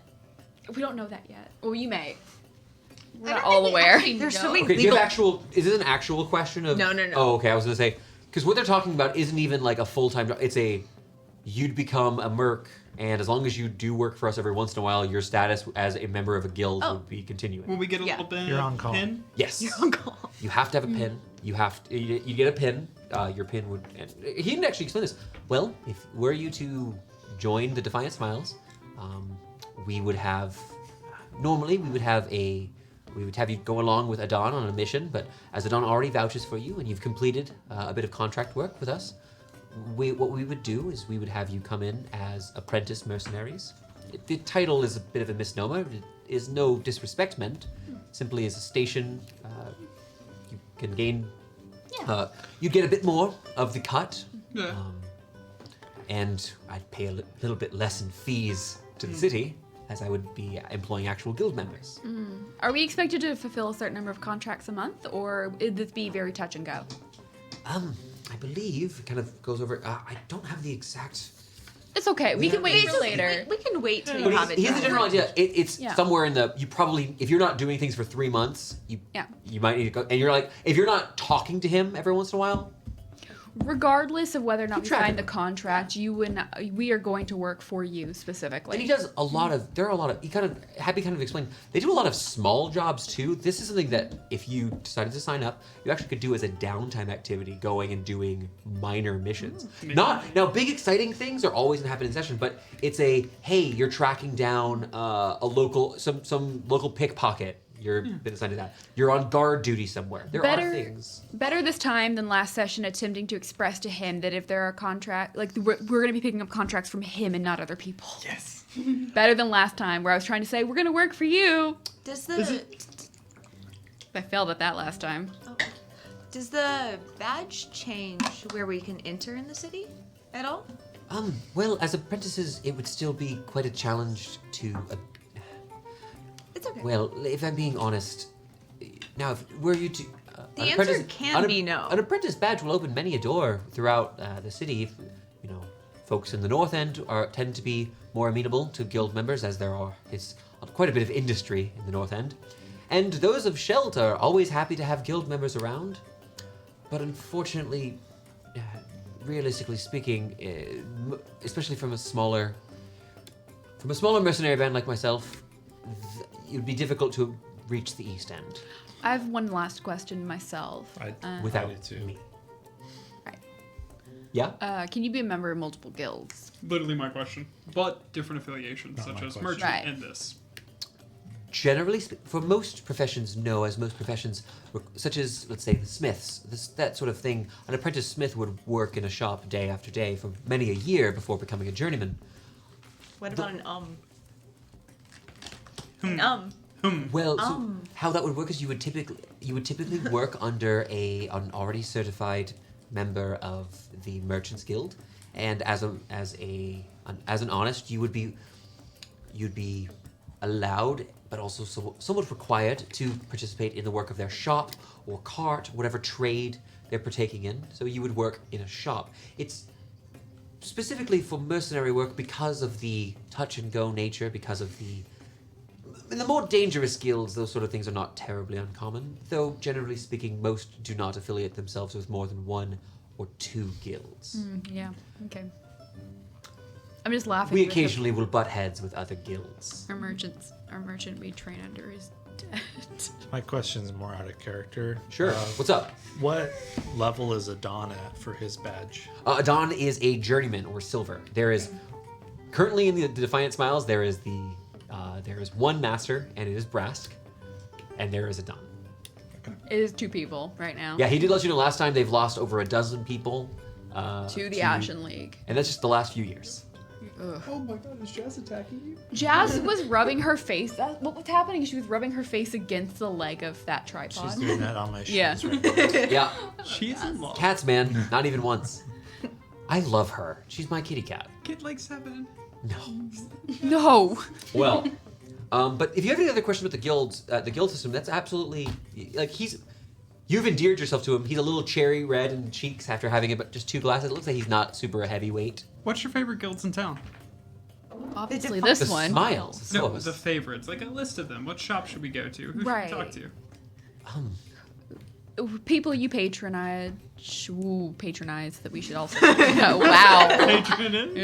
We don't know that yet. Well, you may. We're I not don't all think we aware. actually There's so know. many Okay, do you legal. have actual? Is this an actual question of? No, no, no. Oh, okay. I was gonna say because what they're talking about isn't even like a full time job. It's a you'd become a merc And as long as you do work for us every once in a while, your status as a member of a guild would be continuing. Will we get a Yeah. little bit You're on call. pin? Yes. You're on call. You have to have a pin. You have to. You get a pin. Your pin would. And he didn't actually explain this. Well, if were you to join the Defiant Smiles, we would have. Normally, we would have you go along with Adon on a mission. But as Adon already vouches for you, and you've completed a bit of contract work with us, what we would do is we would have you come in as Apprentice Mercenaries. The title is a bit of a misnomer. It is no disrespect meant. Simply as a station, you can gain. You get a bit more of the cut, Yeah. and I'd pay a little bit less in fees to the city, as I would be employing actual guild members. Are we expected to fulfill a certain number of contracts a month, or would this be very touch and go? I believe it kind of goes over. I don't have the exact. It's okay. We can wait for later. We can wait till you But have it. here's the down. general idea. It's Yeah. somewhere in the. You probably, if you're not doing things for 3 months, you might need to go. And you're like, if you're not talking to him every once in a while, Regardless of whether or not Keep we track sign of the it. contract, we are going to work for you specifically. and he does a lot of. There are a lot of. Happy kind of explained. They do a lot of small jobs too. This is something that if you decided to sign up, you actually could do as a downtime activity, going and doing minor missions. Not now. Big exciting things are always gonna happen in session, but it's a hey, you're tracking down a local some local pickpocket. You're been assigned to that. You're on guard duty somewhere. There are things. Better this time than last session attempting to express to him that if there are we're going to be picking up contracts from him and not other people. Yes. Better than last time where I was trying to say, we're going to work for you. Does the I failed at that last time. does the badge change where we can enter in the city at all? Well, as apprentices, it would still be quite a challenge to. It's okay. Well, if I'm being honest, now if were you to. The answer can be no. An apprentice badge will open many a door throughout the city. If, folks in the north end tend to be more amenable to guild members, as it's quite a bit of industry in the north end. And those of Shelt are always happy to have guild members around. But unfortunately, realistically speaking, especially from a smaller mercenary band like myself, it would be difficult to reach the East End I have one last question myself. without I do too. me. Right. Yeah? Can you be a member of multiple guilds? Literally my question. But different affiliations, Not such my as question. merchant Right. and this. Generally, for most professions, no. As most professions, such as, let's say, the smiths, that sort of thing, an apprentice smith would work in a shop day after day for many a year before becoming a journeyman. What about an Well, so how that would work is you would typically work under an already certified member of the Merchants Guild, and as an honest, you'd be allowed, but also somewhat required to participate in the work of their shop or cart, whatever trade they're partaking in. So you would work in a shop. It's specifically for mercenary work because of the touch and go nature, because of in the more dangerous guilds, those sort of things are not terribly uncommon, though generally speaking, most do not affiliate themselves with more than 1 or 2 guilds. Yeah. Okay. I'm just laughing. We because occasionally will butt heads with other guilds. our merchant we train under is dead. My question's more out of character. Sure. What's up? What level is Adon at for his badge? Adon is a journeyman or silver. There is currently in the Defiant Smiles there is one master, and it is Brask, and there is Adon. It is 2 people right now. Yeah, he did let you know last time they've lost over a dozen people To the Ashen League. and that's just the last few years. Oh my god, is Jazz attacking you? Jazz was rubbing her face. What was happening? She was rubbing her face against the leg of that tripod. She's doing that on my shoes Yeah. right now. Yeah, She's in love. cats, man, not even once. I love her. She's my kitty cat. Kid like 7. No. No. Well, but if you have any other questions about the guild system, that's absolutely you've endeared yourself to him. He's a little cherry red in the cheeks after having about just 2 glasses. It looks like he's not super a heavyweight. What's your favorite guilds in town? Obviously, this The one. Smiles. No, Those. the favorites. Like a list of them. What shop should we go to? Who should Right. we talk to? People you patronize. Patronize that we should also. Wow. Patronage?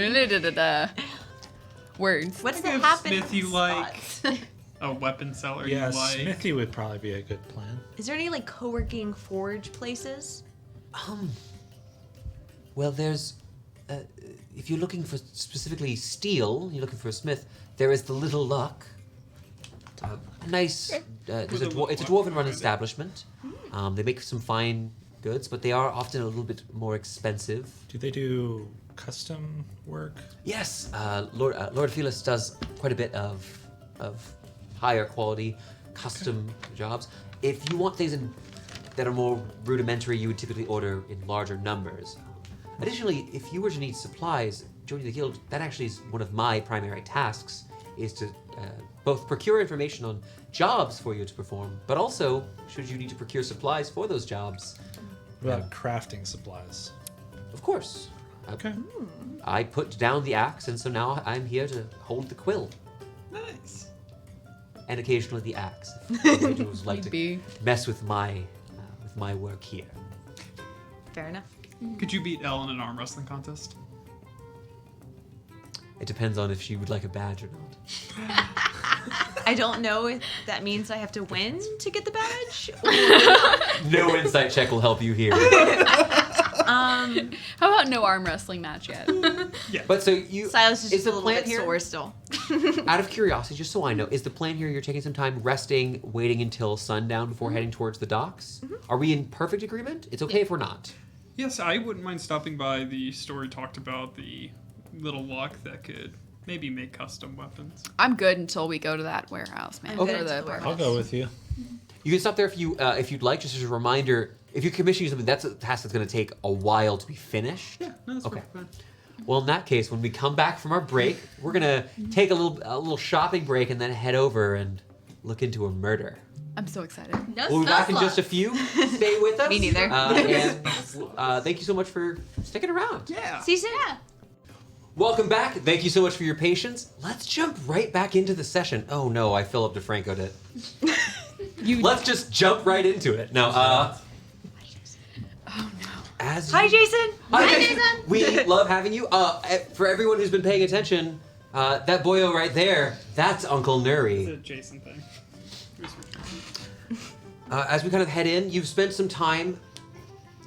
Words. What's the Give happening Smith you like. spots? A weapon seller Yeah, you like. Smithy would probably be a good plan. Is there any like co-working forge places? Well, there's. If you're looking for specifically steel, you're looking for a smith, there is the Little Luck. Nice. It's a dwarven run establishment. They make some fine goods, but they are often a little bit more expensive. Do they do custom work? Yes, Lord Felix does quite a bit of higher quality custom jobs. If you want things that are more rudimentary, you would typically order in larger numbers. Additionally, if you were to need supplies, joining the guild, that actually is one of my primary tasks, is to both procure information on jobs for you to perform, but also, should you need to procure supplies for those jobs. What about crafting supplies? Of course. Okay. I put down the axe, and so now I'm here to hold the quill. Nice. And occasionally the axe. If individuals like to Maybe. mess with my work here. Fair enough. Could you beat Elle in an arm wrestling contest? It depends on if she would like a badge or not. I don't know if that means I have to win to get the badge. No insight check will help you here. How about no arm wrestling match yet? But so you, Silas is just the a little plan bit here? sore still. Out of curiosity, just so I know, is the plan here you're taking some time resting, waiting until sundown before heading towards the docks? Are we in perfect agreement? It's okay if we're not. Yes, I wouldn't mind stopping by the store we talked about, the Little Luck that could maybe make custom weapons. I'm good until we go to that warehouse, man. I'm good Or the until the I'll warehouse. go with you. You can stop there if you'd like, just as a reminder. If you commission something, that's a task that's going to take a while to be finished. Yeah, no, that's Okay. fine. Well, in that case, when we come back from our break, we're gonna take a little shopping break and then head over and look into a murder. I'm so excited. No We'll be spell back in just a slots. few. Stay with us. Me neither. And thank you so much for sticking around. Yeah. Season? Welcome back. Thank you so much for your patience. Let's jump right back into the session. Oh no, I Philip DeFranco'd it. Let's just jump right into it. No, Oh no. as Hi, you- Jason. Hi, Jason. We love having you. For everyone who's been paying attention, that boyo right there, that's Uncle It's Nuri. a Jason thing. As we kind of head in, you've spent some time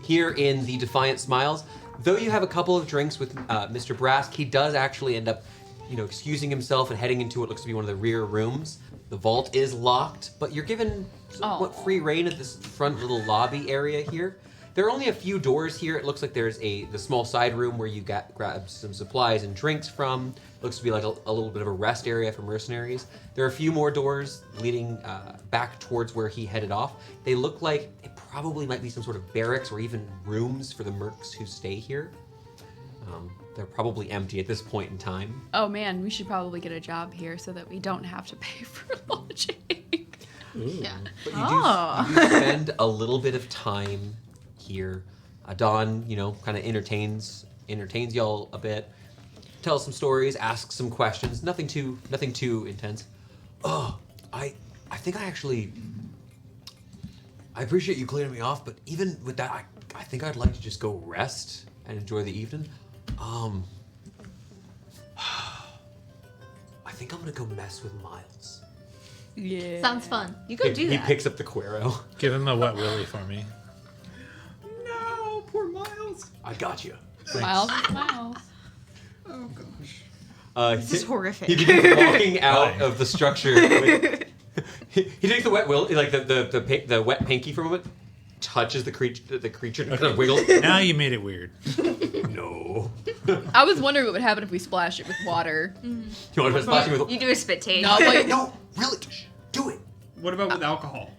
here in the Defiant Smiles. Though you have a couple of drinks with Mr. Brask, he does actually end up, excusing himself and heading into what looks to be one of the rear rooms. The vault is locked, but you're given somewhat free reign at this front little lobby area here. There are only a few doors here. It looks like there's the small side room where you grab some supplies and drinks from. Looks to be like a little bit of a rest area for mercenaries. There are a few more doors leading back towards where he headed off. They look like it probably might be some sort of barracks or even rooms for the mercs who stay here. They're probably empty at this point in time. Oh man, we should probably get a job here so that we don't have to pay for lodging. Yeah. But you do spend a little bit of time here. Dawn, kind of entertains y'all a bit, tells some stories, asks some questions. Nothing too intense. Oh, I think I appreciate you clearing me off, but even with that, I think I'd like to just go rest and enjoy the evening. I think I'm gonna go mess with Miles. Yeah. Sounds fun. You go do He that. picks up the Quero. Give him a wet willy for me. No, poor Miles. I got you. Miles. Oh gosh. This is horrific. He begins walking out Why? of the structure. With, he takes the wet will, like the wet pinky from it, touches the creature, and kind of wiggles. Now you made it weird. No. I was wondering what would happen if we splashed it with water. You want to splash him with? You do a spit take. No, wait. No, really, do it. What about with alcohol?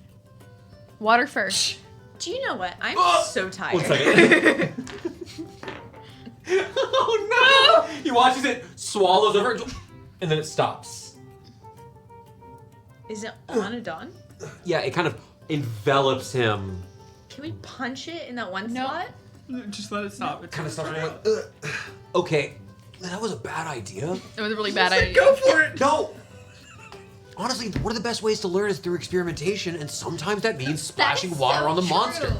Water first. Do you know what? I'm so tired. 1 second. Oh no! He watches it, swallows over, and then it stops. Is it on a dawn? Yeah, it kind of envelops him. Can we punch it in that one No. slot? Just let it stop. Kind of stops. Like, okay, that was a bad idea. It was a really bad idea. Go for it. No! Honestly, one of the best ways to learn is through experimentation, and sometimes that means splashing That is water so on the true. monster.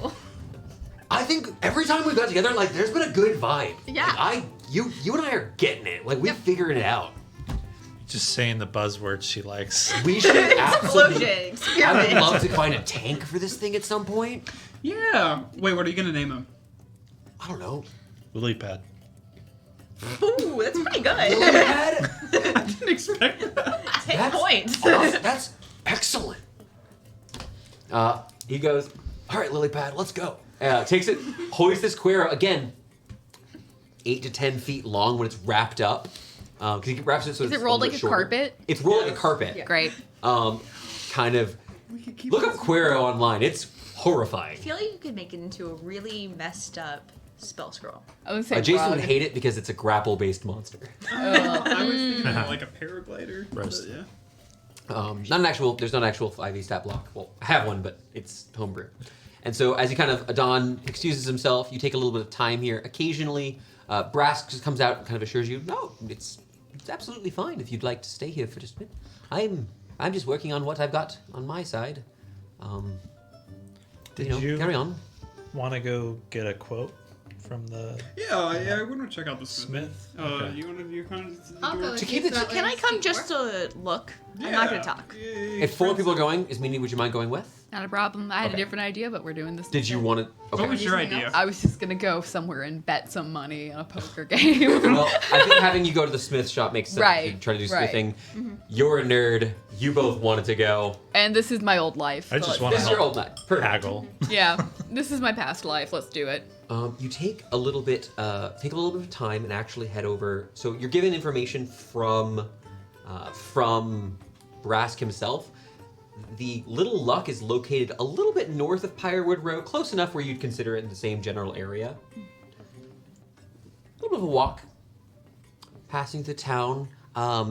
I think every time we've got together, there's been a good vibe. Yeah. You and I are getting it. We figured it out. Just saying the buzzwords she likes. We should absolutely. Explosion. I would Experiment. love to find a tank for this thing at some point. Yeah. Wait, what are you gonna name him? I don't know. Lily pad. Ooh, that's pretty good. Dad, I didn't expect that. Take That's points. awesome. That's excellent. He goes, all right, Lilypad, let's go. Takes it, hoists this queer again, 8 to 10 feet long when it's wrapped up. Because he wraps it so Is it's it rolled a like little a shorter. carpet? It's rolled like a carpet. Great. Kind of. We could keep Look it up Quero online. It's horrifying. I feel like you could make it into a really messed up spell scroll. I would say Jason rug. would hate it because it's a grapple-based monster. I was thinking of like a paraglider. Roast. But yeah. Not an actual. There's not an actual 5e stat block. Well, I have one, but it's homebrew. And so, as he kind of Adon excuses himself, you take a little bit of time here. Occasionally, Brask just comes out and kind of assures you, "No, it's absolutely fine if you'd like to stay here for just a bit. I'm just working on what I've got on my side. Did you carry on?" want to go get a quote from the Yeah, I want to check out the Smith? Okay. You kind of. I'll go. To keep it- that Can way I come see just more. to look? I'm not gonna talk. If 4 people are going, is Mini? Would you mind going with? Not a problem. I had Okay. a different idea, but we're doing this. Did you want to? What Okay. was your Anything idea? else? I was just gonna go somewhere and bet some money on a poker game. Well, I think having you go to the smith shop makes sense. Right, You try to do right. smithing. You're a nerd. You both wanted to go. And this is my old life. I so just let's- wanna This is your old night. Perfect. haggle? Yeah, this is my past life. Let's do it. You take a little bit of time and actually head over. So you're given information from Brask himself. The Little Luck is located a little bit north of Pyrewood Road, close enough where you'd consider it in the same general area. A little bit of a walk, passing through town.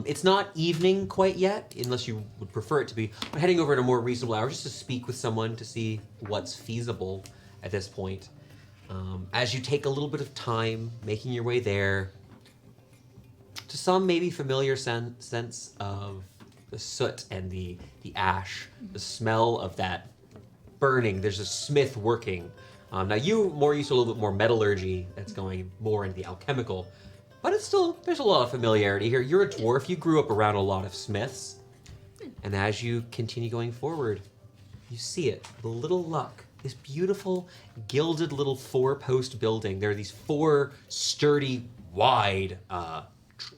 It's not evening quite yet, unless you would prefer it to be. But heading over at a more reasonable hour just to speak with someone to see what's feasible at this point. As you take a little bit of time making your way there, to some maybe familiar sense of the soot and the ash, the smell of that burning. There's a smith working. Now you more used to a little bit more metallurgy that's going more into the alchemical, but it's still, there's a lot of familiarity here. You're a dwarf, you grew up around a lot of smiths, and as you continue going forward, you see it, the Little Luck. This beautiful, gilded little 4-post building. There are these 4 sturdy, wide,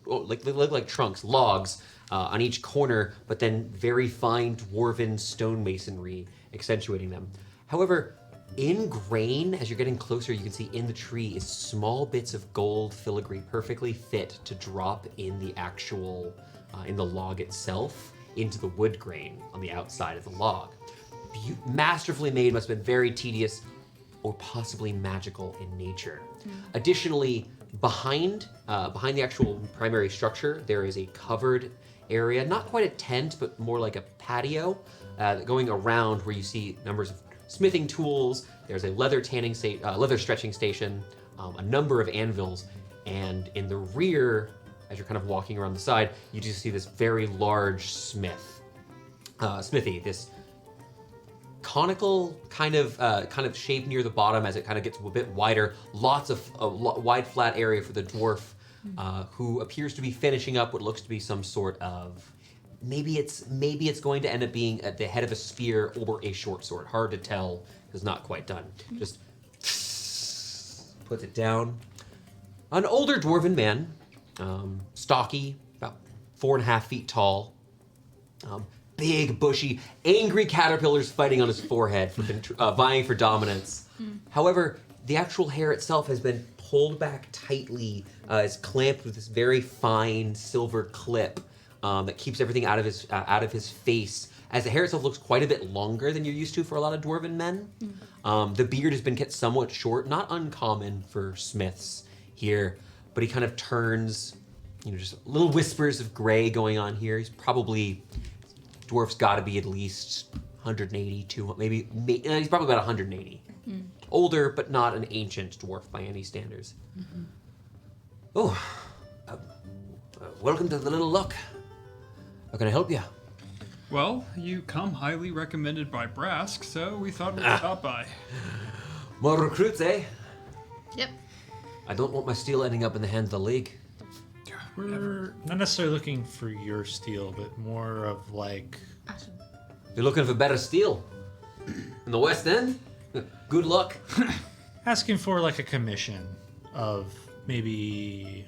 like trunks, logs on each corner, but then very fine dwarven stonemasonry accentuating them. However, in grain, as you're getting closer, you can see in the tree is small bits of gold filigree perfectly fit to drop in the actual, in the log itself, into the wood grain on the outside of the log. Masterfully made, must have been very tedious or possibly magical in nature. Additionally, behind the actual primary structure, there is a covered area, not quite a tent, but more like a patio, going around where you see numbers of smithing tools. There's a leather stretching station, a number of anvils, and in the rear, as you're kind of walking around the side, you just see this very large smithy, this conical kind of shape near the bottom as it kind of gets a bit wider. Lots of wide flat area for the dwarf, who appears to be finishing up what looks to be some sort of maybe it's going to end up being at the head of a spear or a short sword. Hard to tell. It's not quite done. Just puts it down. An older dwarven man, stocky, about 4.5 feet tall. Big, bushy, angry caterpillars fighting on his forehead, vying for dominance. However, the actual hair itself has been pulled back tightly, is clamped with this very fine silver clip that keeps everything out of his face. As the hair itself looks quite a bit longer than you're used to for a lot of dwarven men. The beard has been kept somewhat short, not uncommon for smiths here, but he kind of turns, just little whispers of gray going on here. He's probably... Dwarf's got to be at least 180, 200, maybe he's probably about 180. Older, but not an ancient dwarf by any standards. Oh, welcome to the Little Luck. How can I help you? Well, you come highly recommended by Brask, so we thought we'd stop by. More recruits, eh? Yep. I don't want my steel ending up in the hands of the League. We're not necessarily looking for your steel, but more of like. You're looking for better steel in the West End? Good luck. Asking for like a commission of maybe.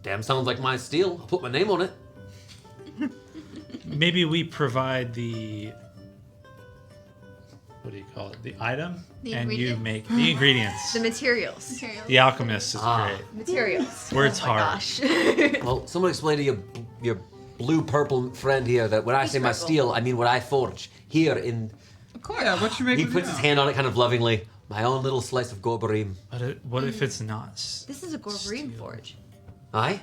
Damn, sounds like my steel. I'll put my name on it. Maybe we provide the. What do you call it? The item? The and you ingredient? make the ingredients. The materials. Materials. The alchemist is Ah. great. Materials. Words oh my hard. Gosh. Well, someone explain to your blue-purple friend here that when I say my purple. steel, I mean what I forge here in... Of course. Yeah, what you make He with puts it his now? hand on it kind of lovingly. My own little slice of Gorbarim. But what if it's not? This is a Gorbrine forge. Aye?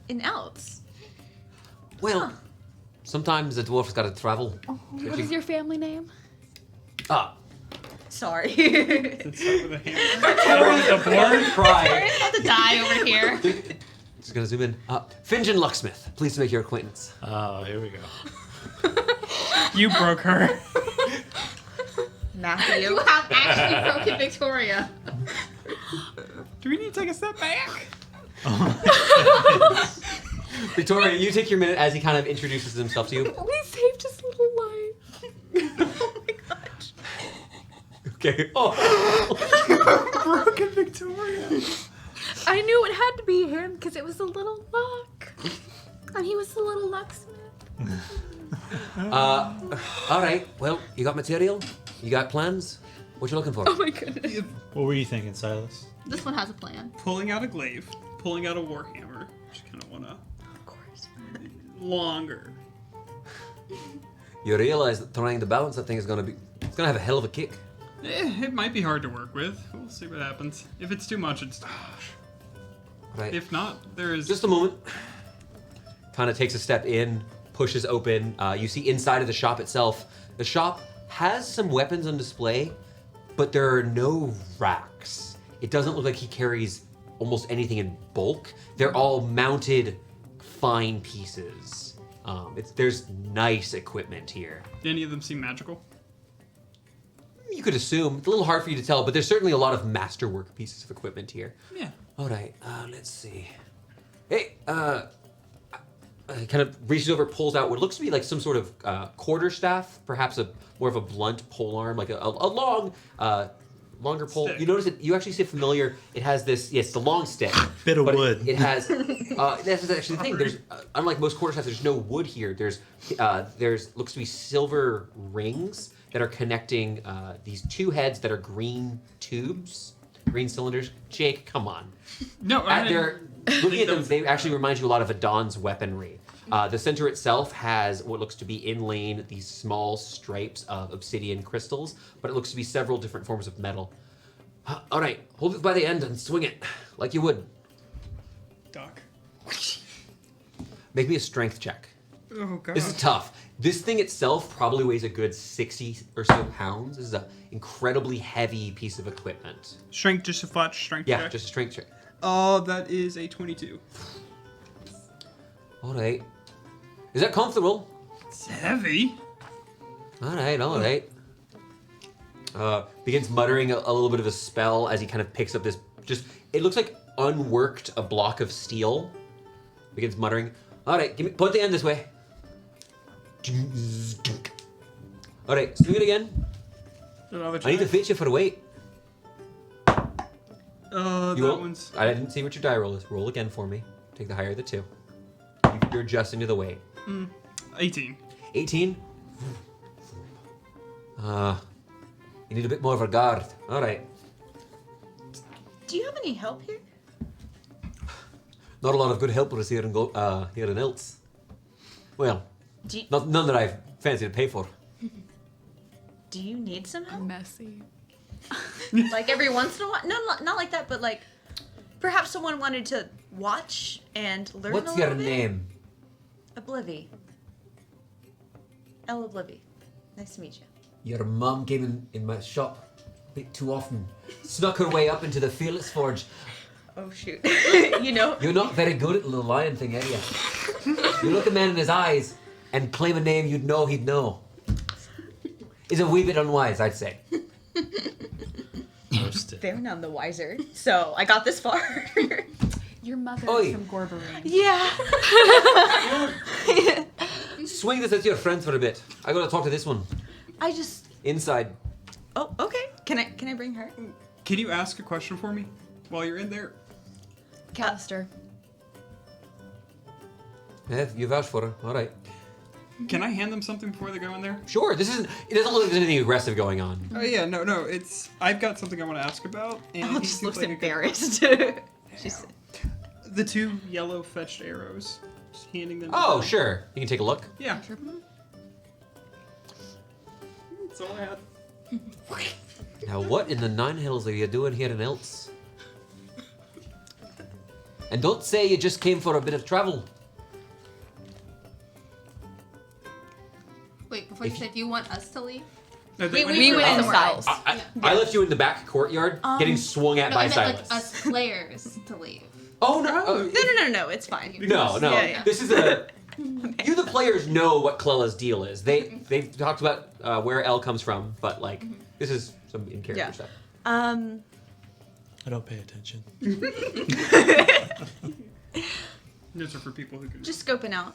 In Elts. Well, sometimes a dwarf's got to travel. What is your family name? Ah, Sorry. Let's start with a hand. the board cry. About to die over here. Just gonna zoom in. Finjan Lucksmith, pleased to make your acquaintance. Oh, here we go. You broke her. Matthew. You have actually broken Victoria. Do we need to take a step back? Victoria, you take your minute as he kind of introduces himself to you. We saved his little life. Oh my gosh. Okay. Oh. Broken Victoria. I knew it had to be him because it was a little luck. And he was the little locksmith. All right. Well, you got material? You got plans? What you looking for? Oh my goodness. What were you thinking, Silas? This one has a plan. Pulling out a glaive, pulling out a warhammer. Just kind of want to. Of course. Longer. You realize that trying to balance that thing is it's gonna have a hell of a kick. It might be hard to work with. We'll see what happens. If it's too much, it's too much. Right. If not, there is. Just a moment. Kind of takes a step in, pushes open. You see inside of the shop itself. The shop has some weapons on display, but there are no racks. It doesn't look like he carries almost anything in bulk. They're all mounted fine pieces. There's nice equipment here. Do any of them seem magical? You could assume. It's a little hard for you to tell, but there's certainly a lot of masterwork pieces of equipment here. Yeah. All right, let's see. Hey, kind of reaches over, pulls out what looks to be like some sort of quarterstaff, perhaps more of a blunt polearm, like a long, longer pole. Stick. You notice it. You actually see familiar. It has this. Yes, the long stick. Bit of but wood. It has. That's actually the thing. There's unlike most quarterstaffs, there's no wood here. There's looks to be silver rings that are connecting these two heads that are green tubes, green cylinders. Jake, come on. No, Looking at them, they actually remind you a lot of Adon's weaponry. The center itself has what looks to be inlaid these small stripes of obsidian crystals, but it looks to be several different forms of metal. All right, hold it by the end and swing it like you would. Duck. Make me a strength check. Oh god. This is tough. This thing itself probably weighs a good 60 or so pounds. This is an incredibly heavy piece of equipment. Strength, just a flat strength Yeah, check. just a strength check. Oh, that is a 22. All right. Is that comfortable? It's heavy. All right. Begins muttering a little bit of a spell as he kind of picks up this, it looks like unworked, a block of steel. Begins muttering. All right, point the end this way. All right, swing it again. Another I need to fit you for the weight. That You roll? one's. I didn't see what your die roll is. Roll again for me. Take the higher of the two. You're adjusting to the weight. 18. 18. You need a bit more of a guard. All right. Do you have any help here? Not a lot of good helpers here in Ilts. Well, Do you, none that I fancy to pay for. do you need some help? Messy. Like every once in a while? No, not like that, but like perhaps someone wanted to watch and learn a What's little your bit? name? Oblivy. El Oblivy. Nice to meet you. Your mum came in my shop a bit too often. Snuck her way up into the Fearless Forge. Oh shoot. You know. You're not very good at the little lion thing, are you? You look a man in his eyes and claim a name you'd know he'd know. Is a wee bit unwise, I'd say. Roasted. They're none the wiser. So I got this far. Your mother Oi. is from Gorberine. Yeah. Swing this at your friends for a bit. I gotta talk to this one. I just. Inside. Oh, okay. Can I bring her? Can you ask a question for me while you're in there? Callister. Yeah, you vouch for her. All right. Can I hand them something before they go in there? Sure. It doesn't look like there's anything aggressive going on. Oh yeah, no. It's I've got something I want to ask about. And Elle he just seems looks like a good- embarrassed. She's. The 2 yellow fetched arrows. Just handing them. to Oh, them. sure. You can take a look. Yeah. That's all I had. Now, what in the Nine Hills are you doing here in Elts? And don't say you just came for a bit of travel. Wait, before you If- say, do you want us to leave? No, We went went in- somewhere else. I left you in the back courtyard, getting swung at No, by I meant Silas. like us players to leave. Oh no! No, it's fine. No. Yeah. This is a. You, the players, know what Klella's deal is. They've talked about where Elle comes from, but like this is some in character Yeah. stuff. I don't pay attention. Those are for people who can. Just scoping out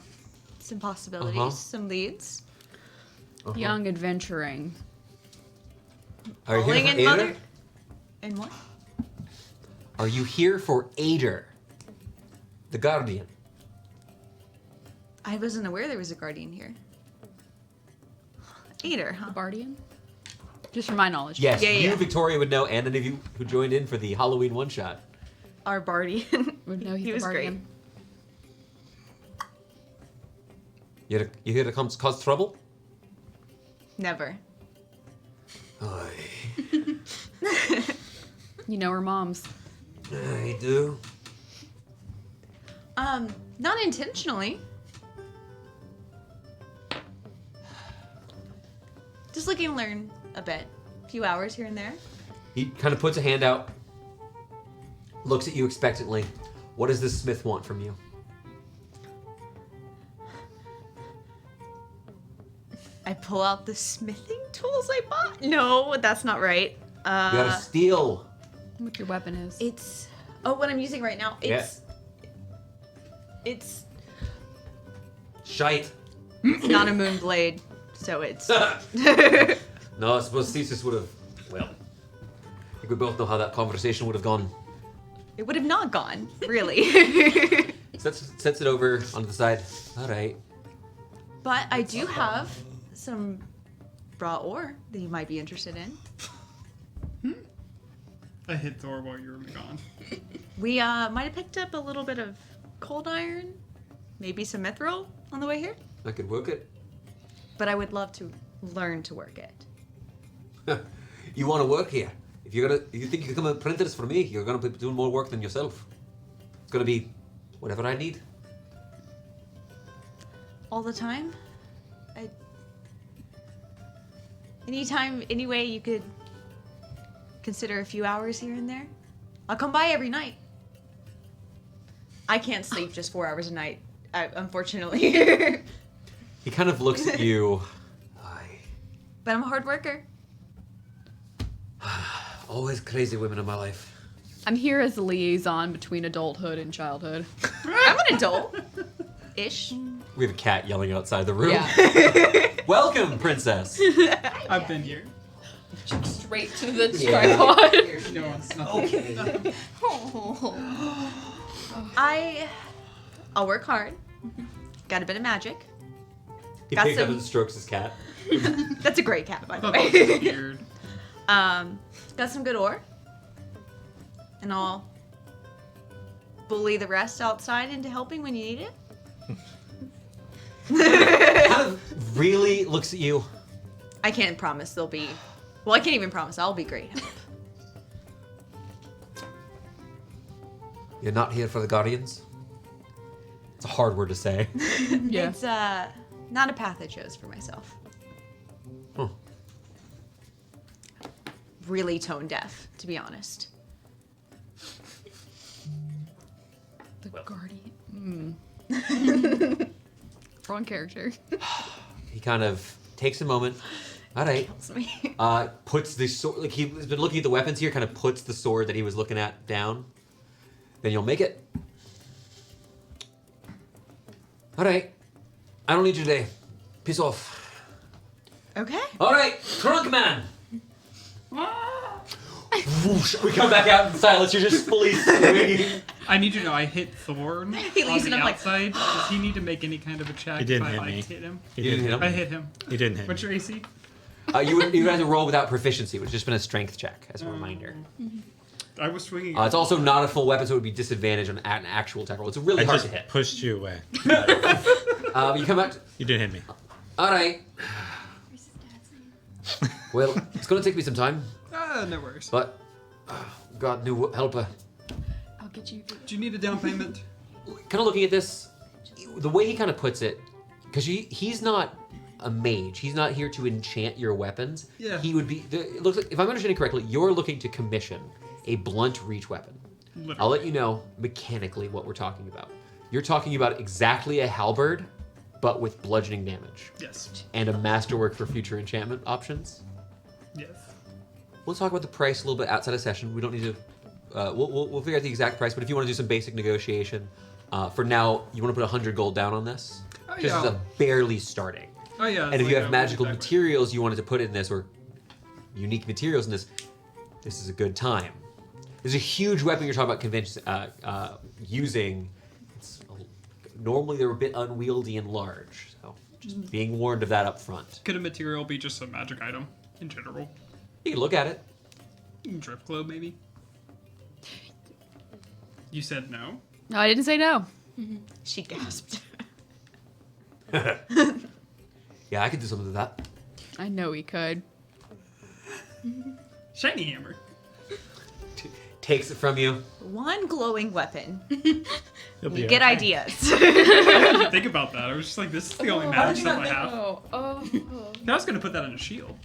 some possibilities, Uh-huh. some leads. Young adventuring. Are you Falling here in for mother. Ader? And what? Are you here for Ader, the Guardian? I wasn't aware there was a guardian here. Ader, huh? The Bardian? Just from my knowledge. Yes, Yeah, you, yeah. Victoria, would know, and any of you who joined in for the Halloween one-shot. Our bardian. Would know he's He the was great. Bardian. You here to cause trouble? Never. Aye. You know her mom's. I do. Not intentionally. Just looking to learn a bit. A few hours here and there. He kind of puts a hand out, looks at you expectantly. What does this smith want from you? I pull out the smithing tools I bought. No, that's not right. You gotta steal. What your weapon is. It's what I'm using right now. Yeah. It's Shite. not a moon blade, so it's No, I suppose Thesis would have. Well, I think we both know how that conversation would have gone. it would have not gone, really. Sets it over onto the side. All right. But I do have some raw ore that you might be interested in. I hit Thor while you were gone. We might have picked up a little bit of cold iron, maybe some mithril on the way here. I could work it. But I would love to learn to work it. You want to work here? If you think you can become an apprentice for me, you're gonna be doing more work than yourself. It's gonna be whatever I need. All the time. Anytime, any way you could consider a few hours here and there. I'll come by every night. I can't sleep just 4 hours a night, unfortunately. He kind of looks at you. But I'm a hard worker. Always crazy women in my life. I'm here as a liaison between adulthood and childhood. I'm an adult-ish. We have a cat yelling outside the room. Yeah. Welcome, princess. I've been here. Straight to the Yeah. tripod. No, it's nothing. I'll work hard. Got a bit of magic. He Got picks up some- and strokes his cat. That's a great cat, by the That was way. weird. Got some good ore. And I'll bully the rest outside into helping when you need it. Kind of really looks at you. I can't promise they'll be. Well, I can't even promise I'll be great help. You're not here for the Guardians? It's a hard word to say. Yeah. It's not a path I chose for myself. Huh. Really tone deaf, to be honest. The Guardian. Wrong character. He kind of takes a moment. All right. Kills me. Puts the sword, like he's been looking at the weapons here, kind of puts the sword that he was looking at down. Then you'll make it. All right. I don't need you today. Piss off. Okay. All right, trunk man. Whoosh, we come back out in silence. You're just fully swinging. I need you to know I hit Thorn He on leaves the and I'm like- outside. Does he need to make any kind of a check? He didn't if hit I me. hit him? He You didn't hit him? I hit him. He didn't hit What's me. your AC? You would have to roll without proficiency. It would have just been a strength check, as a reminder. I was swinging. It's also not a full weapon, so it would be disadvantage on an actual attack roll. It's really I hard just to hit. pushed you away. You come out. You didn't hit me. All right. Well, it's going to take me some time, No worries. but God knew helper. I'll get you. Do you need a down payment? Kind of looking at this, the way he kind of puts it, because he's not a mage. He's not here to enchant your weapons. Yeah. He would be. It looks like, if I'm understanding correctly, you're looking to commission a blunt reach weapon. Literally. I'll let you know mechanically what we're talking about. You're talking about exactly a halberd, but with bludgeoning damage Yes. and a masterwork for future enchantment options. Yes. We'll talk about the price a little bit outside of session. We don't need to. We'll figure out the exact price. But if you want to do some basic negotiation, for now, you want to put 100 gold down on this. Oh, Just as yeah. a barely starting. Oh yeah. And if you have magical materials you wanted to put in this, or unique materials in this, this is a good time. There's a huge weapon you're talking about using. Normally they're a bit unwieldy and large, so just being warned of that up front. Could a material be just a magic item in general? You can look at it. Drift globe, maybe. You said no. No, I didn't say no. She gasped. Yeah, I could do something with that. I know he could. Shiny hammer. Takes it from you. One glowing weapon. You'll be You get okay. ideas. Think about that. I was just like, this is the only How did magic you stuff not I think- have. I was gonna put that on a shield.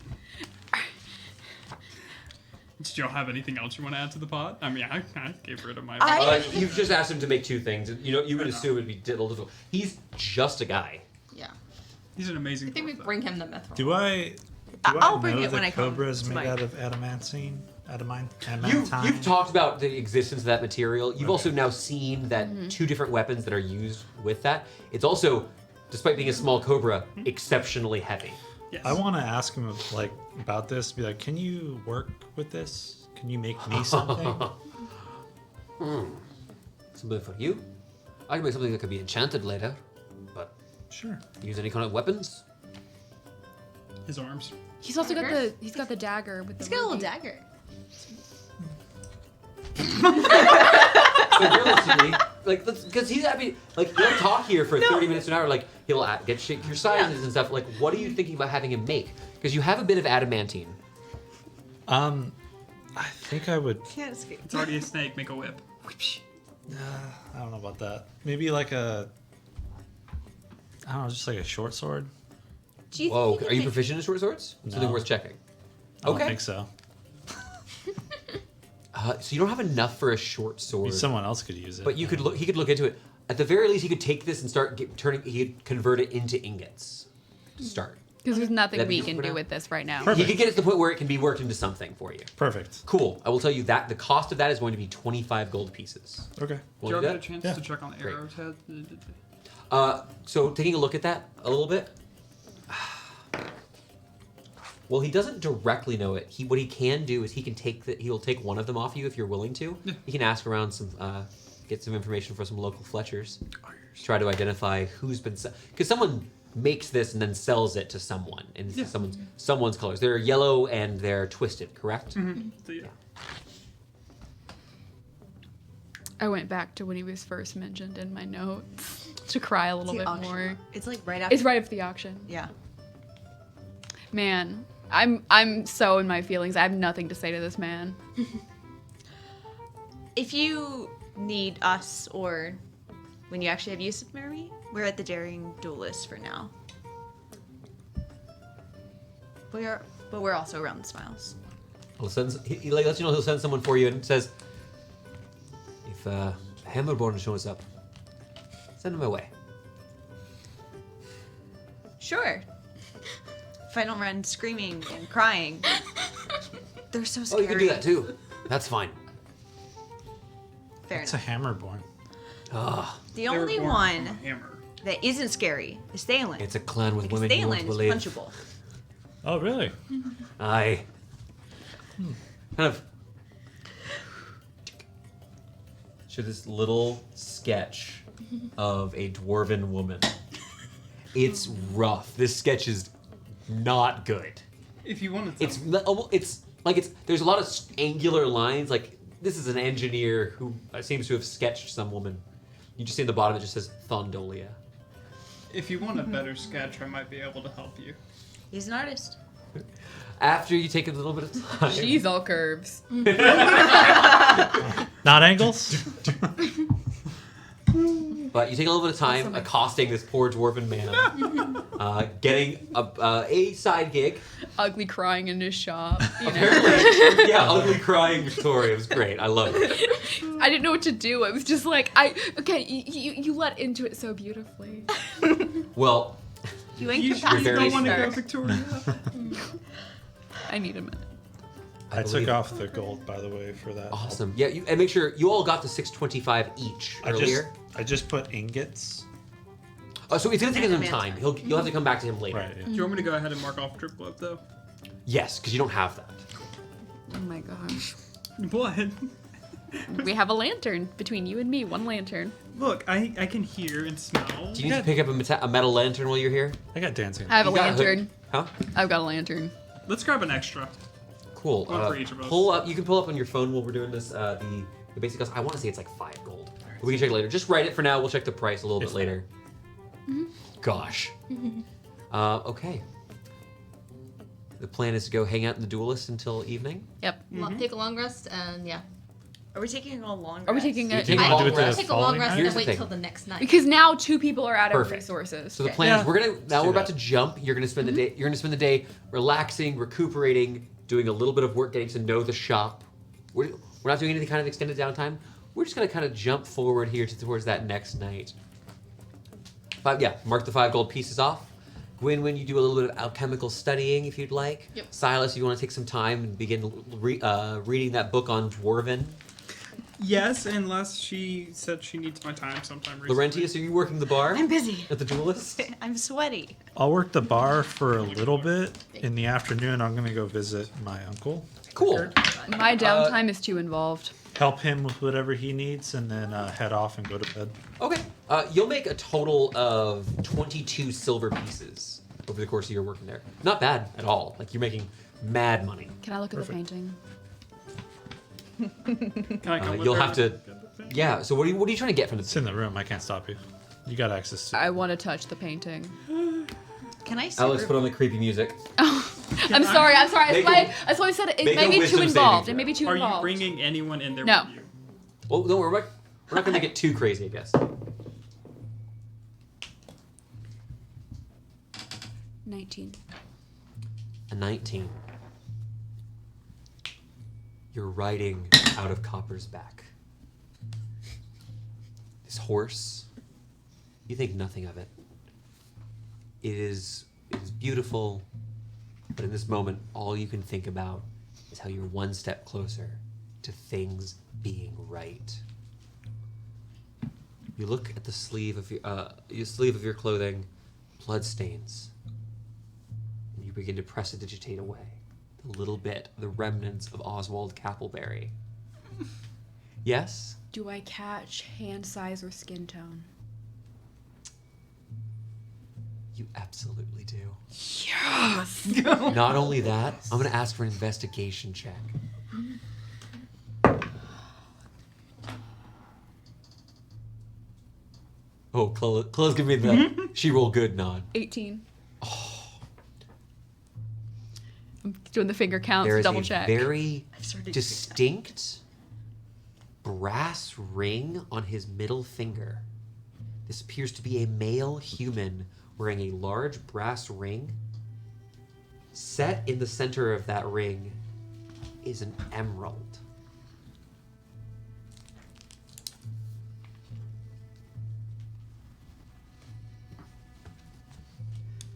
Did y'all have anything else you want to add to the pot? I mean, I gave rid of my. You've just asked him to make two things. You know, you would assume it'd be difficult. He's just a guy. Yeah. He's an amazing. I think we dwarf, though. bring him the mithril. Do I I'll bring know it when that I come Cobra is to made my- out of adamantine? You've talked about the existence of that material. You've also Okay. now seen that two different weapons that are used with that. It's also, despite being a small cobra, exceptionally heavy. Yes. I want to ask him like about this. Be like, can you work with this? Can you make me something? Something for you? I can make something that could be enchanted later, but Sure. use any kind of weapons? His arms. He's also got Daggers? he's got the dagger with the. He's got a little ruby. dagger. So realistically, like, because he's happy, like, he'll talk here for 30 minutes to an hour, like, he'll shake your sizes and stuff. Like, what are you thinking about having him make? Because you have a bit of adamantine. I think I would. Can't escape. It's already a snake. Make a whip. I don't know about that. Maybe like a. I don't know, just like a short sword. Do you Whoa, think are it you make- proficient in short swords? Something No. worth checking. I don't Okay. think so. So you don't have enough for a short sword. Maybe someone else could use it. But you could look. He could look into it. At the very least, he could take this and start turning. He could convert it into ingots to start. Because there's nothing That'd be we good can for do now. with this right now. Perfect. He could get it to the point where it can be worked into something for you. Perfect. Cool. I will tell you that the cost of that is going to be 25 gold pieces. Okay. Did Will y'all you do get a that? chance Yeah. to check on the Great. arrow's head? So taking a look at that a little bit. Well, he doesn't directly know it. What he can do is he can he'll take one of them off you if you're willing to. Yeah. He can ask around get some information for some local Fletchers. Try to identify who's been because someone makes this and then sells it to someone in Yeah. someone's colors. They're yellow and they're twisted, correct? So, yeah. I went back to when he was first mentioned in my notes to cry a little The bit auction. more. It's like right after. It's right after the auction. Yeah. Man, I'm so in my feelings. I have nothing to say to this man. If you need us or when you actually have use of Mary, we're at the Daring Duelist for now. But we're also around the Smiles. He lets you know he'll send someone for you and says, if Hammerborn shows up, send him my way. Sure. If I don't run screaming and crying. They're so Oh, scary. you can do that too. That's fine. Fair It's a enough. Hammerborn. Ah, The They were only born one from a hammer. that isn't scary. A Stalin. It's a clan with like women a who Stalin won't is believe. punchable. Oh, really? Aye. Kind of. Show this little sketch of a dwarven woman. It's rough. This sketch is not good. If you want to. It's there's a lot of angular lines. Like this is an engineer who seems to have sketched some woman. You just see in the bottom it just says Thondolia. If you want a better sketch, I might be able to help you. He's an artist. After you take a little bit of time. She's all curves. Not angles? But you take a little bit of time accosting this poor dwarven man, getting a side gig. Ugly crying in his shop. You know? Apparently, yeah, ugly crying Victoria. It was great. I love it. I didn't know what to do. I was just like, you let into it so beautifully. Well, You You incapacitated don't want to her. go, Victoria. I need a minute. I took believe- off the gold, by the way, for that. Awesome. Yeah, and make sure you all got the 625 each earlier. I just put ingots. So it's gonna take him And a time. mantle. You'll have to come back to him later. Right. Yeah. Do you want me to go ahead and mark off triplet though? Yes, because you don't have that. Oh my gosh. What? We have a lantern between you and me. One lantern. Look, I can hear and smell. Do you need to pick up a metal lantern while you're here? I got dancing. I have a You got hook- lantern. Huh? I've got a lantern. Let's grab an extra. Cool. One for each of us. Pull up. You can pull up on your phone while we're doing this. The basic cost. I want to say it's like 5 gold. But we can check it later. Just write it for now. We'll check the price a little bit later. Gosh. Okay. The plan is to go hang out in the duelist until evening. Yep. Take a long rest and yeah. Are we taking a long rest? Are we taking You a? take a I long do it the rest. take a long following rest night? and Here's the wait thing. till the next night. Because now 2 people are out of Perfect. resources. So the plan is we're gonna now do we're about that. to jump. You're gonna spend the day. You're gonna spend the day relaxing, recuperating, doing a little bit of work, getting to know the shop. We're not doing any kind of extended downtime. We're just gonna kind of jump forward here towards that next night. Mark the 5 gold pieces off. Gwyn, you do a little bit of alchemical studying if you'd like. Yep. Silas, if you want to take some time and begin reading that book on Dwarven. Yes, unless she said she needs my time sometime recently. Laurentius, are you working the bar I'm busy. at the duelist? I'm sweaty. I'll work the bar for a little bit. In the afternoon, I'm going to go visit my uncle. Cool. My downtime is too involved. Help him with whatever he needs, and then head off and go to bed. Okay. You'll make a total of 22 silver pieces over the course of your working there. Not bad at all. Like, you're making mad money. Can I look at the painting? Can I come with You'll her? have to... Yeah, so what are you trying to get from It's the... in the room. I can't stop you. You got access to it. I want to touch the painting. Can I Alex, serve? put on the creepy music. I'm sorry. Make That's why I said it make may a be too wisdom saving involved. throw. It may be too Are you involved. bringing anyone in there No. with you? Well, don't worry. We're not going to get too crazy, I guess. 19. A 19. You're riding out of Copper's back. This horse, you think nothing of it. It is beautiful, but in this moment, all you can think about is how you're one step closer to things being right. You look at the sleeve of your clothing, bloodstains. And you begin to prestidigitate away the little bit, the remnants of Oswald Kappleberry. Yes? Do I catch hand size or skin tone? You absolutely do. Yes. Not only that, I'm going to ask for an investigation check. Oh, Chloe's giving me the she rolled good nod. 18. I'm doing the finger counts There to is double a check. very started to distinct brass ring on his middle finger. This appears to be a male human wearing a large brass ring. Set in the center of that ring is an emerald.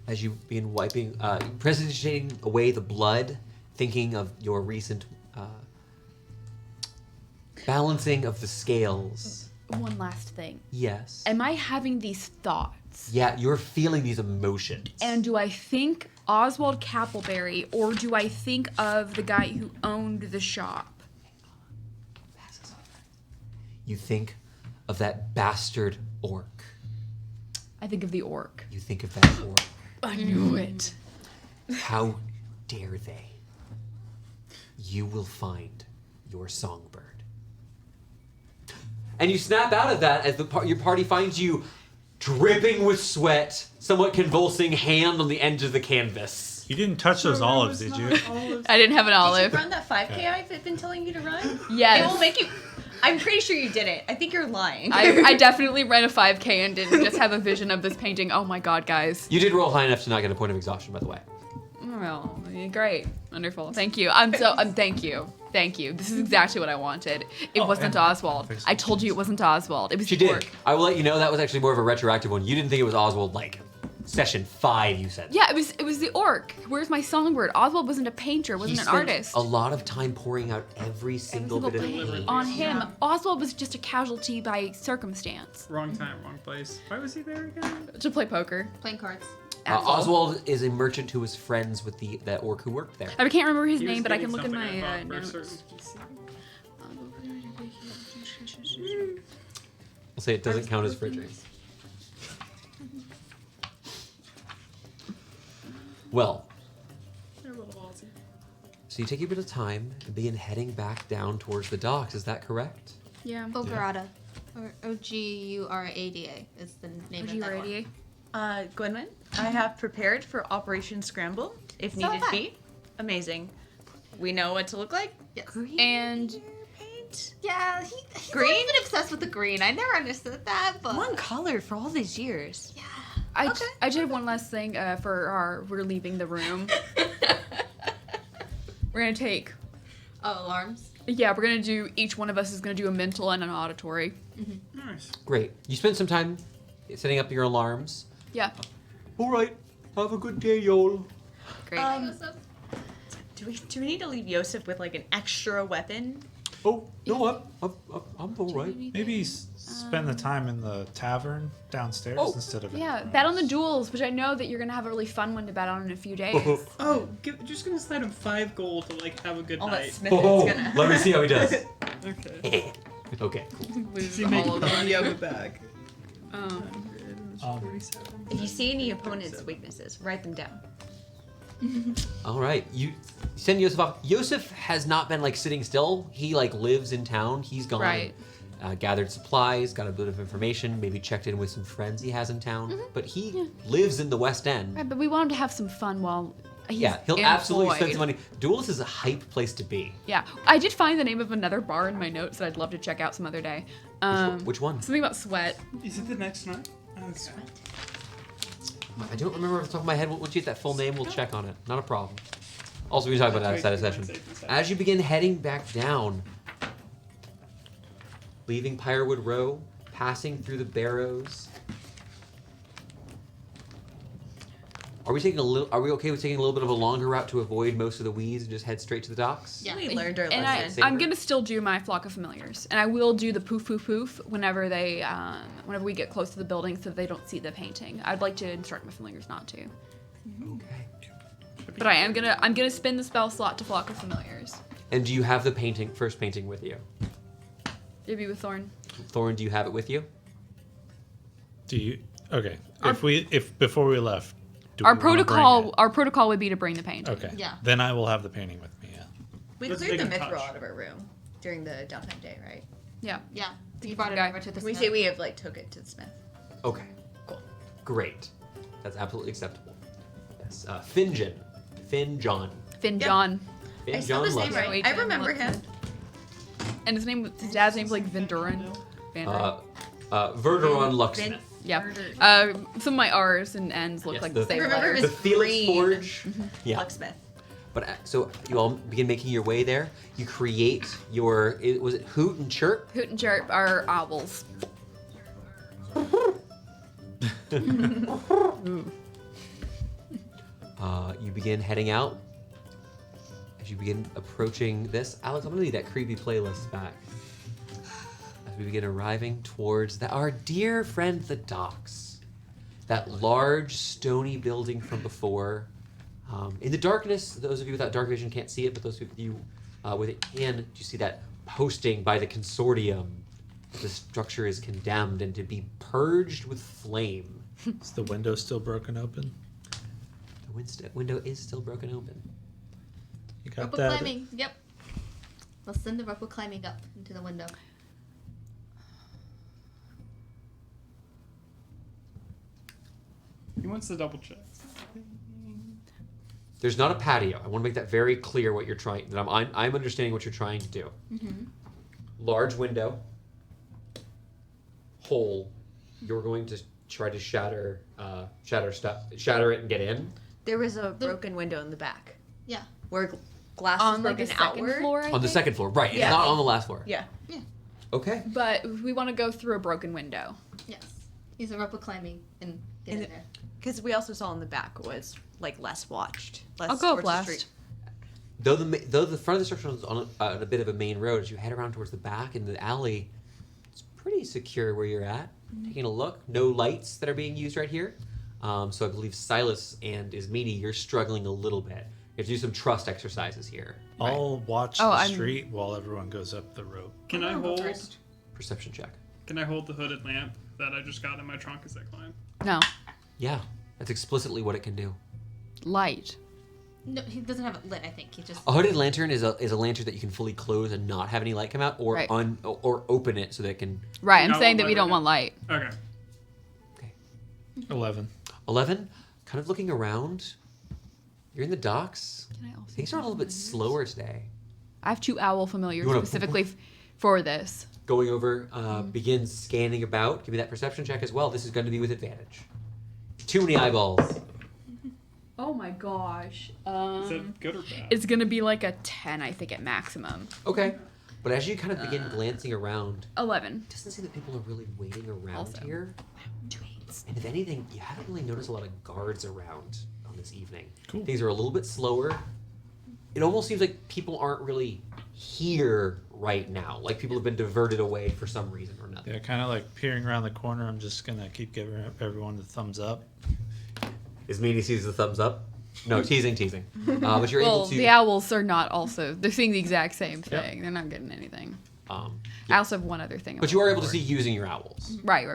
As you begin prestidigitating away the blood, thinking of your recent balancing of the scales, one last thing. Yes. Am I having these thoughts? Yeah, you're feeling these emotions. And do I think Oswald Kappleberry, or do I think of the guy who owned the shop? You think of that bastard orc. I think of the orc. You think of that orc. I knew it. How dare they? You will find your songbird. And you snap out of that as your party finds you dripping with sweat, somewhat convulsing, hand on the edge of the canvas. You didn't touch those olives, did you? I didn't have an Did olive. you run that 5K I've been telling you to run? Yes. It will make you. I'm pretty sure you didn't. I think you're lying. I definitely ran a 5K and didn't just have a vision of this painting. Oh my god, guys. You did roll high enough to not get a point of exhaustion, by the way. Well, great. Wonderful. Thank you. Thank you. Thank you. This is exactly what I wanted. It wasn't Oswald. I told you it wasn't Oswald. It was She the did. orc. I will let you know that was actually more of a retroactive one. You didn't think it was Oswald, like, session 5, you said. Yeah, it was the orc. Where's my songbird? Oswald wasn't a painter, He wasn't an spent artist. a lot of time pouring out every single bit of paint. on him. Oswald was just a casualty by circumstance. Wrong time, wrong place. Why was he there again? To play poker. Playing cards. Oswald is a merchant who was friends with that orc who worked there. I can't remember his He was name, but I getting can look in something, my I thought, for a notes. certain PC. I'll say it doesn't count as fridging. Well, They're a little Aussie. so you take a bit of time and begin heading back down towards the docks. Is that correct? Yeah. Ogurada. Or Ogurada is the name of that one. Gwynwyn, I have prepared for Operation Scramble if So needed have I. be. Amazing. We know what to look like. Yes. And Paint. Yeah, he's Green? always been obsessed with the green. I never understood that, but One color for all these years. yeah. I just have one last thing we're leaving the room. We're gonna take, Oh, alarms. yeah, we're gonna do, each one of us is gonna do a mental and an auditory. Nice. Great. You spend some time setting up your alarms. Yeah, All right. Have a good day, y'all. great. Do we need to leave Yosef with like an extra weapon? Oh no, I'm all right. Maybe spend the time in the tavern downstairs Oh. instead of. Yeah, bet on the duels, which I know that you're gonna have a really fun one to bet on in a few days. Oh, just gonna slide him 5 gold to like have a good All that night. Smith Oh, is gonna. let me see how he does. Okay. Okay. Does he make all of money of it back? If you see any opponent's weaknesses, write them down. All right. You send Yosef off. Yosef has not been like sitting still. He like lives in town. He's gone. Right. Gathered supplies, got a bit of information, maybe checked in with some friends he has in town. But he lives in the West End. Right, but we want him to have some fun while he's Yeah, he'll absolutely spend some employed. money. Duelist is a hype place to be. Yeah, I did find the name of another bar in my notes that I'd love to check out some other day. Which one? Something about sweat. Is it the next night? Okay. I don't remember off the top of my head. Once you get that full name, we'll check on it. Not a problem. Also, we can talk about that outside of session. As you begin heading back down, leaving Pirewood Row, passing through the barrows. Are we okay with taking a little bit of a longer route to avoid most of the weeds and just head straight to the docks? Yeah. We learned our And lesson. I'm gonna still do my flock of familiars, and I will do the poof poof poof whenever whenever we get close to the building, so they don't see the painting. I'd like to instruct my familiars not to, Okay. but I'm gonna spin the spell slot to flock of familiars. And do you have the first painting with you? Maybe with Thorn. Thorn, do you have it with you? Do you? Okay. If before we left, do Our we wanna bring protocol would be to bring the painting. it? Okay. Yeah. Then I will have the painting with me. Yeah. We Let's cleared the make a mithril touch. out of our room during the downtime day, right? Yeah. Yeah. You brought it Okay. over to the We smith. say we have like took it to the smith. Okay. Cool. Great. That's absolutely acceptable. Yes. Finjon. Finjon. Finn John. I spelled his name Lutz. right. I remember him. And his dad's name's like Vindurin. Verderon Lucksmith. Yeah. Some of my R's and N's look Yes, like the- the same I remember letters. The his Felix green Forge. Yeah. Lucksmith. But so you all begin making your way there. You create your. Was it Hoot and Chirp? Hoot and Chirp are owls. You begin heading out. As you begin approaching this, Alex, I'm gonna need that creepy playlist back. As we begin arriving towards our dear friend, the docks. That large, stony building from before. In the darkness, those of you without dark vision can't see it, but those of you with it can. Do you see that posting by the consortium? The structure is condemned and to be purged with flame. Is the window still broken open? The window is still broken open. You got Rope that? climbing. Yep. We'll send the rope climbing up into the window. He wants to double check. There's not a patio. I want to make that very clear. What you're trying. That I'm understanding what you're trying to do. Mm-hmm. Large window. Hole. You're going to try to shatter it and get in. There was a broken window in the back Yeah. where glass On was like broken the second outward. floor, I On the think? second floor, right? It's Yeah. not on the last floor. Yeah. Okay. But we want to go through a broken window. Yes. Use a rope climbing and get And in there. Because we also saw in the back was like less watched. Less I'll go towards the last. street. Though the front of the structure is on a bit of a main road, as you head around towards the back in the alley, it's pretty secure where you're at. Taking a look, no lights that are being used right here. So I believe Silas and Ismini, you're struggling a little bit. You have to do some trust exercises here. I'll watch Oh, the I'm- street while everyone goes up the rope. Can I I'll go hold? first. Perception check. Can I hold the hooded lamp that I just got in my trunk as I climb? No. Yeah, that's explicitly what it can do. Light. No, he doesn't have it lit. I think he just. A hooded lantern is a lantern that you can fully close and not have any light come out, or Right. or open it so that it can. Right, I'm Not saying one that we light don't right want light. Okay. 11. 11. Kind of looking around. You're in the docks. Can I also Things are a little bit slower today. I have 2 owl familiars You wanna- specifically for this. Going over, begins scanning about. Give me that perception check as well. This is going to be with advantage. Too many eyeballs. Oh my gosh. Is that good or bad? It's gonna be like a 10, I think, at maximum. Okay. But as you kind of begin glancing around, 11. it doesn't seem that people are really waiting around Also. here. And if anything, you haven't really noticed a lot of guards around on this evening. Cool. Things are a little bit slower. It almost seems like people aren't really here right now. Like people have been diverted away for some reason or another. Yeah, kind of like peering around the corner. I'm just going to keep giving everyone the thumbs up. Ismini sees the thumbs up. No, teasing. But you're Well, able to. the owls are not also. They're seeing the exact same thing. They're not getting anything. I also have one other thing. I But you want are to able to report. see using your owls. Right.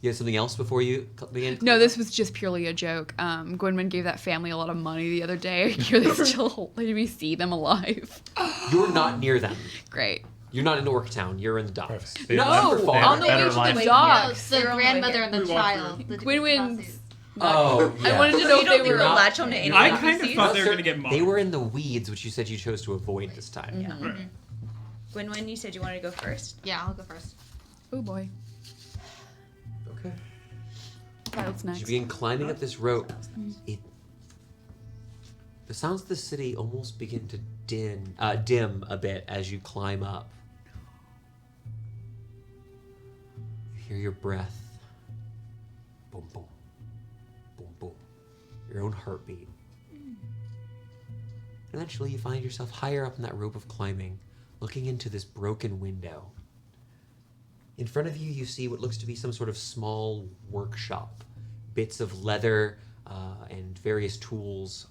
You have something else before you begin? No, this was just purely a joke. Gwynwyn gave that family a lot of money the other day. Are they still? Did we see them alive? You're not near them. Great. You're not in Orctown. You're in the docks. Perfect. You're not No, super far. on the way Better to life. the No, docks. the They're on the way grandmother here. and the We walked child. The Gwynwyn's. Oh, yeah. I wanted to know You if don't they think were. they'll not- latch onto any I NPCs? kind of thought they were going to get They mobbed. were in the weeds, which you said you chose to avoid this time. Yeah. Right. When you said you wanted to go first. Yeah, I'll go first. Oh boy. Okay. What's As next? you begin climbing up this rope, the sounds of the city almost begin to dim a bit as you climb up. You hear your breath. Boom, boom. Boom, boom. Your own heartbeat. Eventually, you find yourself higher up in that rope of climbing, looking into this broken window. In front of you, you see what looks to be some sort of small workshop. Bits of leather and various tools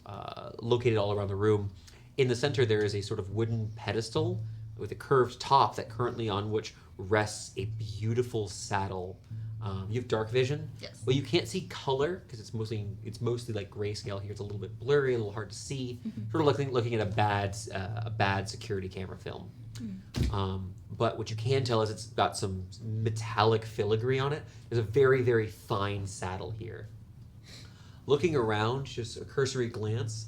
located all around the room. In the center, there is a sort of wooden pedestal with a curved top that currently on which rests a beautiful saddle. You have dark vision. Yes. Well, you can't see color because it's mostly like grayscale here. It's a little bit blurry, a little hard to see. Sort of looking at a bad security camera film. But what you can tell is it's got some metallic filigree on it. There's a very, very fine saddle here. Looking around, just a cursory glance,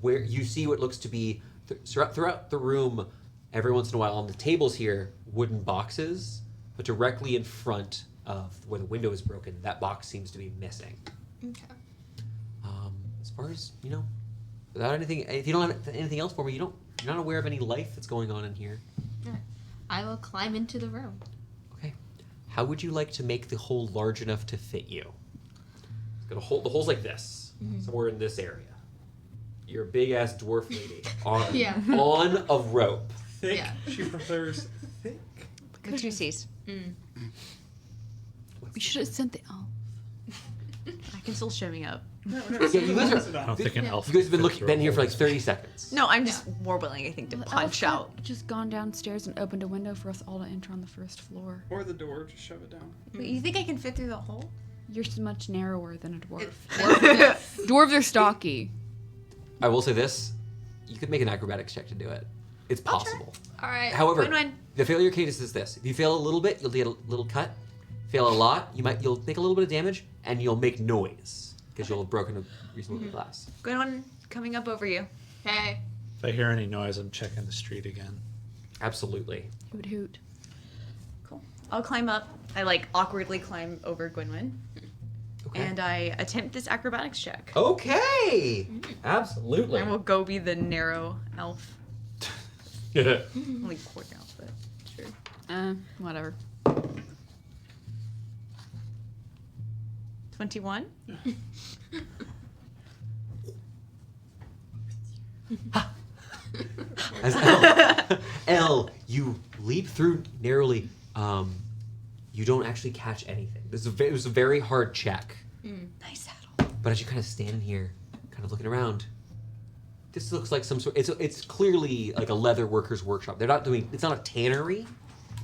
where you see what looks to be throughout the room, every once in a while on the tables here, wooden boxes, but directly in front of where the window is broken, that box seems to be missing. Okay. As far as, without anything, if you don't have anything else for me, you're not aware of any life that's going on in here. I will climb into the room. Okay. How would you like to make the hole large enough to fit you? It's got a hole. The hole's like this, somewhere in this area. You're a big ass dwarf lady on Yeah. on a rope. Thick. Yeah. She prefers thick. With two C's. We should have sent the elf. I can still show me up. No, Yeah, you guys are. I don't think an elf. You guys have been fits been here for roll. like 30 seconds. No, I'm just more willing, I think, to The punch elf out. had just gone downstairs and opened a window for us all to enter on the first floor. Or the door, just shove it down. Wait, you think I can fit through the hole? You're so much narrower than a dwarf. Yes. Dwarves are stocky. I will say this: you could make an acrobatics check to do it. It's possible. All right. However, Win-win. the failure case is this: if you fail a little bit, you'll get a little cut. Fail a lot, you'll take a little bit of damage, and you'll make noise because you'll have broken a reasonable glass. Gwynwen, coming up over you. Okay. If I hear any noise, I'm checking the street again. Absolutely. Hoot hoot. Cool. I'll climb up. I awkwardly climb over Gwynwen. Okay. And I attempt this acrobatics check. Okay. Absolutely. I will go be the narrow elf. Yeah. Only quarter elf, but sure. Whatever. 21. As L, you leap through narrowly. You don't actually catch anything. It was a very hard check. Nice saddle. But as you kind of stand here, kind of looking around, this looks like some sort. It's clearly like a leather worker's workshop. They're not doing. It's not a tannery.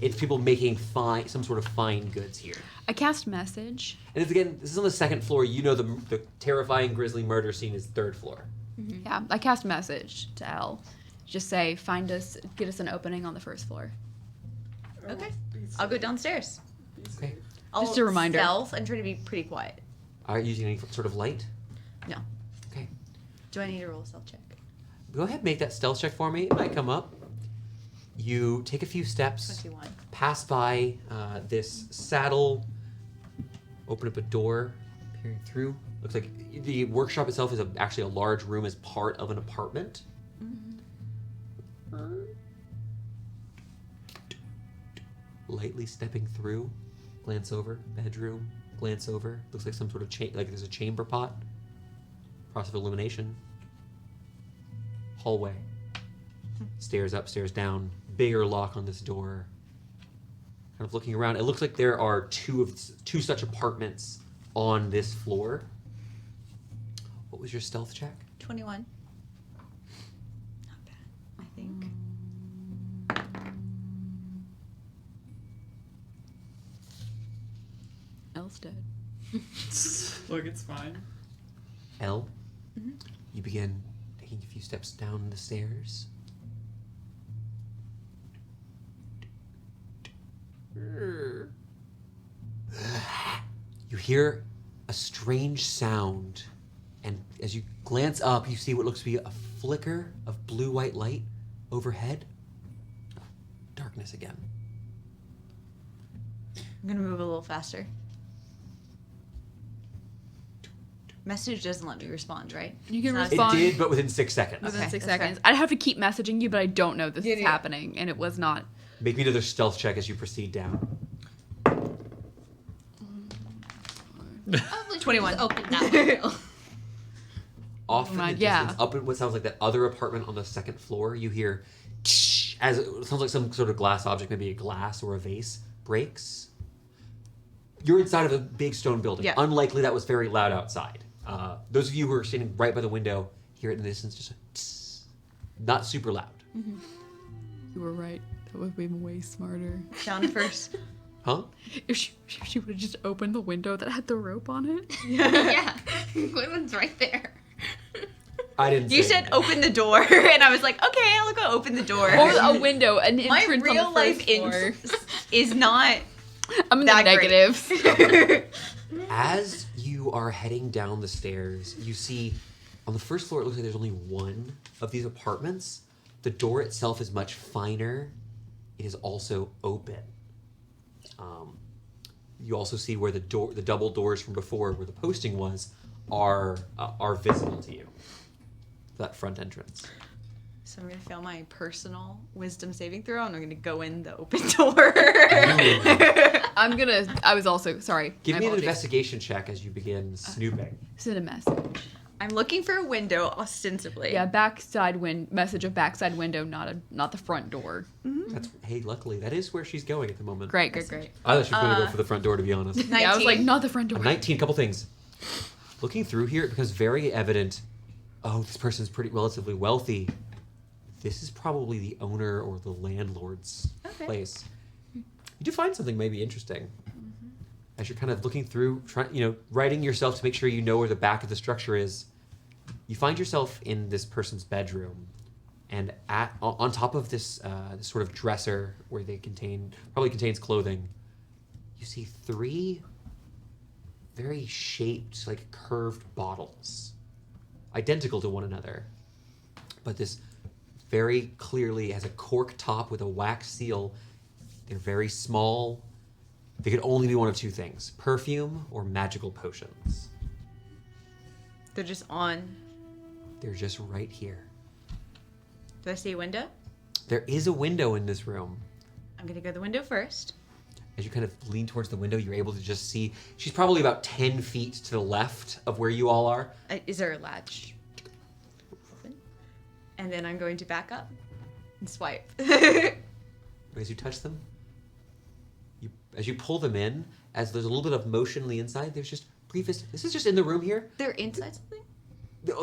It's people making some sort of fine goods here. I cast message. And it's, again, this is on the second floor. You know the terrifying grisly murder scene is third floor. Yeah, I cast message to Elle. Just say, get us an opening on the first floor. Okay. I'll go downstairs. Okay. Just a reminder. Stealth and try to be pretty quiet. Are you using any sort of light? No. Okay. Do I need to roll a stealth check? Go ahead and make that stealth check for me. It might come up. You take a few steps, 21. pass by this saddle, open up a door, peering through. Looks like the workshop itself is actually a large room as part of an apartment. Lightly stepping through, glance over, bedroom, glance over. Looks like some sort of like there's a chamber pot. Process of illumination. Hallway. Stairs up, stairs down. Bigger lock on this door. Kind of looking around, it looks like there are two such apartments on this floor. What was your stealth check? 21. Not bad, I think. Elle's dead. Look, it's fine. L. You begin taking a few steps down the stairs. You hear a strange sound, and as you glance up, you see what looks to be a flicker of blue-white light overhead. Darkness again. I'm gonna move a little faster. Message doesn't let me respond, right? You can It's not- It respond did, but within 6 seconds. within Okay, 6 that's seconds. I'd have to keep messaging you, but I don't know this is Yeah. happening, and it was not. Make me another stealth check as you proceed down. Probably 21. just open that window. Off in the Mind, distance, yeah. up in what sounds like that other apartment on the second floor, you hear as it sounds like some sort of glass object, maybe a glass or a vase, breaks. You're inside of a big stone building. Yeah. Unlikely that was very loud outside. Those of you who are standing right by the window hear it in the distance, just a tss, not super loud. You were right. That would have been way smarter. Down first. Huh? If she would have just opened the window that had the rope on it. Yeah. Gwynwen's right there. I didn't. You say said anything. open the door, and I was like, okay, I'll go open the door. Or a window, an My entrance real on the life first floor. is not I'm in the that great. negatives. As you are heading down the stairs, you see on the first floor, it looks like there's only one of these apartments. The door itself is much finer. It is also open. You also see where the double doors from before, where the posting was, are visible to you. That front entrance. So I'm gonna fail my personal wisdom saving throw, and I'm gonna go in the open door. I was also, sorry. Give my me an apologies. investigation check as you begin snooping. Send a message. I'm looking for a window, ostensibly. Yeah, message of backside window, not the front door. Hey, luckily, that is where she's going at the moment. Great. I thought she was going to go for the front door, to be honest. 19. Yeah, I was like, not the front A door. 19, couple things. Looking through here, it becomes very evident, this person's pretty relatively wealthy. This is probably the owner or the landlord's place. You do find something maybe interesting. As you're kind of looking through, writing yourself to make sure you know where the back of the structure is, you find yourself in this person's bedroom. And on top of this sort of dresser where probably contains clothing, you see 3 very shaped, like curved bottles, identical to one another. But this very clearly has a cork top with a wax seal. They're very small. They could only be one of 2 things: perfume or magical potions. They're just on. They're just right here. Do I see a window? There is a window in this room. I'm gonna go to the window first. As you kind of lean towards the window, you're able to just see she's probably about 10 feet to the left of where you all are. Is there a latch? Open. And then I'm going to back up and swipe. As you touch them, as you pull them in, as there's a little bit of motion on the inside, there's just briefest. This is just in the room here. They're inside something?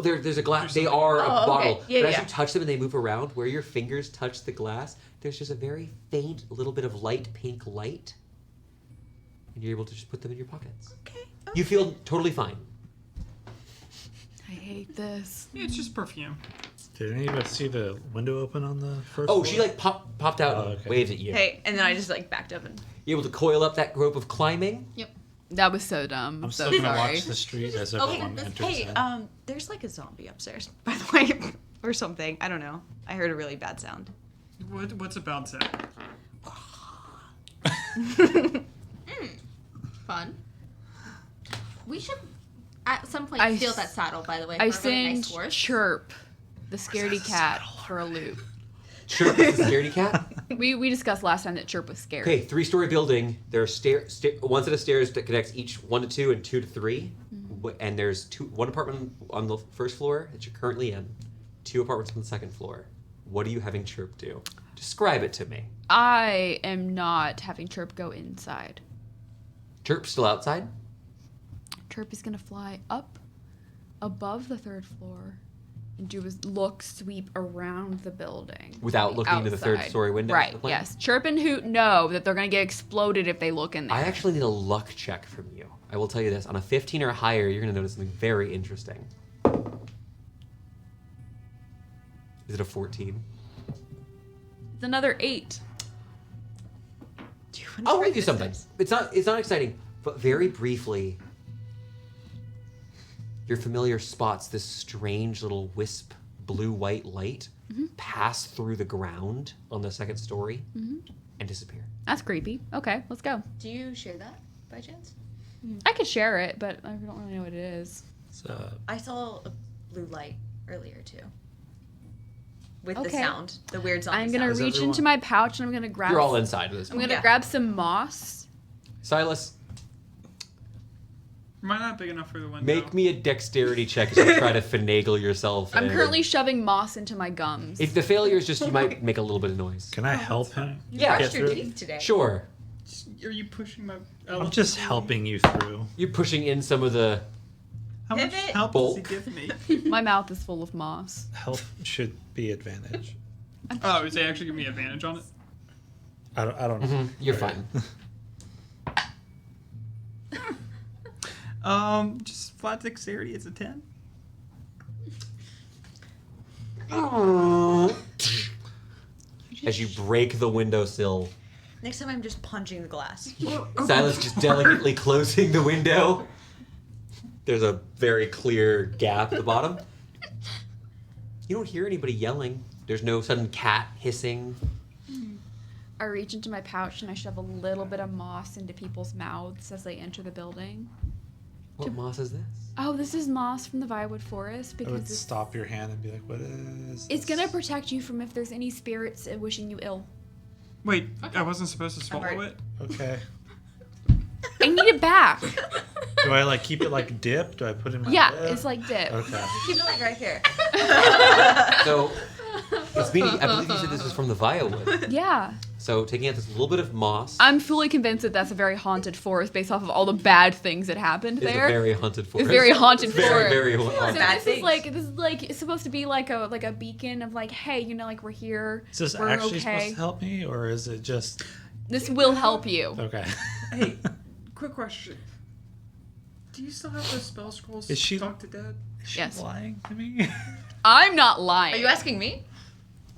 There's a glass. They are a bottle. Okay. Yeah, but as yeah. you touch them and they move around, where your fingers touch the glass, there's just a very faint little bit of light pink light. And you're able to just put them in your pockets. Okay. You feel totally fine. I hate this. Yeah, it's just perfume. Did any of us see the window open on the first Oh, floor? she like popped out and okay. waved at you. Hey, and then I just like backed up and. You able to coil up that rope of climbing? Yep. That was so dumb. I'm so still gonna sorry. watch the street as Okay, everyone enters hey, in. there's like a zombie upstairs, by the way, or something. I don't know. I heard a really bad sound. What's a bad sound? Fun. We should at some point I steal s- that saddle, by the way. I for a really nice sing horse. Chirp, the scaredy cat, for a loop. Sure, it's a scaredy cat. We discussed last time that Chirp was scared. Okay, 3-story building. There are one set of stairs that connects each 1 to 2 and 2 to 3. And there's one apartment on the first floor that you're currently in, 2 apartments on the second floor. What are you having Chirp do? Describe it to me. I am not having Chirp go inside. Chirp's still outside? Chirp is gonna fly up above the 3rd floor and do his sweep around the building. Without looking into the 3rd story window? Right, yes. Chirp and Hoot know that they're gonna get exploded if they look in there. I actually need a luck check from you. I will tell you this. On a 15 or higher, you're going to notice something very interesting. Is it a 14? It's another 8. I'll read you something. It's not exciting, but very briefly, your familiar spots this strange little wisp blue-white light pass through the ground on the 2nd story and disappear. That's creepy. Okay, let's go. Do you share that by chance? I could share it, but I don't really know what it is. So, I saw a blue light earlier too. With the Okay. sound, the weird zombie I'm gonna sound. Is reach everyone- into my pouch and I'm gonna grab. You're all inside of this I'm one. gonna Yeah. grab some moss. Silas, Am I not big enough for the window? make me a dexterity check as you try to finagle yourself. I'm in. currently shoving moss into my gums. If the failure is just you might make a little bit of noise. can I help him? Yeah, Brushed your through? teeth today. Sure. Are you pushing my? I'm just helping you through. You're pushing in some of the. How much Pivot. help does he Bulk. give me? My mouth is full of moss. Help should be advantage. Oh, is he actually giving me advantage on it? I don't know. You're fine. Just flat dexterity. It's a 10. As you break the windowsill, Next time I'm just punching the glass. Silas just delicately closing the window. There's a very clear gap at the bottom. You don't hear anybody yelling. There's no sudden cat hissing. I reach into my pouch and I shove a little bit of moss into people's mouths as they enter the building. What moss is this? Oh, this is moss from the Virewood Forest I because would it's, stop your hand and be like, "What is?" it's gonna this?" protect you from if there's any spirits wishing you ill. Wait, I wasn't supposed to swallow already- it? Okay. I need it back. Do I like keep it like dip? Do I put it in my Yeah, dip? it's like dip. Okay. Keep it like right here. So, it's meaning, I believe you said this was from the Viawood. Yeah. So, taking out this little bit of moss. I'm fully convinced that that's a very haunted forest based off of all the bad things that happened It's there. a very haunted forest. It's very haunted Very, forest. very So haunted. bad this things. is like it's supposed to be like a beacon of like, hey, you know, like we're here. Is this we're actually supposed okay. to help me, or is it just This will help you. okay? Hey, quick question. Do you still have those spell scrolls Is she- stuck to dead? Is she Yes. lying to me? I'm not lying. Are you asking me?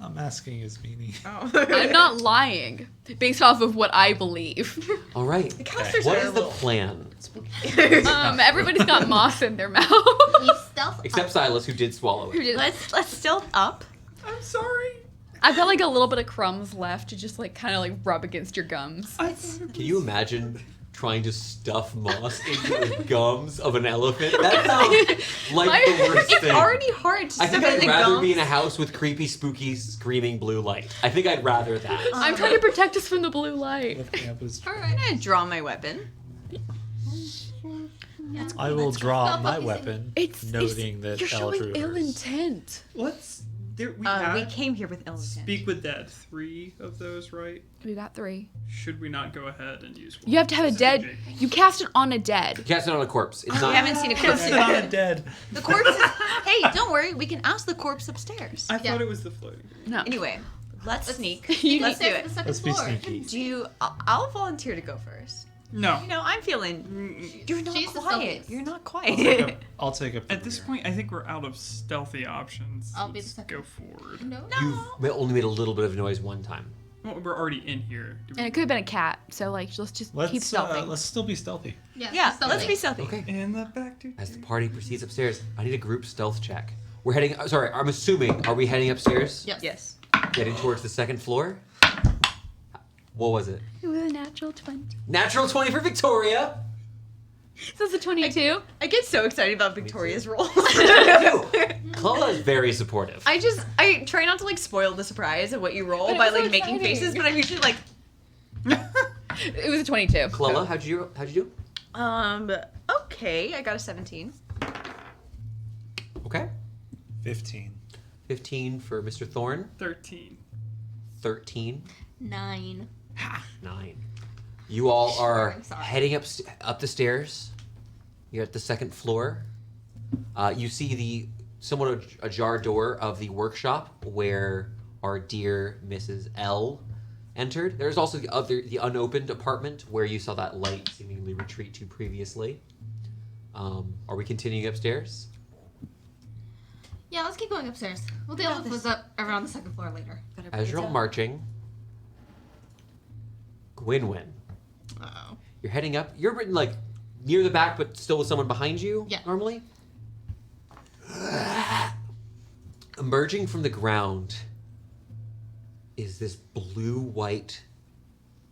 I'm asking his meanie. Oh. I'm not lying based off of what I believe. All right. counselors What are is a the little- plan? Everybody's got moss in their mouth. We stealth Except up. Silas, who did swallow it. Let's stealth up. I'm sorry. I've got like a little bit of crumbs left to just like kind of like rub against your gums. Can you imagine trying to stuff moss into the gums of an elephant? That sounds like the worst It's thing. already hard to I think stuff I'd in the rather gums. be in a house with creepy, spooky, screaming blue light. I think I'd rather that. I'm trying to protect us from the blue light. Lifting up his- I'm gonna draw my weapon. I will draw Stop my focusing. weapon, It's noting that you're showing Eldrew ill hurts. intent. Let's. There, we We have came here with ill intent. Speak with Dead. 3 of those, right? We got 3. Should we not go ahead and use one? You have to have a dead. You cast it on a dead. Cast it on a corpse. It's We not. haven't seen a corpse Sit on yet. a dead. The corpse is. Hey, don't worry. We can ask the corpse upstairs. I Yeah. thought it was the floating. No. Anyway, let's sneak. You Let's do Upstairs to it. the second Let's be floor. sneaky. Do you? I'll volunteer to go first. No. You know, I'm feeling. You're not She's the quiet. stealthiest. You're not I'll take quiet. up. I'll take up the At this rear. point, I think we're out of stealthy options. I'll be the Let's second. go forward. No. You've only made a little bit of noise one time. Well, we're already in here. Do And it could have been a cat. So like, let's just keep stealthing. Let's still be stealthy. Yeah, let's be stealthy. Okay. in the back to As the party proceeds upstairs, I need a group stealth check. We're heading. Sorry, I'm assuming. Are we heading upstairs? Yes. Yes. Heading towards the second floor. What was it? It was a natural 20. Natural 20 for Victoria. So it's a 22. I get so excited about Victoria's roll. Clola is very supportive. I try not to like spoil the surprise of what you roll But it by was so like making exciting. faces, but I'm usually like, It was a 22. Clola, how'd you do? okay, I got a 17. Okay. 15. 15 for Mr. Thorne. 13. 13. 9. 9. You all are I'm sorry. heading up the stairs. You're at the second floor. You see the somewhat ajar door of the workshop where our dear Mrs. L entered. There's also the unopened apartment where you saw that light seemingly retreat to previously. Are we continuing upstairs? Yeah, let's keep going upstairs. We'll deal with what's up around the second floor later. As you're all marching, Gwynwyn, Uh-oh. you're heading up. You're written like near the back, but still with someone behind you. Yeah. Normally. Emerging from the ground is this blue-white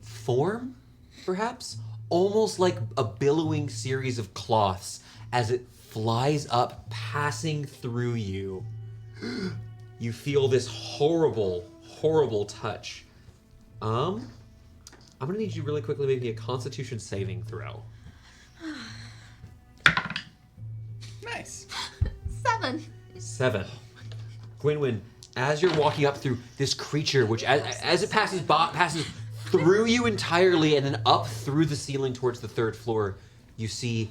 form, perhaps, almost like a billowing series of cloths as it flies up, passing through you. You feel this horrible, horrible touch. I'm gonna need you really quickly to make me a Constitution saving throw. Nice. 7. 7. Gwynwyn, as you're walking up through this creature, which as it passes through you entirely and then up through the ceiling towards the third floor, you see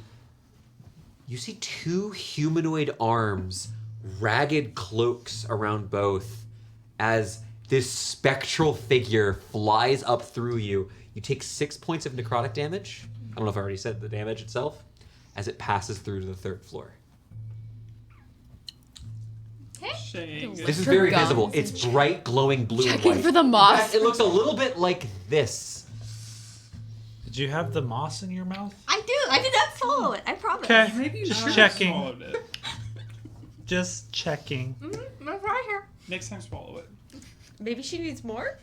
2 humanoid arms, ragged cloaks around both, as this spectral figure flies up through you. You take 6 points of necrotic damage. I don't know if I already said the damage itself, as it passes through to the third floor. Shame. This is For very gums visible. and It's bright, glowing blue and Checking white. for the In moss. fact, it looks a little bit like this. Did you have the moss in your mouth? I do. I did not swallow it. I promise. Okay. Maybe you Just should checking. have swallowed it. Just checking. Mm-hmm. It's right here. Next time, swallow it. Maybe she needs more.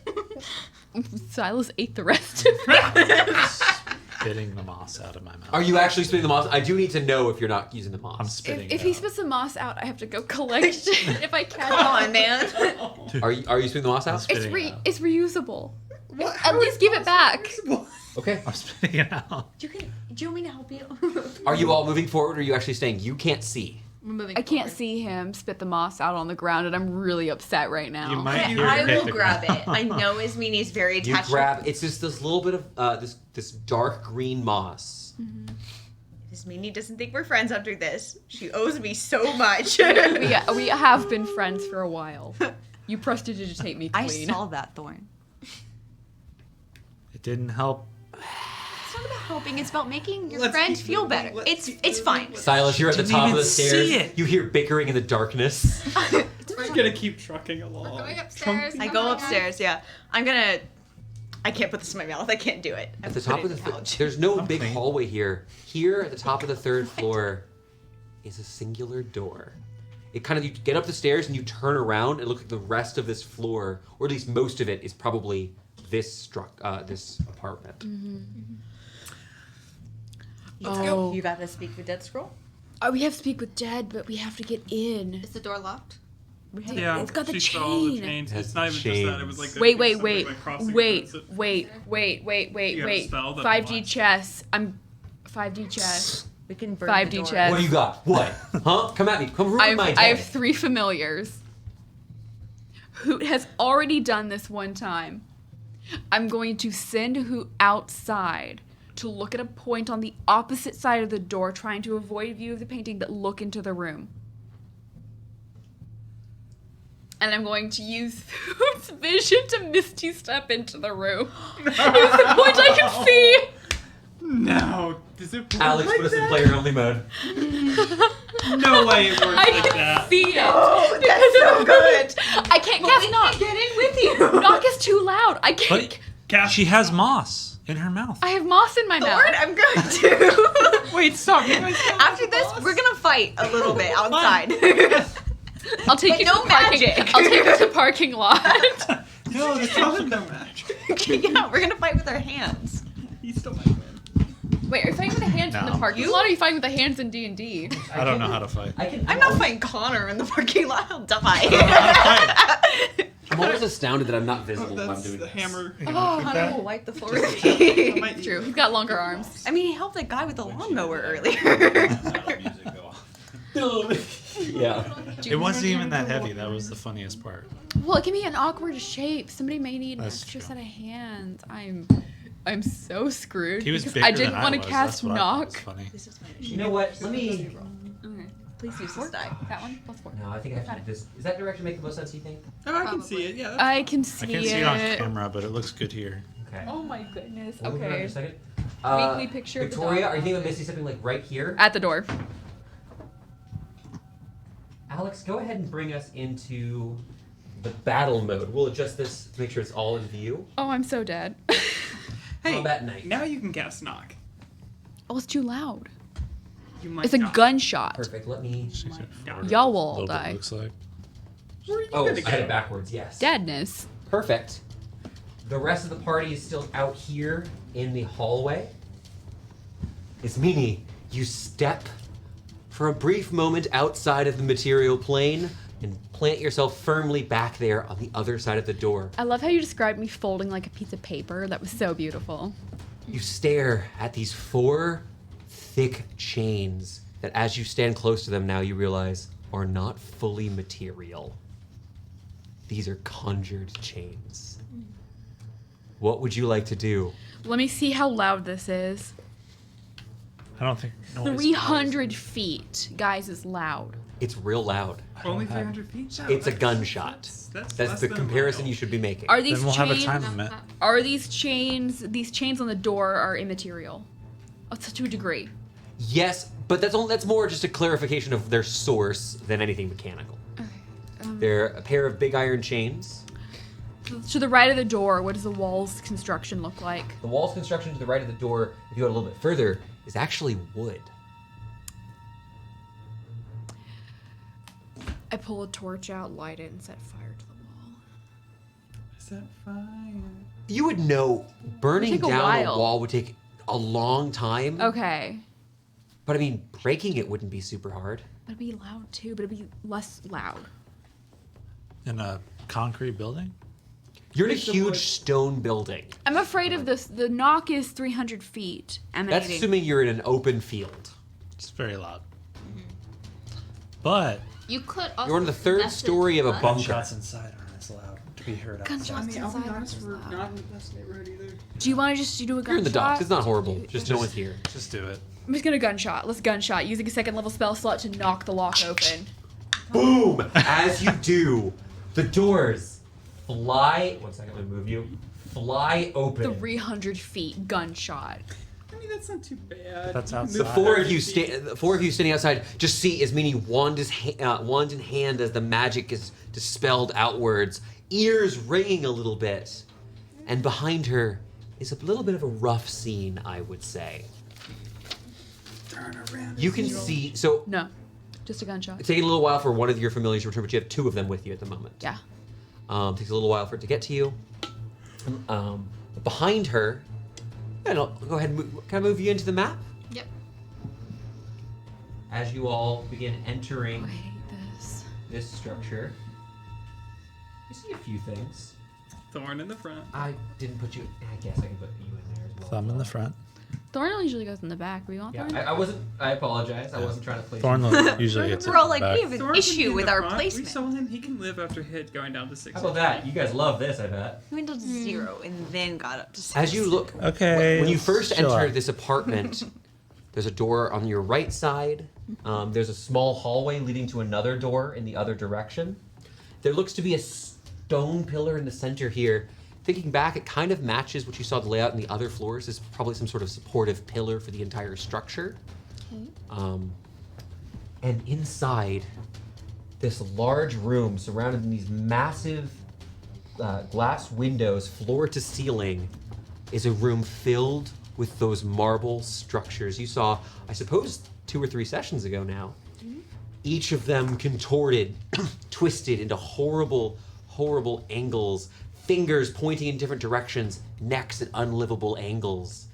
Silas ate the rest. Spitting the moss out of my mouth. Are you actually spitting the moss? I do need to know if you're not using the moss. I'm spitting. if it he out. spits the moss out, I have to go collect it if I can. Come on, man. Are you spitting the moss out? Spitting It's it out. it's reusable. At least give it back. Okay. I'm spitting it out. You can Do you want me to help you? Are you all moving forward, or are you actually staying? You can't see. We're moving I can't forward. see him spit the moss out on the ground, and I'm really upset right now. You might Okay, hear I it hit will the grab ground. it. I know Ismini's very You attached. grab. It's just this little bit of this dark green moss. Ismini doesn't think we're friends after this. She owes me so much. We have been friends for a while. You prestidigitate me I clean. saw that thorn. It didn't help. It's not about helping. It's about making your Let's friend keep feel moving. better. Let's It's keep fine. moving. Silas, you're at the Didn't top of even the stairs. see it. You hear bickering in the darkness. I'm gonna keep trucking along. Going upstairs. I go upstairs. Yeah, I can't put this in my mouth. I can't do it. At the top of the couch. there's no big Something. hallway here. Here at the top of the third floor is a singular door. It kind of, you get up the stairs and you turn around and look at the rest of this floor, or at least most of it is probably this this apartment. Oh. You gotta speak with Dead Scroll. We have to speak with Dead, but we have to get in. Is the door locked? Yeah, It's got the she saw all the chain. chains. It has It's not even just that. It was chains. like the, Wait, something like crossing against it. wait. You have a spell that 5D blocks? chess. I'm 5D chess. We can burn 5D the door. chess. What do you got? What? Huh? Come at me. Come ruin my I have day. 3 familiars. Hoot has already done this one time. I'm going to send Hoot outside to look at a point on the opposite side of the door, trying to avoid view of the painting, but look into the room. And I'm going to use Hoot's vision to misty step into the room. Use the point I can see. No. Does it work Alex, like put us in that? player only mode. No way it works I like can that. see it. Oh, that's so good. I can't cast knock. Get in with you. Knock is too loud. I can't. But Cast she has moss in her mouth. I have moss in my mouth. Thorn, I'm going to. Wait, stop. You guys can't After use the this, boss? we're gonna fight a little bit outside. I'll take But you no to the parking. magic. I'll take you to the parking lot. No, there's nothing no magic. Yeah, we're gonna fight with our hands. He still might win. Wait, are you fighting with the hands in the No. parking lot, or are you fighting with the hands in D&D? I don't know how to fight. I'm not fighting Connor in the parking lot. I'll die. I'm almost astounded that I'm not visible when I'm That's doing the this. hammer. Connor will wipe the floor with That me. might True. He's got longer arms. I mean, he helped that guy with the lawnmower earlier. Yeah. It wasn't even that heavy. That was the funniest part. Well, it can be an awkward shape. Somebody may need an That's extra true. set of hands. I'm so screwed. He was because bigger I didn't than want I to was. cast That's what I thought was knock. funny. This is my You know what? Let me. Okay. Please use this die. That one? Plus 4. No, I think I have to do this. Is that direction make the most sense? You think? Oh, I can see it. Yeah. That's I can see I can't see it on camera, but it looks good here. Okay. Oh my goodness. We'll move around for Okay. a second. Weekly picture of the Victoria, dog. are you thinking of Misty stepping like right here? At the door. Alex, go ahead and bring us into the battle mode. We'll adjust this to make sure it's all in view. Oh, I'm so dead. Hey, Combat night. now you can cast knock. Oh, it's too loud. You might It's a not. gunshot. Perfect. Let me. Y'all A will all little bit die. looks like. Where are you Oh, gonna I had go? it backwards. Yes. Deadness. Perfect. The rest of the party is still out here in the hallway. Ismini, you step for a brief moment outside of the material plane and plant yourself firmly back there on the other side of the door. I love how you described me folding like a piece of paper. That was so beautiful. You stare at these 4 thick chains that, as you stand close to them now, you realize are not fully material. These are conjured chains. What would you like to do? Let me see how loud this is. I don't think. noise 300 feet, guys, is loud. It's real loud. Only 300 feet? No, It's a that's- gunshot. That's That's less the than comparison mile. you should be making. Are these Then we'll have a chains? time limit. Are these chains on the door are immaterial? Oh, to a degree. Yes, but that's more just a clarification of their source than anything mechanical. They're a pair of big iron chains. To the right of the door, what does the wall's construction look like? The wall's construction to the right of the door, if you go a little bit further, is actually wood. I pull a torch out, light it, and set fire to the wall. Set fire. You would know burning It'd take a down a while. wall would take a long time. Okay. But I mean, breaking it wouldn't be super hard. But it'd be loud too, but it'd be less loud. In a concrete building? You're in a Piece of huge wood. stone building. I'm afraid of this. The knock is 300 feet. That's Emanating. assuming you're in an open field. It's very loud. But You could also. You're on the third message story of a us. bunker. gunshots inside aren't as loud to be heard outside. Gunshots I mean, I'll be inside honest, is we're loud. not in the best neighborhood either. Do you want to just do a gunshot? You're in the docks. It's not horrible. Just no one's here. Just do it. I'm just gonna gunshot. Let's gunshot. Using a second level spell slot to knock the lock open. Boom! As you do, the doors fly. 1 second, I'm gonna move you. Fly open. 300 feet gunshot. I mean, that's not too bad. That's You can outside. The move four of 30 you feet. the four of you standing outside just see as Meanie wand in hand as the magic is dispelled outwards, ears ringing a little bit, and behind her is a little bit of a rough scene, I would say. Turn around. You can see. So No, just a gunshot. it's taking a little while for one of your familiars to return, but you have 2 of them with you at the moment. Yeah. Takes a little while for it to get to you. Behind her, and I'll go ahead and can I move you into the map? Yep. As you all begin entering I hate this. this structure, you see a few things. Thorn in the front. I didn't put you. I guess I can put you in there as well. Thumb in the front. Thorn usually goes in the back. We want Yeah, Thorn? I wasn't. I apologize. I wasn't trying to place. Thorn you. usually gets it. We're all like, back. we have an Thorn can be issue in with the our front. placement. We saw him. He can live after hit going down to 6. How about that? You guys love this, I bet. We went down to 0 and then got up to 6. As you look, Okay. when you first chill enter out. this apartment, there's a door on your right side. There's a small hallway leading to another door in the other direction. There looks to be a stone pillar in the center here. Thinking back, it kind of matches what you saw the layout in the other floors. It's probably some sort of supportive pillar for the entire structure. And inside this large room, surrounded in these massive glass windows, floor to ceiling, is a room filled with those marble structures you saw, I suppose, 2 or 3 sessions ago now. Each of them contorted, twisted into horrible, horrible angles, fingers pointing in different directions, necks at unlivable angles.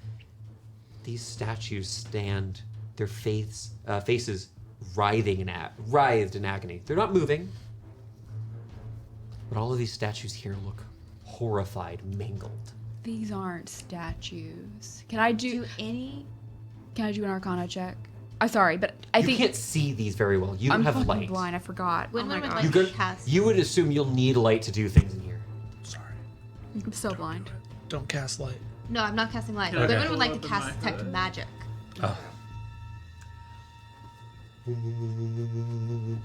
These statues stand, their faces writhed in agony. They're not moving, but all of these statues here look horrified, mangled. These aren't statues. Can I do an Arcana check? I'm sorry, but I You think can't see these very well. You don't I'm have fucking light. blind. I forgot. Oh When my would god. like You, to could- cast? you would assume you'll need light to do things in here. Sorry. I'm so blind. Don't cast light. No, I'm not casting light. Okay. Women would like to Pull up cast in my detect hood. magic. Oh.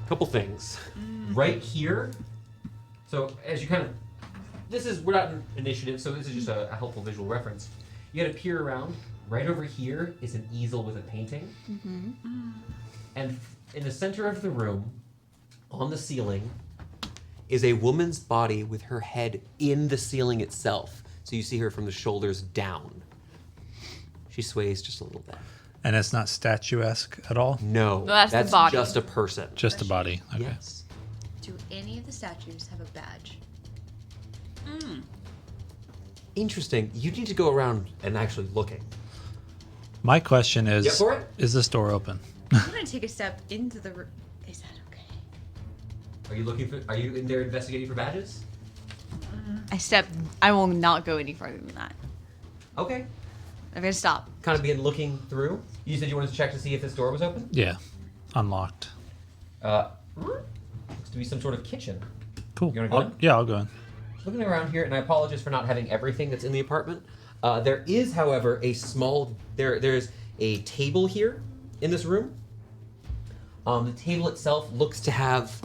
Couple things. Right here. So as you kind of, we're not in initiative, so this is just a helpful visual reference. You gotta peer around. Right over here is an easel with a painting. And in the center of the room, on the ceiling, is a woman's body with her head in the ceiling itself. So you see her from the shoulders down. She sways just a little bit. And it's not statuesque at all? No, That's the body. just a person. Just a body. Okay. Yes. Do any of the statues have a badge? Interesting. You need to go around and actually looking. My question is, Yeah, for it? is this door open? I'm gonna take a step into the room. Is that okay? Are you in there investigating for badges? I will not go any farther than that. Okay. I'm gonna stop. Kind of begin looking through. You said you wanted to check to see if this door was open? Yeah. Unlocked. Looks to be some sort of kitchen. Cool. You wanna go in? Yeah, I'll go in. Looking around here, and I apologize for not having everything that's in the apartment. There is, however, there's a table here in this room. The table itself looks to have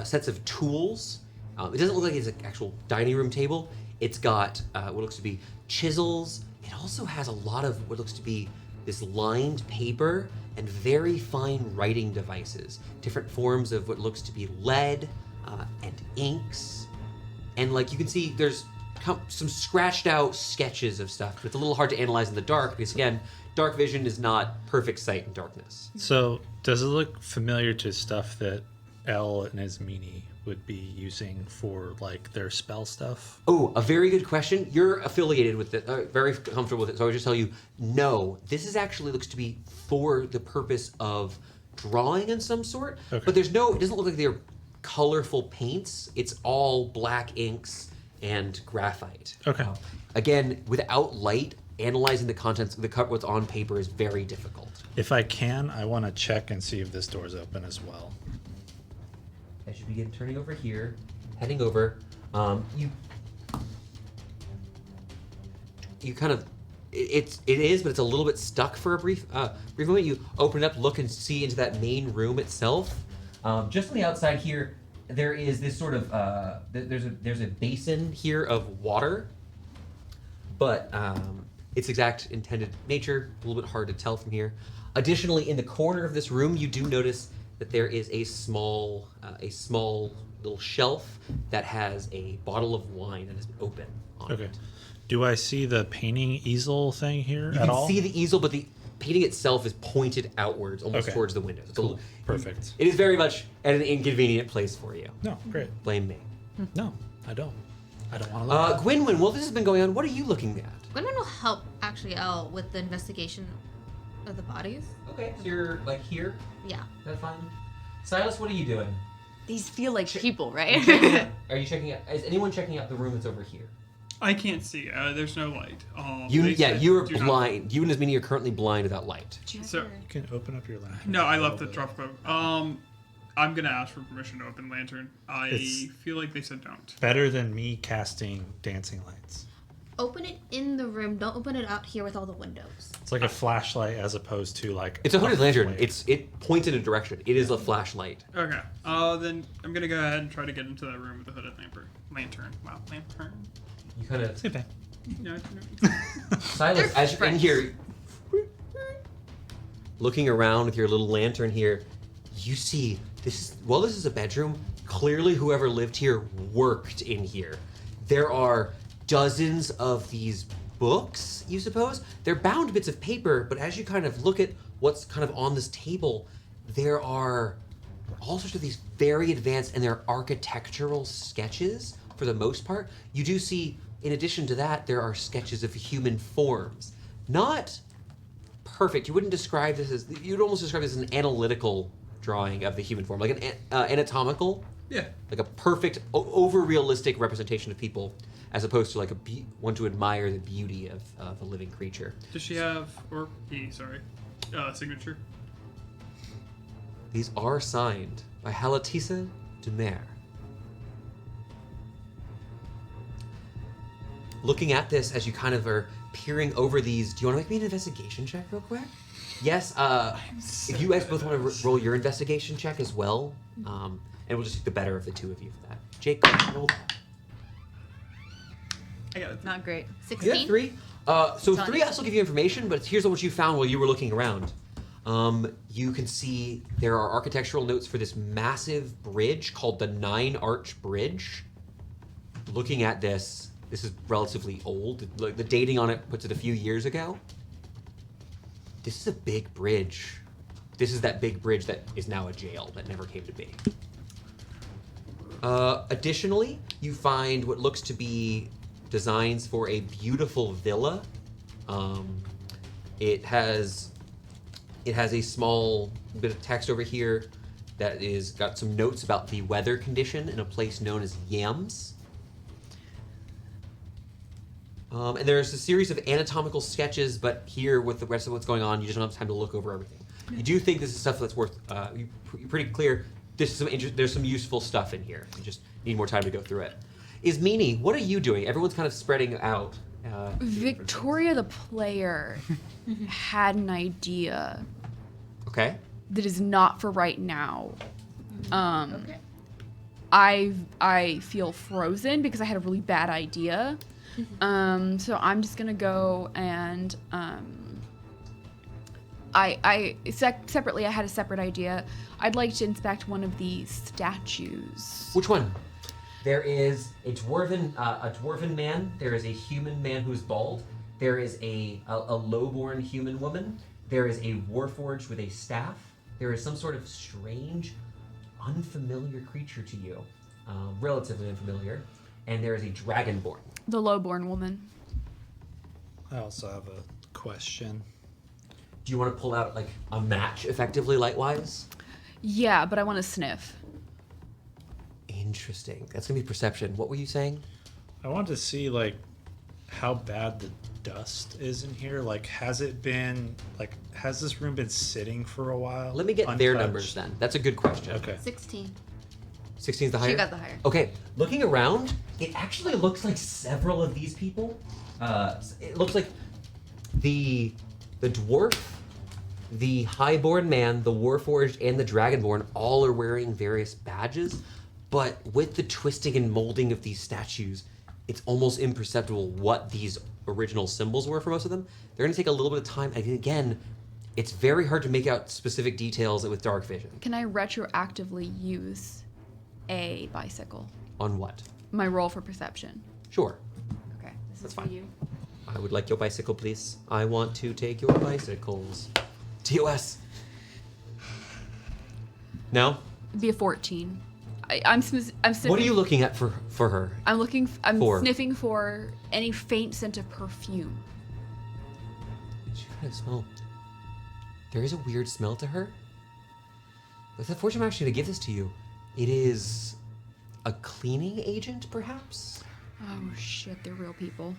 sets of tools. It doesn't look like it's an actual dining room table. It's got what looks to be chisels. It also has a lot of what looks to be this lined paper and very fine writing devices. Different forms of what looks to be lead and inks. And like you can see, there's some scratched out sketches of stuff, but it's a little hard to analyze in the dark because again, dark vision is not perfect sight in darkness. So, does it look familiar to stuff that Elle and his meanie would be using for like their spell stuff? Oh, a very good question. You're affiliated with it, very comfortable with it. So I would just tell you, no, this is actually looks to be for the purpose of drawing in some sort. Okay. But it doesn't look like they're colorful paints. It's all black inks and graphite. Okay. Again, without light, analyzing the contents, what's on paper is very difficult. If I can, I want to check and see if this door's open as well. As you begin turning over here, heading over, you kind of, it is, but it's a little bit stuck for a brief moment. You open it up, look and see into that main room itself. Just on the outside here, there is this sort of there's a basin here of water, but its exact intended nature a little bit hard to tell from here. Additionally, in the corner of this room, you do notice that there is a small little shelf that has a bottle of wine that has been open on Okay. it. Do I see the painting easel thing here You at can all? see the easel, but the painting itself is pointed outwards, almost Okay. towards the windows. It's a Cool. little- Perfect. It is very much at an inconvenient place for you. No, great. Blame me. No, I don't. I don't want to look. Gwynwyn, while this has been going on, what are you looking at? Gwynwyn will help actually out with the investigation of the bodies. Okay, so you're like here. Yeah. That's fine. Silas, what are you doing? These feel like people, right? Are you checking out? Is anyone checking out the room that's over here? I can't see. There's no light. You, they said you are do not- blind. You and meaning you're currently blind without light. So You can open up your lantern. no, I left a the little bit. drop cloak. I'm gonna ask for permission to open lantern. I It's- feel like they said don't. Better than me casting dancing lights. Open it in the room. Don't open it out here with all the windows. It's like a flashlight as opposed to like. It's a hooded lantern. flame. It points in a direction. It is a flashlight. Okay. Then I'm gonna go ahead and try to get into that room with the hooded lantern. Wow, lantern. You kind of Same thing. No. Silas, as you're in here, looking around with your little lantern here, you see this is a bedroom. Clearly, whoever lived here worked in here. There are dozens of these books, you suppose. They're bound bits of paper, but as you kind of look at what's kind of on this table, there are all sorts of these very advanced, and they're architectural sketches for the most part. You do see, in addition to that, there are sketches of human forms. Not perfect. You wouldn't describe this as, you'd almost describe this as an analytical drawing of the human form, like an anatomical, Yeah. like a perfect, over-realistic representation of people, as opposed to like one to admire the beauty of a living creature. Does she have signature? These are signed by Halatisa de Mer. Looking at this as you kind of are peering over these, do you want to make me an investigation check real quick? Yes, if you guys both want to roll your investigation check as well, and we'll just take the better of the two of you for that. Jake, roll that. I got it. Not great. 16? Yeah, 3. So Done. 3 also give you information, but here's what you found while you were looking around. You can see there are architectural notes for this massive bridge called the 9-Arch Bridge. Looking at this is relatively old. Like the dating on it puts it a few years ago. This is a big bridge. This is that big bridge that is now a jail that never came to be. Additionally, you find what looks to be designs for a beautiful villa. It has a small bit of text over here that is got some notes about the weather condition in a place known as Yams. And there's a series of anatomical sketches, but here with the rest of what's going on, you just don't have time to look over everything. You do think this is stuff that's worth, you're pretty clear, there's some useful stuff in here. You just need more time to go through it. Ismini, what are you doing? Everyone's kind of spreading out. Victoria, the player, had an idea Okay. that is not for right now. Okay. I feel frozen because I had a really bad idea. So I'm just gonna go and separately I had a separate idea. I'd like to inspect one of the statues. Which one? There is a dwarven man. There is a human man who's bald. There is a lowborn human woman. There is a warforged with a staff. There is some sort of strange, unfamiliar creature to you, relatively unfamiliar. And there is a dragonborn. The lowborn woman. I also have a question. Do you want to pull out like a match, effectively, light-wise? Yeah, but I want to sniff. Interesting. That's gonna be perception. What were you saying? I want to see like how bad the dust is in here. Like, has this room been sitting for a while? Let me get their untouched? numbers then. That's a good question. Okay. 16. 16 is the higher? She got the higher. Okay, looking around, it actually looks like several of these people. It looks like the dwarf, the highborn man, the warforged, and the dragonborn all are wearing various badges, but with the twisting and molding of these statues, it's almost imperceptible what these original symbols were for most of them. They're going to take a little bit of time. And again, it's very hard to make out specific details with dark vision. Can I retroactively use a bicycle? On what? My roll for perception. Sure. Okay, this That's is for fine. you. I would like your bicycle, please. I want to take your bicycles. TOS. No? It'd be a 14. I'm sniffing. What are you looking at for her? I'm looking. I'm For? sniffing for any faint scent of perfume. She kind of smell. There is a weird smell to her. With the fortune, I'm actually going to give this to you. It is a cleaning agent, perhaps? Oh shit! They're real people.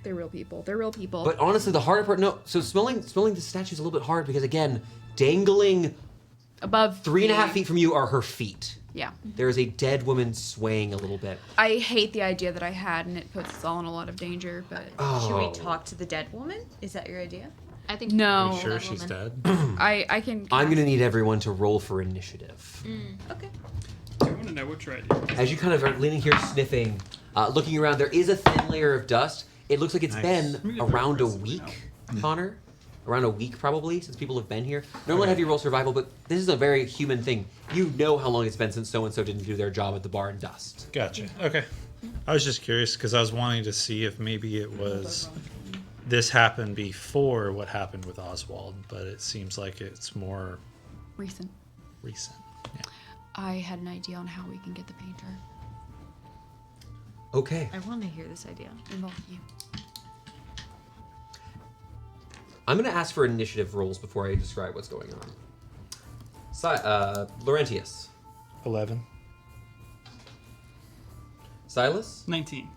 They're real people. They're real people. But honestly, the harder part, no. So smelling the statue is a little bit hard because, again, dangling above 3.5 feet from you are her feet. Yeah. There is a dead woman swaying a little bit. I hate the idea that I had, and it puts us all in a lot of danger. But Should we Oh. talk to the dead woman? Is that your idea? I think No. Are Oh, you sure that she's woman. dead? I can. I'm going to need everyone to roll for initiative. Okay. Do you want to know what your idea is? As you kind of are leaning here, sniffing, looking around, there is a thin layer of dust. It looks like it's Nice. been around a week, Connor. Around a week, probably, since people have been here. Normally, I have you roll survival, but this is a very human thing. You know how long it's been since so-and-so didn't do their job at the bar in dust. Gotcha. Okay. I was just curious because I was wanting to see if maybe it was this happened before what happened with Oswald, but it seems like it's more recent. recent. Yeah. I had an idea on how we can get the painter. Okay. I want to hear this idea. Involve you. I'm going to ask for initiative rolls before I describe what's going on. Laurentius. 11. Silas? 19.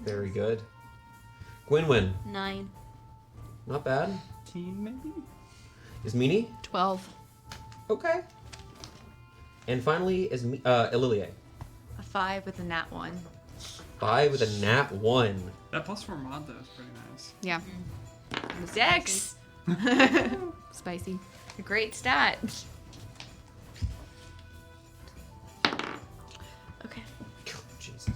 Very good. Gwynwyn? 9. Not bad. 18, maybe? Ismini? 12. Okay. And finally, Ililie. A 5 with a nat 1. 5 with a nat 1. That plus 4 mod, though, is pretty nice. Yeah. Dex! Spicy. A great stat. Okay. Jesus.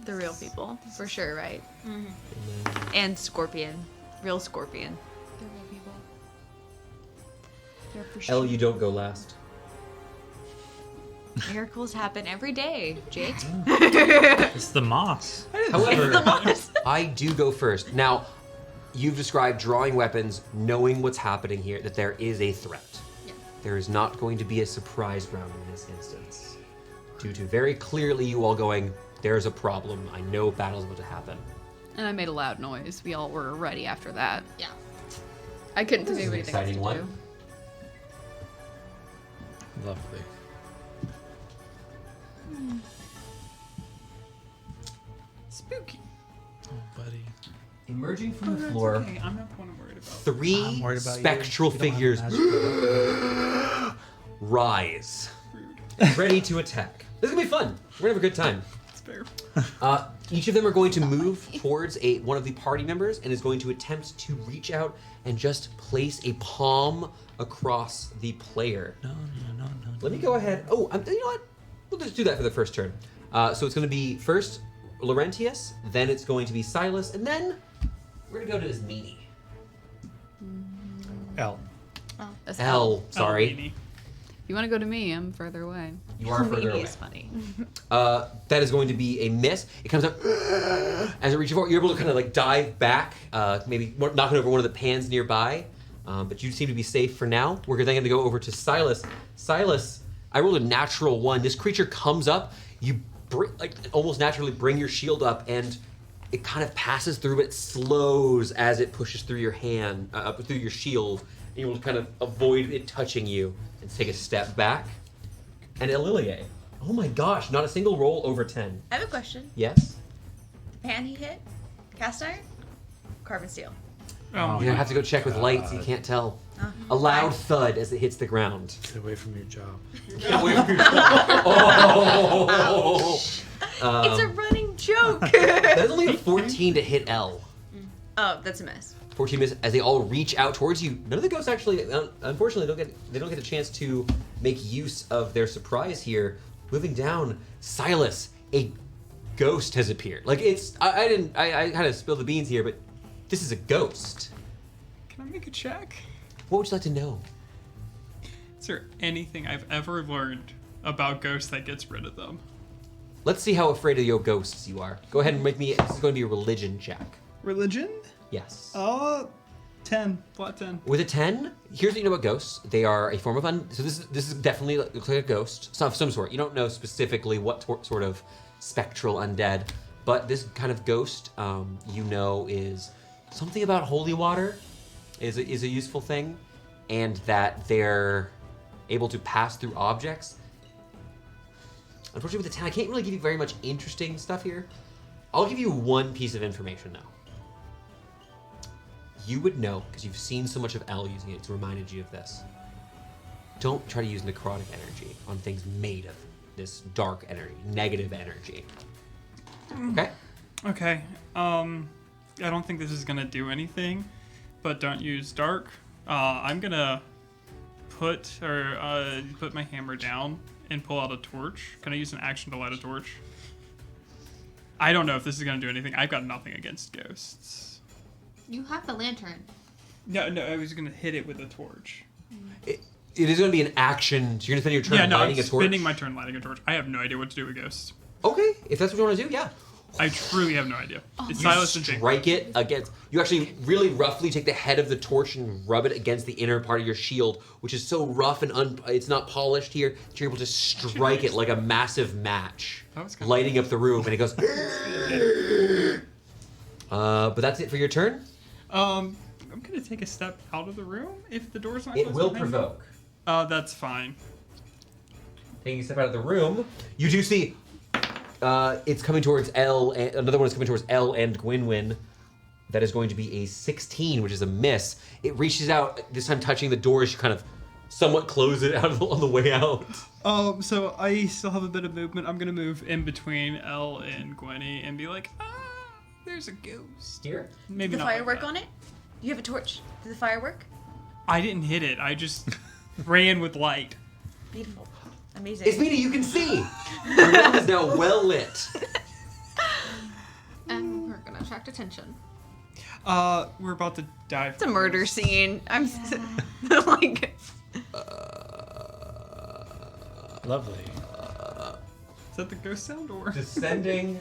The real people, for sure, right? And then- And Scorpion. Real Scorpion. They're real people. They're for Elle, sure. you don't go last. Miracles happen every day, Jake. It's the moss. However, I do go first. Now, you've described drawing weapons, knowing what's happening here, that there is a threat. Yeah. There is not going to be a surprise round in this instance. Due to very clearly you all going, there's a problem. I know battle's about to happen. And I made a loud noise. We all were ready after that. Yeah. I couldn't think This of is an anything else to exciting one. do. Lovely. Spooky. Oh, buddy. Emerging from the That's floor, okay. I'm not the one I'm worried about. 3 I'm worried about spectral you. You don't figures have magic. rise, Rude. ready to attack. This is gonna be fun. We're gonna have a good time. It's fair. Each of them are going to move towards one of the party members and is going to attempt to reach out and just place a palm across the player. No. Let me go ahead. Oh, you know what? We'll just do that for the first turn. So it's going to be first Laurentius, then it's going to be Silas, and then we're going to go to Ismini. L. That's L, Oh, sorry. Meanie. If you want to go to me, I'm further away. You are further Maybe away. is funny. That is going to be a miss. It comes up as it reaches forward. You're able to kind of like dive back, maybe knocking over one of the pans nearby. But you seem to be safe for now. We're then going to go over to Silas. Silas, I rolled a natural 1. This creature comes up. You almost naturally bring your shield up, and it kind of passes through, but it slows as it pushes through your hand, through your shield. And you will kind of avoid it touching you and take a step back. And Ililie. Oh my gosh, not a single roll over 10. I have a question. Yes? Can he hit cast iron? Carbon steel. Oh, You have to go check with lights, you can't tell. A loud thud as it hits the ground. Get away from your job. Oh! It's a running joke. That's only a 14 to hit L. Oh, that's a miss. 14 miss as they all reach out towards you. None of the ghosts actually, unfortunately, don't get a chance to make use of their surprise here. Moving down, Silas, a ghost has appeared. Like I kind of spilled the beans here, but this is a ghost. Can I make a check? What would you like to know? Is there anything I've ever learned about ghosts that gets rid of them? Let's see how afraid of your ghosts you are. Go ahead and make me. This is going to be a religion check. Religion? Yes. 10. Flat 10. With a 10, here's what you know about ghosts. They are a form of so this is definitely looks like a ghost, some sort. You don't know specifically what sort of spectral undead, but this kind of ghost, you know, is something about holy water, is a useful thing, and that they're able to pass through objects. Unfortunately, with the 10, I can't really give you very much interesting stuff here. I'll give you one piece of information though. You would know, because you've seen so much of L using it, it's reminded you of this. Don't try to use necrotic energy on things made of this dark energy, negative energy. Okay? Okay. I don't think this is gonna do anything, but don't use dark. I'm gonna put my hammer down and pull out a torch. Can I use an action to light a torch? I don't know if this is gonna do anything. I've got nothing against ghosts. You have the lantern. No, I was gonna hit it with a torch. It is going to be an action, so you're going to spend your turn lighting I'm a torch? spending my turn lighting a torch. I have no idea what to do with ghosts. Okay, if that's what you want to do, yeah. I truly have no idea. It's You Silas and Jake. strike it against. You actually really roughly take the head of the torch and rub it against the inner part of your shield, which is so rough and it's not polished here that you're able to strike it like a massive match, That was kinda lighting up the room, and it goes. But that's it for your turn. I'm gonna take a step out of the room if the door's not It closed will behind me. provoke. That's fine. Taking a step out of the room, you do see it's coming towards L. Another one is coming towards L and Gwynwyn. That is going to be a 16, which is a miss. It reaches out, this time touching the door as you kind of somewhat close it out on the way out. So I still have a bit of movement. I'm gonna move in between Elle and Gwenny and be like, there's a ghost. Here? Maybe The not fire like work that. on it? You have a torch. Did the fire work? I didn't hit it. I just ran with light. Beautiful. Amazing. It's Mina, you can see! The room is now well lit. And we're gonna attract attention. We're about to dive. It's a murder scene. I'm like. Lovely. Is that the ghost sound or? Descending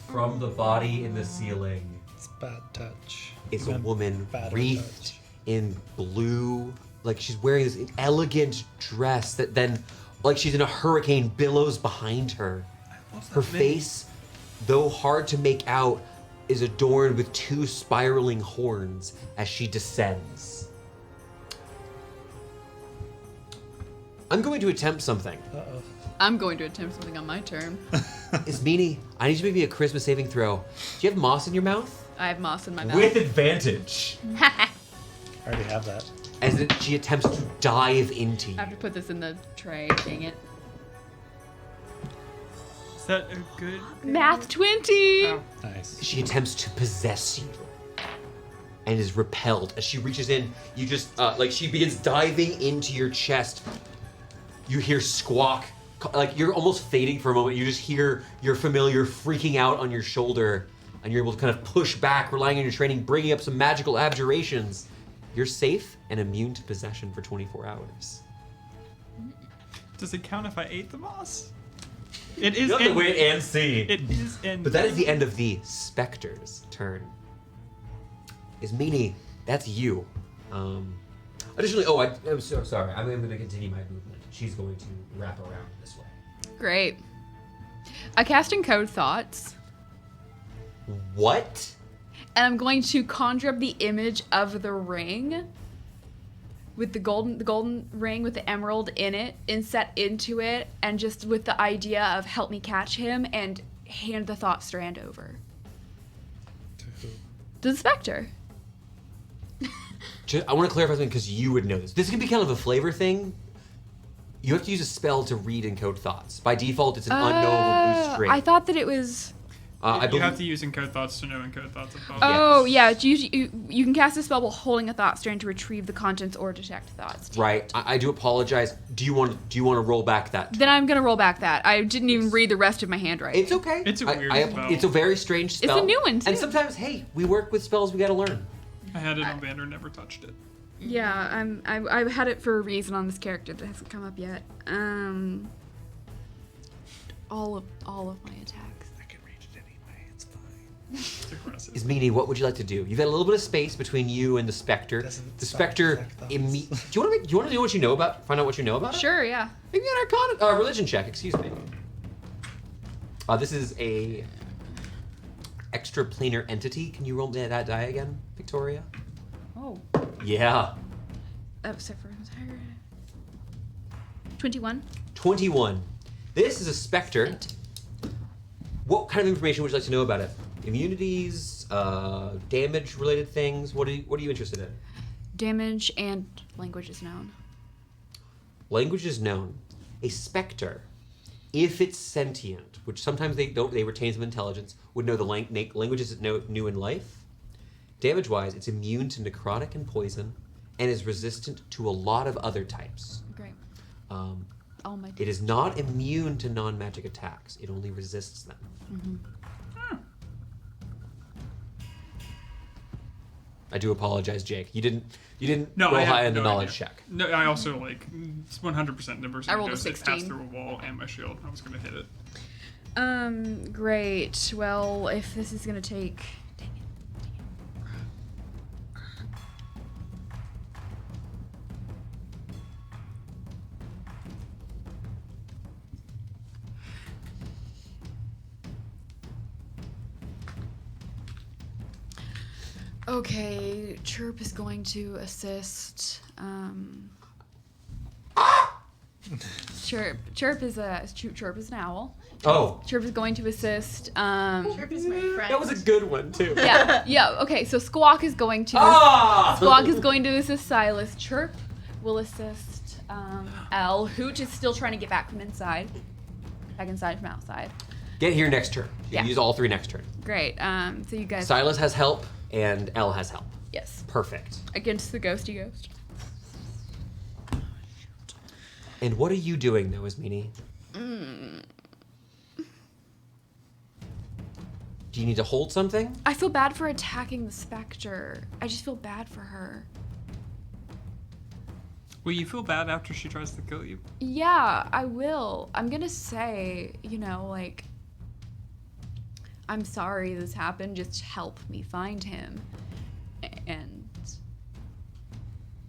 from the body in the ceiling It's bad touch. is a Even woman badder wreathed touch. in blue. Like she's wearing this elegant dress that then, like she's in a hurricane, billows behind her. Her face, though hard to make out, is adorned with two spiraling horns as she descends. I'm going to attempt something. Uh-oh. I'm going to attempt something on my turn. Ismini, I need you to make me a charisma saving throw. Do you have moss in your mouth? I have moss in my mouth. With advantage. I already have that. As she attempts to dive into you. I have to put this in the tray. Dang it. Is that a good? Math 20. Oh. Nice. She attempts to possess you and is repelled. As she reaches in, you just, like she begins diving into your chest. You hear squawk, like you're almost fading for a moment. You just hear your familiar freaking out on your shoulder, and you're able to kind of push back, relying on your training, bringing up some magical abjurations. You're safe and immune to possession for 24 hours. Does it count if I ate the moss? It is. You have to wait and see. It is in. But that is the end of the Specters' turn. Ismini, that's you. Additionally, I'm so sorry. I'm going to continue my movement. She's going to wrap around this way. Great. I cast Encode Thoughts, What? and I'm going to conjure up the image of the ring with the golden ring with the emerald in it, inset into it, and just with the idea of help me catch him and hand the thought strand over To who? to the Spectre. I want to clarify something because you would know this. This can be kind of a flavor thing. You have to use a spell to read and code thoughts. By default, it's an unknowable blue string. I thought that it was. I You believe have to use encode thoughts to know encode thoughts of thoughts. Oh yeah, it's usually, you can cast a spell while holding a thought strand to retrieve the contents or detect thoughts. right. I do apologize. Do you want to roll back that? Then I'm gonna roll back that. I didn't even read the rest of my handwriting. It's okay. It's a weird spell. It's a very strange spell. a new one, too. And sometimes, hey, we work with spells we got to learn. I had it on Vander, never touched it. Yeah, I've had it for a reason on this character that hasn't come up yet. All of my attacks. I can read it anyway. It's fine. It's aggressive. Ismini, what would you like to do? You've got a little bit of space between you and the Spectre. Doesn't The stop Spectre. detect thoughts. Do you want to know what you know about? Find out what you know about it? Sure, yeah. Maybe an Arcana, religion check. Excuse me. This is a extraplanar entity. Can you roll me that die again, Victoria? Oh. Yeah. Except for 21. 21. This is a Spectre. What kind of information would you like to know about it? Immunities, damage-related things. What are you interested in? Damage and language is known. Language is known. A Spectre, if it's sentient, which sometimes they don't, they retain some intelligence, would know the languages it knew in life. Damage-wise, it's immune to necrotic and poison, and is resistant to a lot of other types. Great. All my it is not immune to non-magic attacks. It only resists them. Mm-hmm. I do apologize, Jake. You didn't No, roll I high have on the no knowledge idea. check. No, I also 100% diversity. I rolled a dose that passed 16. through a wall and my shield. I was gonna hit it. Great. Well, if this is gonna take... Dang it. Okay, Chirp is going to assist. Chirp is an owl. Oh, Chirp is going to assist. Chirp is my friend. that was a good one too. Yeah. Okay, so Squawk is going to. Ah! Squawk is going to assist Silas. Chirp will assist L. Hooch is still trying to get back from inside. Back inside from outside. Get here next turn. You can Yeah. use all three next turn. Great. So you guys. Silas has help, and L has help. Yes. Perfect. Against the ghosty ghost. And what are you doing, though, Ismini? Do you need to hold something? I feel bad for attacking the Spectre. I just feel bad for her. Will you feel bad after she tries to kill you? Yeah, I will. I'm gonna say, I'm sorry this happened. Just help me find him. And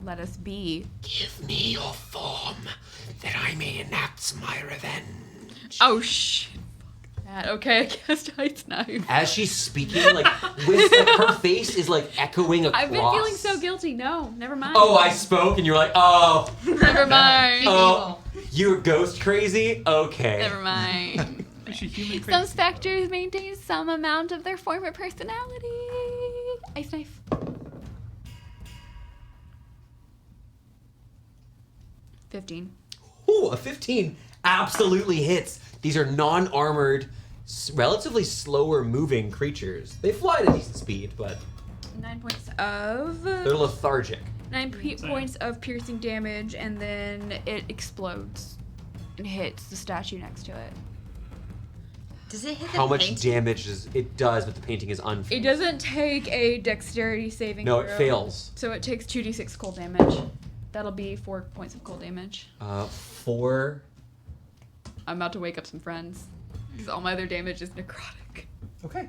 let us be. Give me your form, that I may enact my revenge. Oh, shit. Fuck that. Okay, I cast Heights Knife. As she's speaking, with her face is echoing across. I've been feeling so guilty. No, never mind. Oh, I spoke, and you're like, oh, Never mind. oh, you're ghost crazy. Okay. Never mind. Is she human Some crazy? specters maintain some amount of their former personality. Ice Knife. 15. Ooh, a 15 absolutely hits. These are non-armored, relatively slower moving creatures. They fly at a decent speed, but 9 points of. they're lethargic. 9 Insane. points of piercing damage, and then it explodes and hits the statue next to it. Does it hit the How much painting? damage does it does, but the painting is unfair. It doesn't take a dexterity saving No, throw. it fails. So it takes 2d6 cold damage. That'll be 4 points of cold damage. 4. I'm about to wake up some friends. Because all my other damage is necrotic. Okay.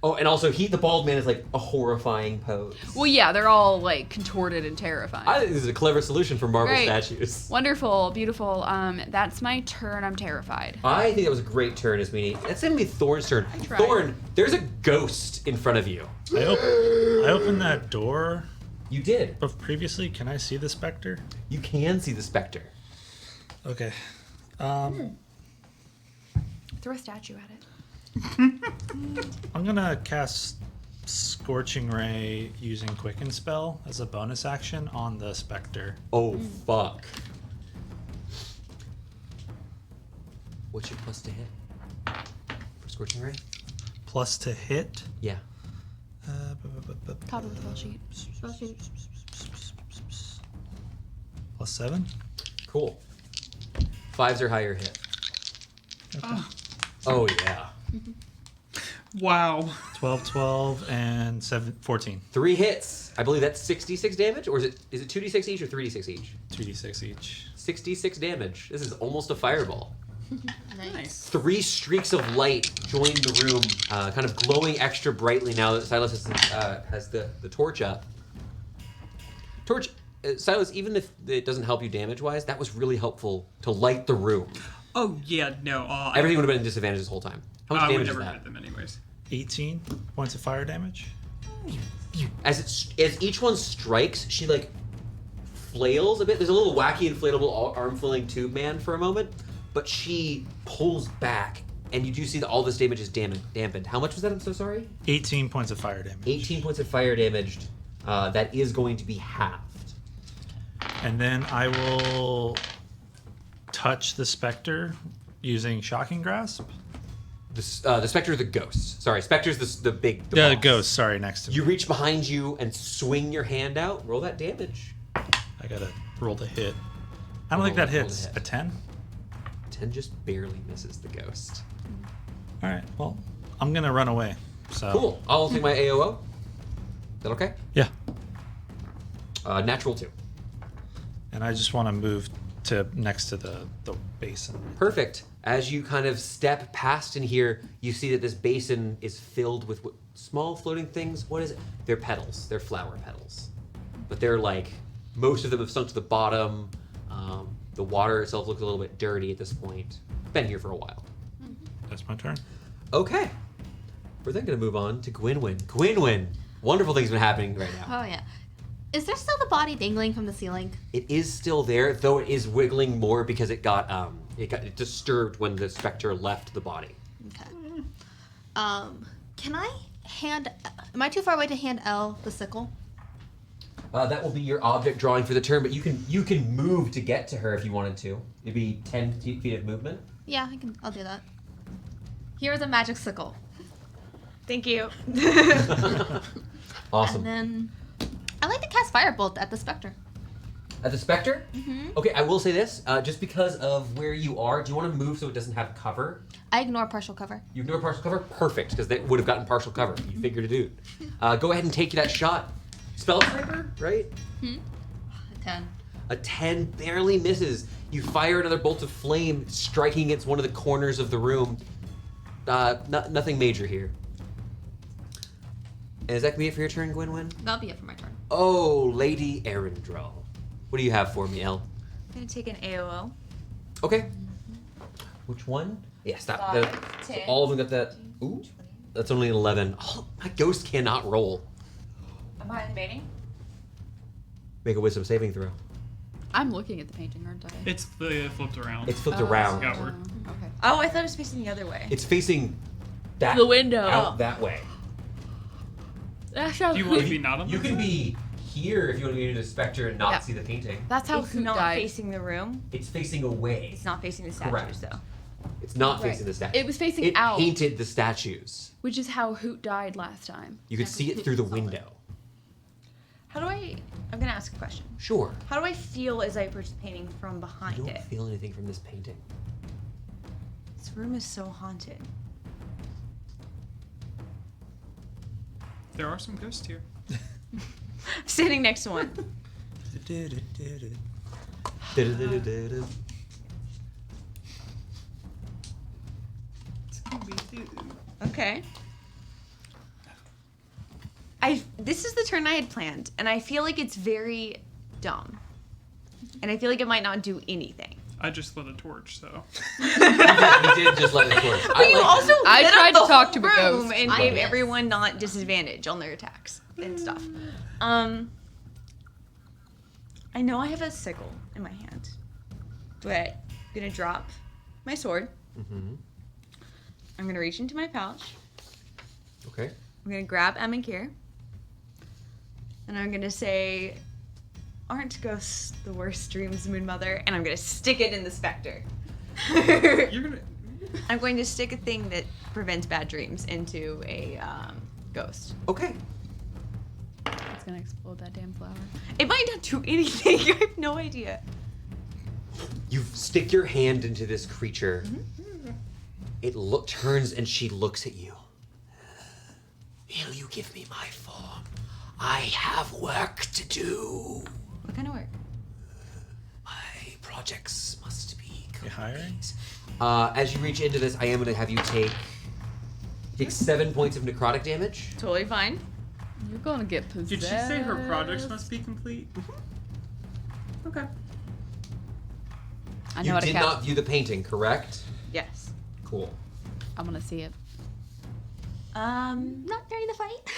Oh, and also, the bald man is a horrifying pose. Well, yeah, they're all contorted and terrifying. I think this is a clever solution for marble Great. statues. Wonderful, beautiful. That's my turn. I'm terrified. I think that was a great turn, Ismini. That's gonna be Thorn's turn. I tried. Thorn, there's a ghost in front of you. I open that door. You did. But previously, can I see the specter? You can see the specter. Okay. Throw a statue at it. I'm gonna cast Scorching Ray using Quicken Spell as a bonus action on the specter. Oh, fuck. What's your plus to hit? For Scorching Ray? Plus to hit. Yeah. Top of the spell sheet. Plus 7. Cool. 5s or higher hit. Oh, yeah. Wow. 12, 12, and 14. 3 hits. I believe that's 66 damage, or is it 2d6 each or 3d6 each? 2d6 each. 66 damage. This is almost a fireball. Nice. 3 streaks of light join the room, kind of glowing extra brightly now that Silas has the torch up. Silas, even if it doesn't help you damage-wise, that was really helpful to light the room. Oh, yeah, no. Everything would have been at disadvantage this whole time. How much I would damage is never that? hit them anyways. 18 points of fire damage. As each one strikes, she like flails a bit. There's a little wacky inflatable arm flailing tube man for a moment, but she pulls back, and you do see that all this damage is dampened. How much was that? I'm so sorry. 18 points of fire damage. 18 points of fire damage. That is going to be halved. And then I will touch the specter using Shocking Grasp. The specter or the ghost? Sorry, specter's the big. The The boss. ghost, sorry, next to me. You reach behind you and swing your hand out. Roll that damage. I gotta roll the hit. I don't think that Roll the hits. hit. A 10? 10 just barely misses the ghost. Alright, well, I'm gonna run away. So Cool. I'll take my AOO. Is that okay? Yeah. Natural 2. And I just want to move to next to the basin. Perfect. As you kind of step past in here, you see that this basin is filled with small floating things. What is it? They're petals. They're flower petals. But they're like, most of them have sunk to the bottom. The water itself looks a little bit dirty at this point. Been here for a while. That's my turn. Okay. We're then going to move on to Gwynwyn. Gwynwyn, wonderful things have been happening right now. Oh yeah. Is there still the body dangling from the ceiling? It is still there, though it is wiggling more because it got disturbed when the specter left the body. Okay. Can I hand? Am I too far away to hand Elle the sickle? That will be your object drawing for the turn, but you can move to get to her if you wanted to. It'd be 10 feet of movement. Yeah, I'll do that. Here's a magic sickle. Thank you. Awesome. And then I like to cast firebolt at the specter. At the specter? Mm-hmm. Okay, I will say this. Just because of where you are, do you want to move so it doesn't have cover? I ignore partial cover. You ignore partial cover? Perfect, because they would have gotten partial cover. You figured it out. Go ahead and take that shot. Spell sniper, right? A 10. A 10 barely misses. You fire another bolt of flame, striking against one of the corners of the room. Nothing major here. And is that going to be it for your turn, Gwynwyn? That'll be it for my turn. Oh, Lady Arundel. What do you have for me, Elle? I'm gonna take an AOO. Okay. Which one? Yeah, stop. 5, 10, all of them got that. Ooh, that's only an 11. Oh, my ghost cannot roll. I'm behind the painting. Make a wisdom saving throw. I'm looking at the painting, aren't I? It's flipped around. It's flipped around. Outward. Okay. Oh, I thought it was facing the other way. It's facing that The window. out that way. That's how Do you want to If be not on You the can be here if you want to be near the specter and not Yeah. see the painting. That's how It's Hoot not died. facing the room. It's facing away. It's not facing the statues, Correct. though. It's not Right. facing the statue. It was facing It out. painted the statues. Which is how Hoot died last time. You could see it through the window. How do I... I'm gonna ask a question. Sure. How do I feel as I approach the painting from behind You don't it? feel anything from this painting. This room is so haunted. There are some ghosts here. I'm standing next to one. Okay. This is the turn I had planned, and I feel like it's very dumb. And I feel like it might not do anything. I just lit a torch, so. You did just let it torch. But you also I lit tried up to the talk whole to a room ghost. and I gave guess. everyone not disadvantage on their attacks and stuff. I know I have a sickle in my hand. But I'm gonna drop my sword. Mm-hmm. I'm gonna reach into my pouch. Okay. I'm gonna grab Emmekir. And I'm gonna say, aren't ghosts the worst dreams, Moon Mother? And I'm gonna stick it in the Specter. You're gonna. I'm going to stick a thing that prevents bad dreams into a ghost. Okay. It's gonna explode that damn flower. It might not do anything. I have no idea. You stick your hand into this creature. It turns and she looks at you. Will you give me my form? I have work to do. What kind of work? My projects must be You hiring? as you reach into this, I am going to have you take 7 points of necrotic damage. Totally fine. You're gonna get possessed. Did she say her projects must be complete? Okay. I know You how to did cast. not view the painting, correct? Yes. Cool. I'm gonna see it. Not during the fight.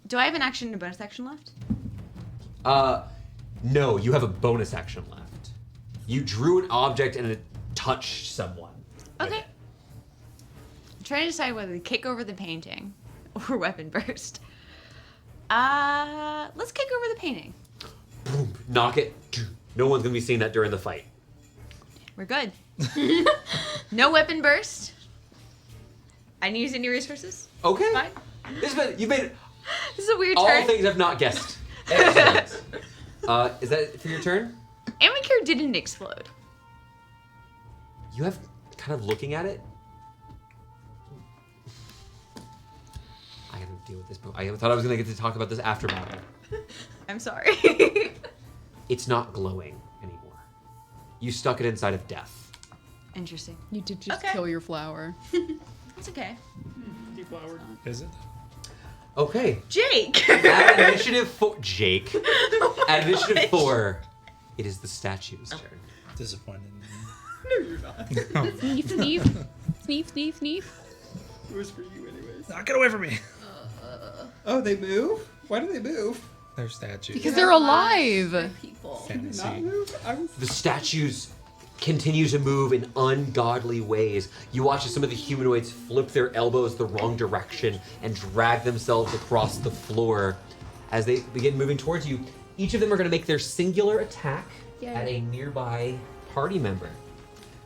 Do I have an action and a bonus action left? No, you have a bonus action left. You drew an object and it touched someone. with Okay. it. I'm trying to decide whether to kick over the painting or weapon burst. Let's kick over the painting. Boom, knock it. No one's gonna be seeing that during the fight. We're good. No weapon burst. I didn't use any resources. Okay. Fine. You made it. This is a weird All turn. things I've not guessed. Excellent. Is that it for your turn? Emmekir didn't explode. You have kind of looking at it. I gotta deal with this. I thought I was gonna get to talk about this after battle. I'm sorry. It's not glowing anymore. You stuck it inside of death. Interesting. You did just Okay. kill your flower. It's okay. Deflowered. Is it? Okay. Jake! At initiative 4, Jake. Oh my At initiative gosh. 4, it is the statue's turn. Disappointed. No, you're not. Sneef, sneef. Sneef, sneef, sneef. It was for you, anyways. Nah, get away from me. Oh, they move? Why do they move? They're statues. Because they're alive. People. Fantasy. Not move? I was. The statues continue to move in ungodly ways. You watch as some of the humanoids flip their elbows the wrong direction and drag themselves across the floor. As they begin moving towards you, each of them are going to make their singular attack at a nearby party member.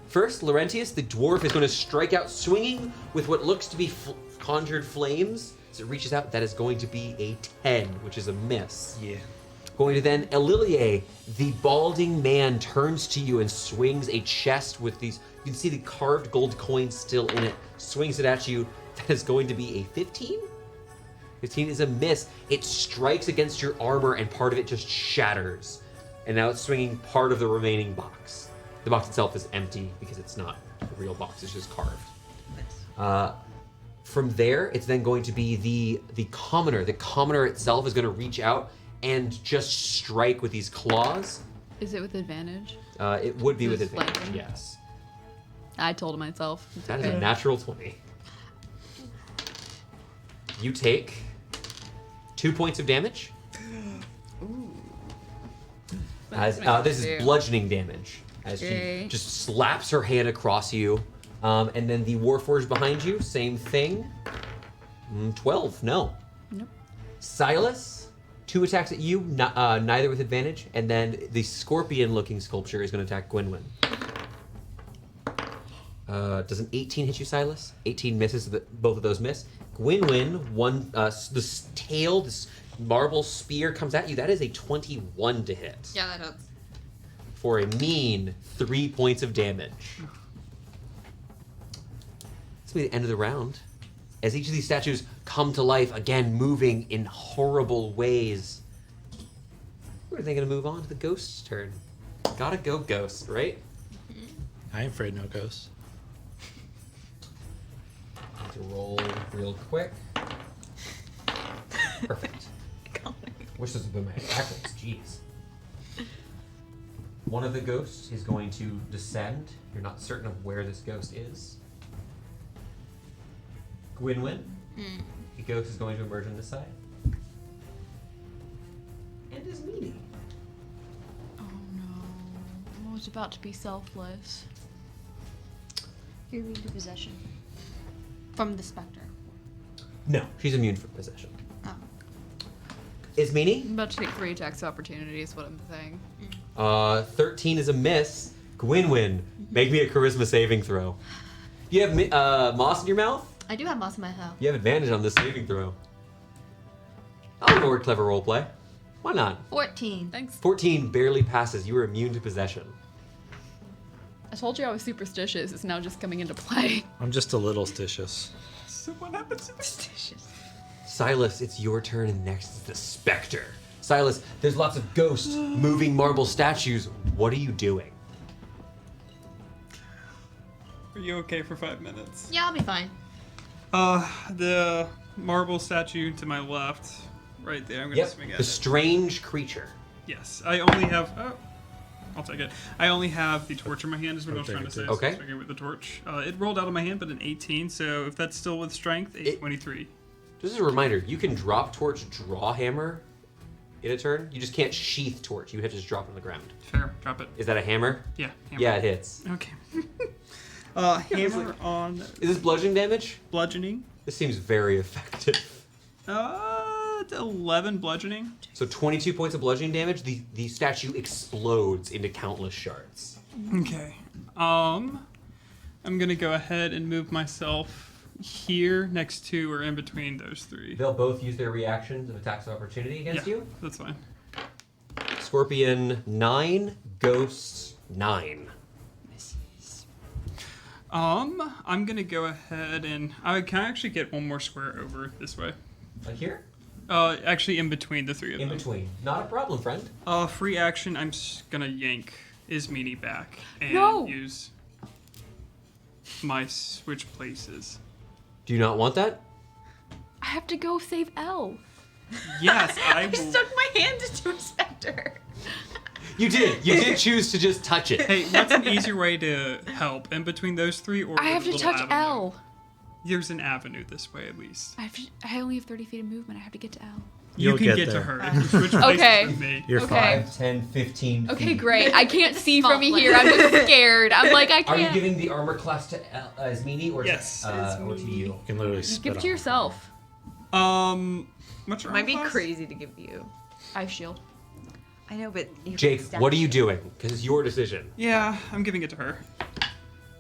First, Laurentius, the dwarf, is going to strike out swinging with what looks to be conjured flames. As it reaches out, that is going to be a 10, which is a miss. Yeah. Going to then, Elilier, the balding man, turns to you and swings a chest with these. You can see the carved gold coins still in it. Swings it at you. That is going to be a 15? 15 is a miss. It strikes against your armor and part of it just shatters. And now it's swinging part of the remaining box. The box itself is empty because it's not a real box, it's just carved. From there, it's then going to be the commoner. The commoner itself is going to reach out and just strike with these claws. Is it with advantage? It would be with This is advantage, flanking. yes. I told myself. It's That is okay. a natural 20. You take 2 points of damage. As this is bludgeoning damage, as Okay. she just slaps her hand across you, and then the Warforged behind you, same thing. 12, no. Nope. Silas, 2 attacks at you, neither with advantage, and then the scorpion-looking sculpture is going to attack Gwynwyn. Does an 18 hit you, Silas? 18 misses. Both of those miss. Gwynwyn, this tail, this marble spear comes at you. That is a 21 to hit. Yeah, that hurts. For a mean 3 points of damage. This will be the end of the round. As each of these statues come to life, again moving in horrible ways. We're then going to move on to the ghost's turn. Gotta go ghost, right? I ain't afraid no ghosts. Need to roll real quick. Perfect. Wish this would be my attack rolls. Jeez. One of the ghosts is going to descend. You're not certain of where this ghost is. Gwynwyn, the ghost is going to emerge on this side. And his meanie. Oh no. Oh, it's about to be selfless. You're immune to possession. From the Spectre. No, she's immune from possession. Oh. Is I'm Meanie? about to take 3 attacks of opportunity is what I'm saying. 13 is a miss. Gwynwyn, make me a charisma saving throw. You have moss in your mouth? I do have moss in my mouth. You have advantage on this saving throw. I'll go with clever roleplay. Why not? 14. Thanks. 14 barely passes. You are immune to possession. I told you I was superstitious. It's now just coming into play. I'm just a little stitious. So what happened to me? Silas, it's your turn, and next is the Spectre. Silas, there's lots of ghosts, moving marble statues. What are you doing? Are you okay for 5 minutes? Yeah, I'll be fine. The marble statue to my left, right there. I'm gonna swing at the it. strange creature. Yes, I only have. Oh, I'll take it. I only have the torch in my hand. Is what I was trying to say. So Okay. I'm swinging with the torch. It rolled out of my hand, but an 18. So if that's still with strength, 23. Just as a reminder, you can drop torch, draw hammer in a turn. You just can't sheath torch. You have to just drop it on the ground. Fair. Drop it. Is that a hammer? Yeah. Hammer. Yeah, it hits. Okay. Hammer on Is this bludgeoning damage? bludgeoning. This seems very effective. 11 bludgeoning. So 22 points of bludgeoning damage. The statue explodes into countless shards. Okay. I'm gonna go ahead and move myself here next to or in between those 3. They'll both use their reactions of attacks of opportunity against Yeah, you. that's fine. Scorpion 9, Ghost 9. I'm gonna go ahead and I can actually get one more square over this way. Like here? Actually in between the 3 of In them. between. Not a problem, friend. Free action. I'm gonna yank Ismini back and No! use my switch places. Do you not want that? I have to go save Elle. Yes, I I will. stuck my hand into a specter. You did. You did choose to just touch it. Hey, what's an easier way to help in between those 3? Or I have to a little touch avenue? Elle. There's an avenue this way at least. I only have 30 feet of movement. I have to get to Elle. You You'll can get get to there. her if you switch places Okay. with me. You're Okay. 5, 10, 15 Okay, feet. great. I can't see from here. I'm just scared. I'm like, I Are you can't. giving the armor class to Ismini or Yes. to, or to you? You can literally spit Give it on to yourself. What's your Might be armor class? crazy to give you. I have shield. I know, but you Jake, can what are you stack doing? Because it's your decision. Yeah, I'm giving it to her.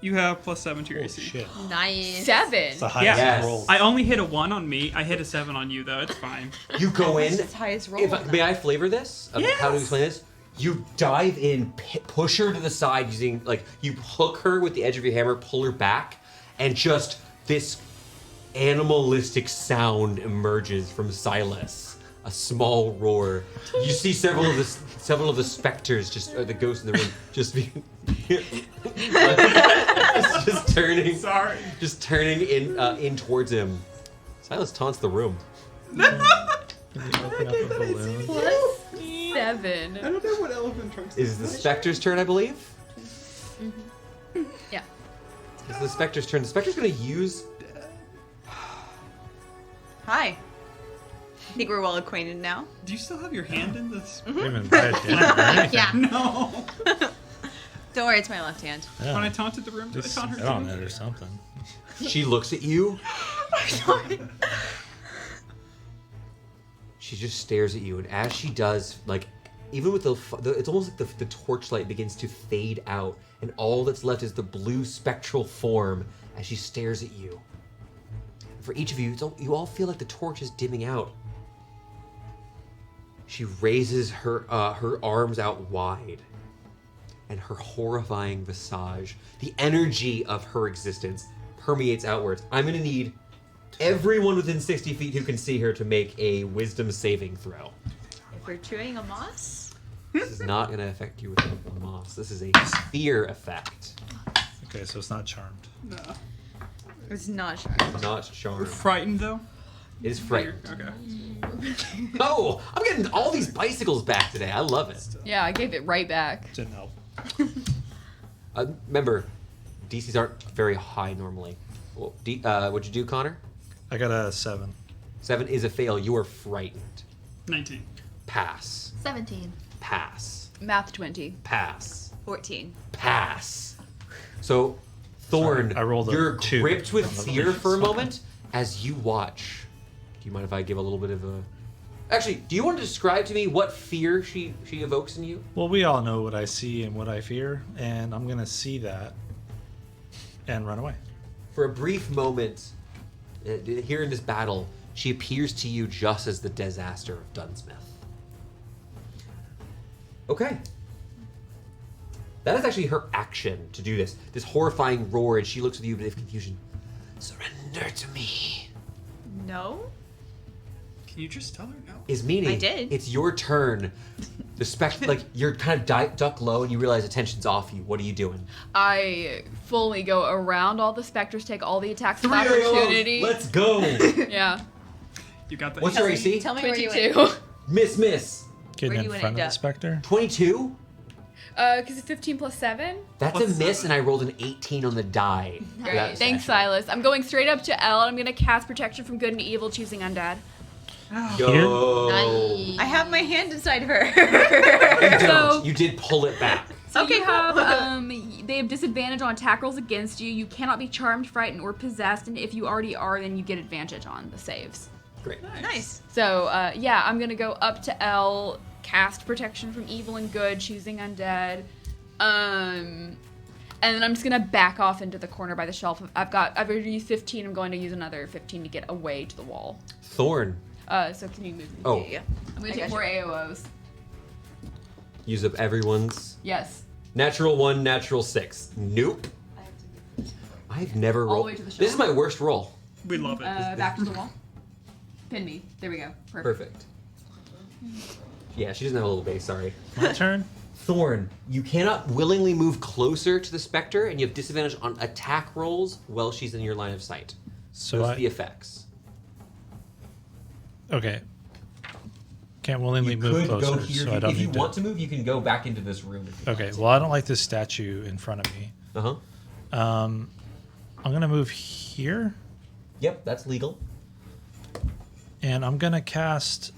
You have +7 to your Oh, AC. shit. Nice. 7. It's the highest Yes. roll. I only hit a 1 on me. I hit a 7 on you though. It's fine. You go in. It's highest roll. May I flavor this? Of How to Yes. explain this? You dive in, push her to the side using, like, you hook her with the edge of your hammer, pull her back, and just this animalistic sound emerges from Silas. A small roar. You see several of the specters, or the ghosts in the room, just just turning. Sorry. Just turning in towards him. Silas taunts the room. Can you open up a balloon? 7. I don't know what elephant trunks Is the specter's turn, I believe? Yeah. It's the specter's turn. The specter's gonna use. Hi. I think we're well acquainted now. Do you still have your hand in this? Wait a minute, by a dinner or anything. Yeah. No. Don't worry, it's my left hand. Yeah. When I taunted the room, did I Just taunt her spit on too? it or something. She looks at you. Sorry. She just stares at you, and as she does, like, even with it's almost like the torchlight begins to fade out, and all that's left is the blue spectral form as she stares at you. For each of you, you all feel like the torch is dimming out. She raises her arms out wide, and her horrifying visage, the energy of her existence, permeates outwards. I'm gonna need everyone within 60 feet who can see her to make a wisdom saving throw. If we're chewing a moss, This is not gonna affect you with the moss. This is a sphere effect, Okay, so it's not charmed. No. it's not sharp. not We're charmed. frightened though. It is frightened. Okay. Oh, I'm getting all these bicycles back today. I love it. Yeah, I gave it right back. Didn't help. Remember, DCs aren't very high normally. Well, what'd you do, Connor? I got a 7. 7 is a fail. You are frightened. 19. Pass. 17. Pass. Math 20. Pass. 14. Pass. So, Thorn, Sorry, I rolled a you're 2 gripped with on the fear for a dice. moment as you watch. Do you mind if I give a little bit of a... Actually, do you want to describe to me what fear she evokes in you? Well, we all know what I see and what I fear, and I'm gonna see that and run away. For a brief moment, here in this battle, she appears to you just as the disaster of Dunsmith. Okay. That is actually her action to do this. This horrifying roar, and she looks with you with confusion. Surrender to me. No? Can you just tell her no? Is meaning I did. it's your turn. The like you're kind of duck low, and you realize attention's off you. What are you doing? I fully go around all the specters, take all the attacks of opportunity. Let's go. Yeah. You got the. What's your AC? Tell me where you 22. went. Miss. Getting Where do in you want front it of the to? specter. 22? Because it's 15 plus 7. That's Plus a miss, 7. and I rolled an 18 on the die. Great. That was Thanks, actually- Silas. I'm going straight up to L, and I'm going to cast Protection from Good and Evil, choosing Undead. Go. Nice. I have my hand inside her. You don't. So- You did pull it back. So Okay, you cool. have, they have disadvantage on attack rolls against you. You cannot be charmed, frightened, or possessed, and if you already are, then you get advantage on the saves. Great. Nice. So, yeah, I'm going to go up to L, cast Protection from Evil and Good, choosing Undead. And then I'm just going to back off into the corner by the shelf. I've already used 15. I'm going to use another 15 to get away to the wall. Thorn. So can you move me? Oh, Yeah. I'm going I to take got more AOs. use up everyone's. Yes. Natural 1, natural 6. Nope. I've never All the rolled. way to the This shelf. is my worst roll. We love it. Back to the wall. Pin me. There we go. Perfect. Yeah, she doesn't have a little base, sorry. My turn. Thorn, you cannot willingly move closer to the Spectre, and you have disadvantage on attack rolls while she's in your line of sight. So Those I are the effects. okay. Can't willingly You move could closer, go here. so I don't If you need to. want to move, you can go back into this room. If you Okay. want Well, I don't like this statue in front of me. to. Uh-huh. I'm gonna move here, Yep, that's legal. and I'm gonna cast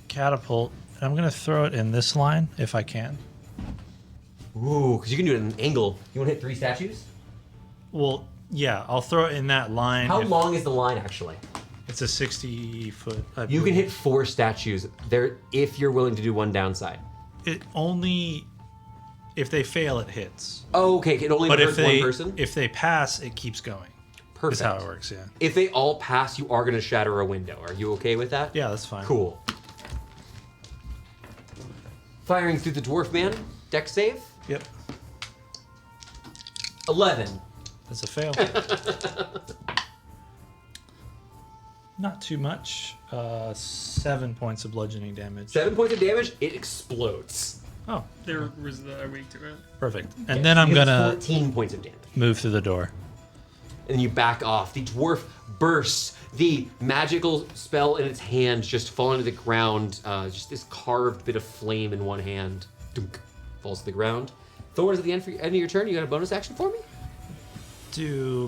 catapult. And I'm gonna throw it in this line if I can. Ooh, because you can do it at an angle. You want to hit 3 statues? Well, yeah, I'll throw it in that line. How if- long is the line, actually? It's a 60-foot. You can hit 4 statues there if you're willing to do one downside. it only if they fail, it hits. Oh, okay. It only But hurts one person? if they pass, it keeps going. Perfect. That's how it works. Yeah. If they all pass, you are going to shatter a window. Are you okay with that? Yeah, that's fine. Cool. Firing through the dwarf man. Dex save. Yep. 11. That's a fail. Not too much. 7 points of bludgeoning damage. 7 points of damage. It explodes. Oh, There was a weak to it. perfect. And Yes, then I'm it has gonna 14 points of damage. move through the door. And you back off. The dwarf bursts. The magical spell in its hand just falling to the ground. Just this carved bit of flame in one hand. Dunk, falls to the ground. Thor, is at the end of your turn. You got a bonus action for me?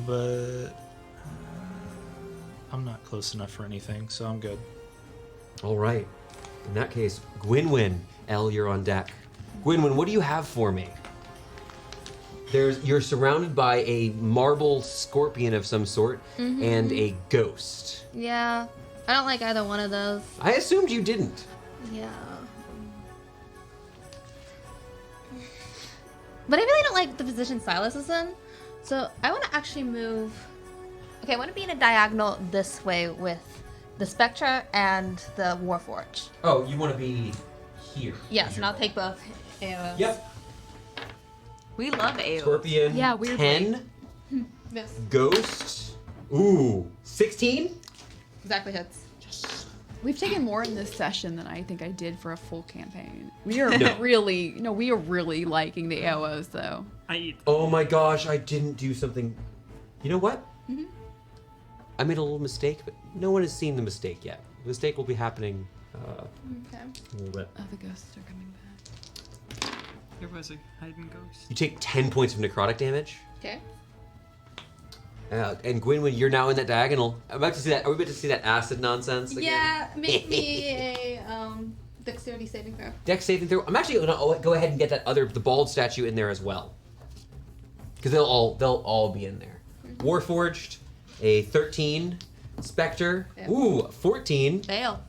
But I'm not close enough for anything, so I'm good. All right. In that case, Gwynwyn. Elle, you're on deck. Gwynwyn, what do you have for me? You're surrounded by a marble scorpion of some sort and a ghost. Yeah, I don't like either one of those. I assumed you didn't. Yeah. But I really don't like the position Silas is in. So I want to actually move. Okay, I want to be in a diagonal this way with the Spectre and the Warforged. Oh, you want to be here. Yes, and I'll take both AOs. Yep. We love AO. Scorpion. Yeah, weirdly. 10. Yes, Ghost. Ooh. 16? exactly hits. We've taken more in this session than I think I did for a full campaign. We are No. we are really liking the AOs though. I eat. Oh my gosh, I didn't do something. You know what? I made a little mistake, but no one has seen the mistake yet. The mistake will be happening Okay. a little bit. Oh, the ghosts are coming back. There was a hidden ghost. You take 10 points of necrotic damage. Okay. And Gwynwyn, you're now in that diagonal. I'm about to see that. Are we about to see that acid nonsense again? Yeah, make me a Dexterity saving throw. Dex saving throw. I'm actually gonna go ahead and get the bald statue in there as well, because they'll all be in there. Warforged, a 13. Specter, Fail. ooh, 14. Fail.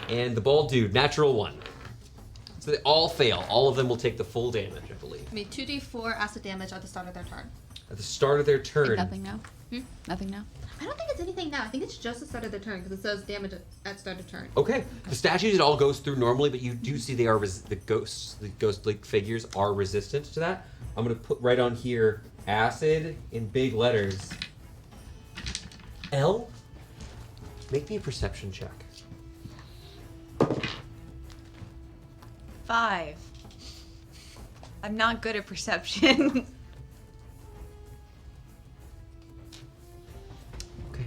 And the bald dude, natural 1. So they all fail. All of them will take the full damage, I believe. I mean, 2d4 acid damage at the start of their turn. At the start of their turn. Nothing now. Nothing now. I don't think it's anything now. I think it's just the start of their turn because it says damage at start of turn. Okay. The statues, it all goes through normally, but you do see they are the ghost-like figures are resistant to that. I'm gonna put right on here, acid in big letters. L. Make me a perception check. 5. I'm not good at perception. Okay.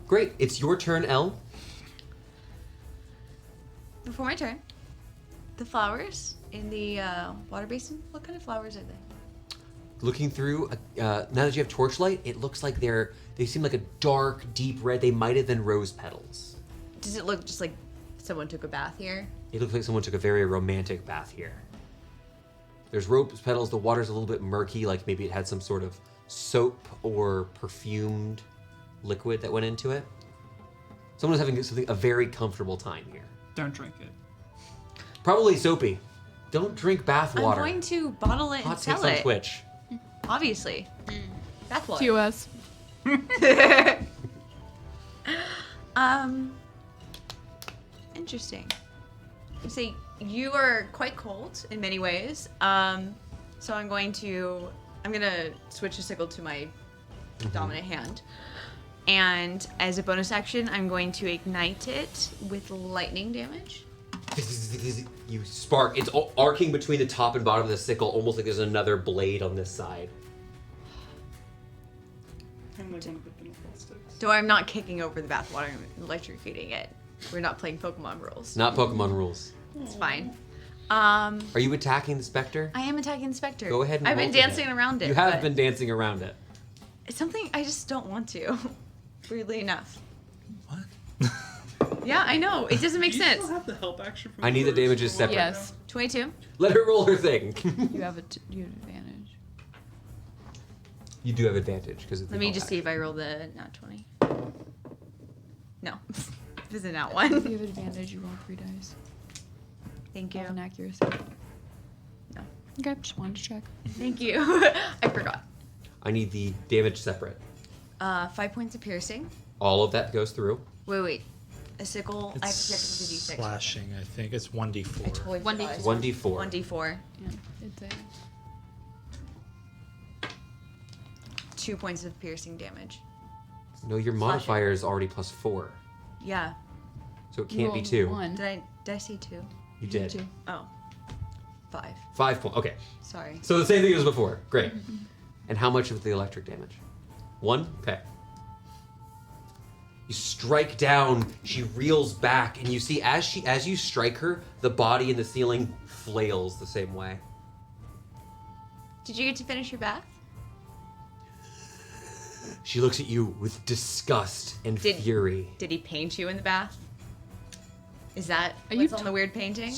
Great. It's your turn, L. Before my turn, the flowers in the water basin, what kind of flowers are they? Looking through, now that you have torchlight, it looks like they seem like a dark, deep red. They might have been rose petals. Does it look just like someone took a bath here? It looks like someone took a very romantic bath here. There's rose petals. The water's a little bit murky, like maybe it had some sort of soap or perfumed liquid that went into it. Someone's having a very comfortable time here. Don't drink it. Probably soapy. Don't drink bath I'm water. going to bottle it Hot and sell takes on it. Twitch. Obviously. Bath water. QS. Interesting. See, you are quite cold in many ways. So I'm gonna switch the sickle to my dominant hand. And as a bonus action, I'm going to ignite it with lightning damage. You spark. It's arcing between the top and bottom of the sickle, almost like there's another blade on this side. I'm like one of the pinnacle sticks. So I'm not kicking over the bathwater and electrocuting it. We're not playing Pokemon rules. Not Pokemon rules. It's fine. Are you attacking the Spectre? I am attacking the Spectre. Go ahead and I've roll been to hit. dancing around it. You have but been dancing around it. It's something I just don't want to. Weirdly enough. What? Yeah, I know. It doesn't make Do you sense. still have the help action from I need the first damages or what? separate. Yes. 22. Let her roll her thing. You have you have advantage. You do have advantage because it's. Let me just see if I roll the nat 20. No. This is a nat 1. If you have advantage, you roll 3 dice. Thank you. Have an accuracy. No. Okay, just wanted to check. Thank you. I forgot. I need the damage separate. 5 points of piercing. All of that goes through. Wait. A sickle. I have to check with the d6. Slashing, I think. It's 1d4. I totally 1d4. forgot. 1d4. 1d4. Yeah, it's a 2 points of piercing damage. No, your modifier is already +4, Yeah. so it can't be 2. 1. Did I say 2? You did. 2. Oh. 5. 5 points. Okay. Sorry. So the same thing as before. Great. And how much of the electric damage? 1? Okay. You strike down, she reels back, and you see as you strike her, the body in the ceiling flails the same way. Did you get to finish your bath? She looks at you with disgust and fury. Did he paint you in the bath? Is that Are what's you on the weird painting?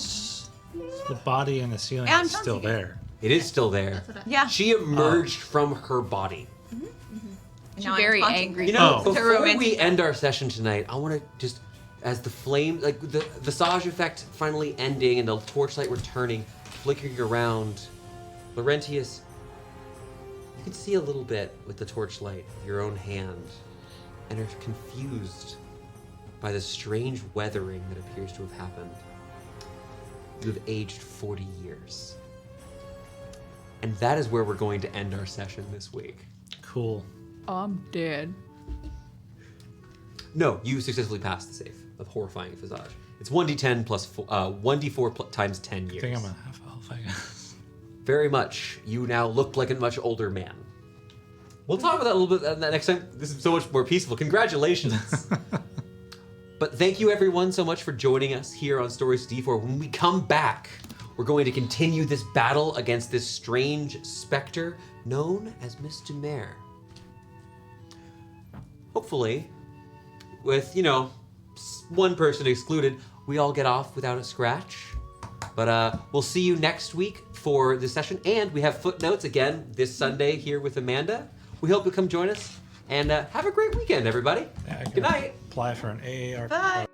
The body in the ceiling Yeah, I'm is still trying to there. It is still there. That's what I... Yeah. She emerged from her body. And She's now I'm very taunting angry. You know, Oh. The before romantic we side. end our session tonight, I want to just, as the flame, like the visage effect finally ending and the torchlight returning, flickering around, Laurentius, you can see a little bit with the torchlight of your own hand, and are confused by the strange weathering that appears to have happened. You have aged 40 years. And that is where we're going to end our session this week. Cool. I'm dead. No, you successfully passed the save of horrifying visage. It's 1d10 plus 1d4 times 10 I years. think I'm a half elf, I guess. Very much. You now look like a much older man. We'll talk about that a little bit next time. This is so much more peaceful. Congratulations. But thank you everyone so much for joining us here on Stories D4. When we come back, we're going to continue this battle against this strange specter known as Mr. Mare. Hopefully, with, one person excluded, we all get off without a scratch. But we'll see you next week for this session. And we have footnotes again this Sunday here with Amanda. We hope you'll come join us. And have a great weekend, everybody. Yeah, I Good can night. Apply for an AAR. Bye.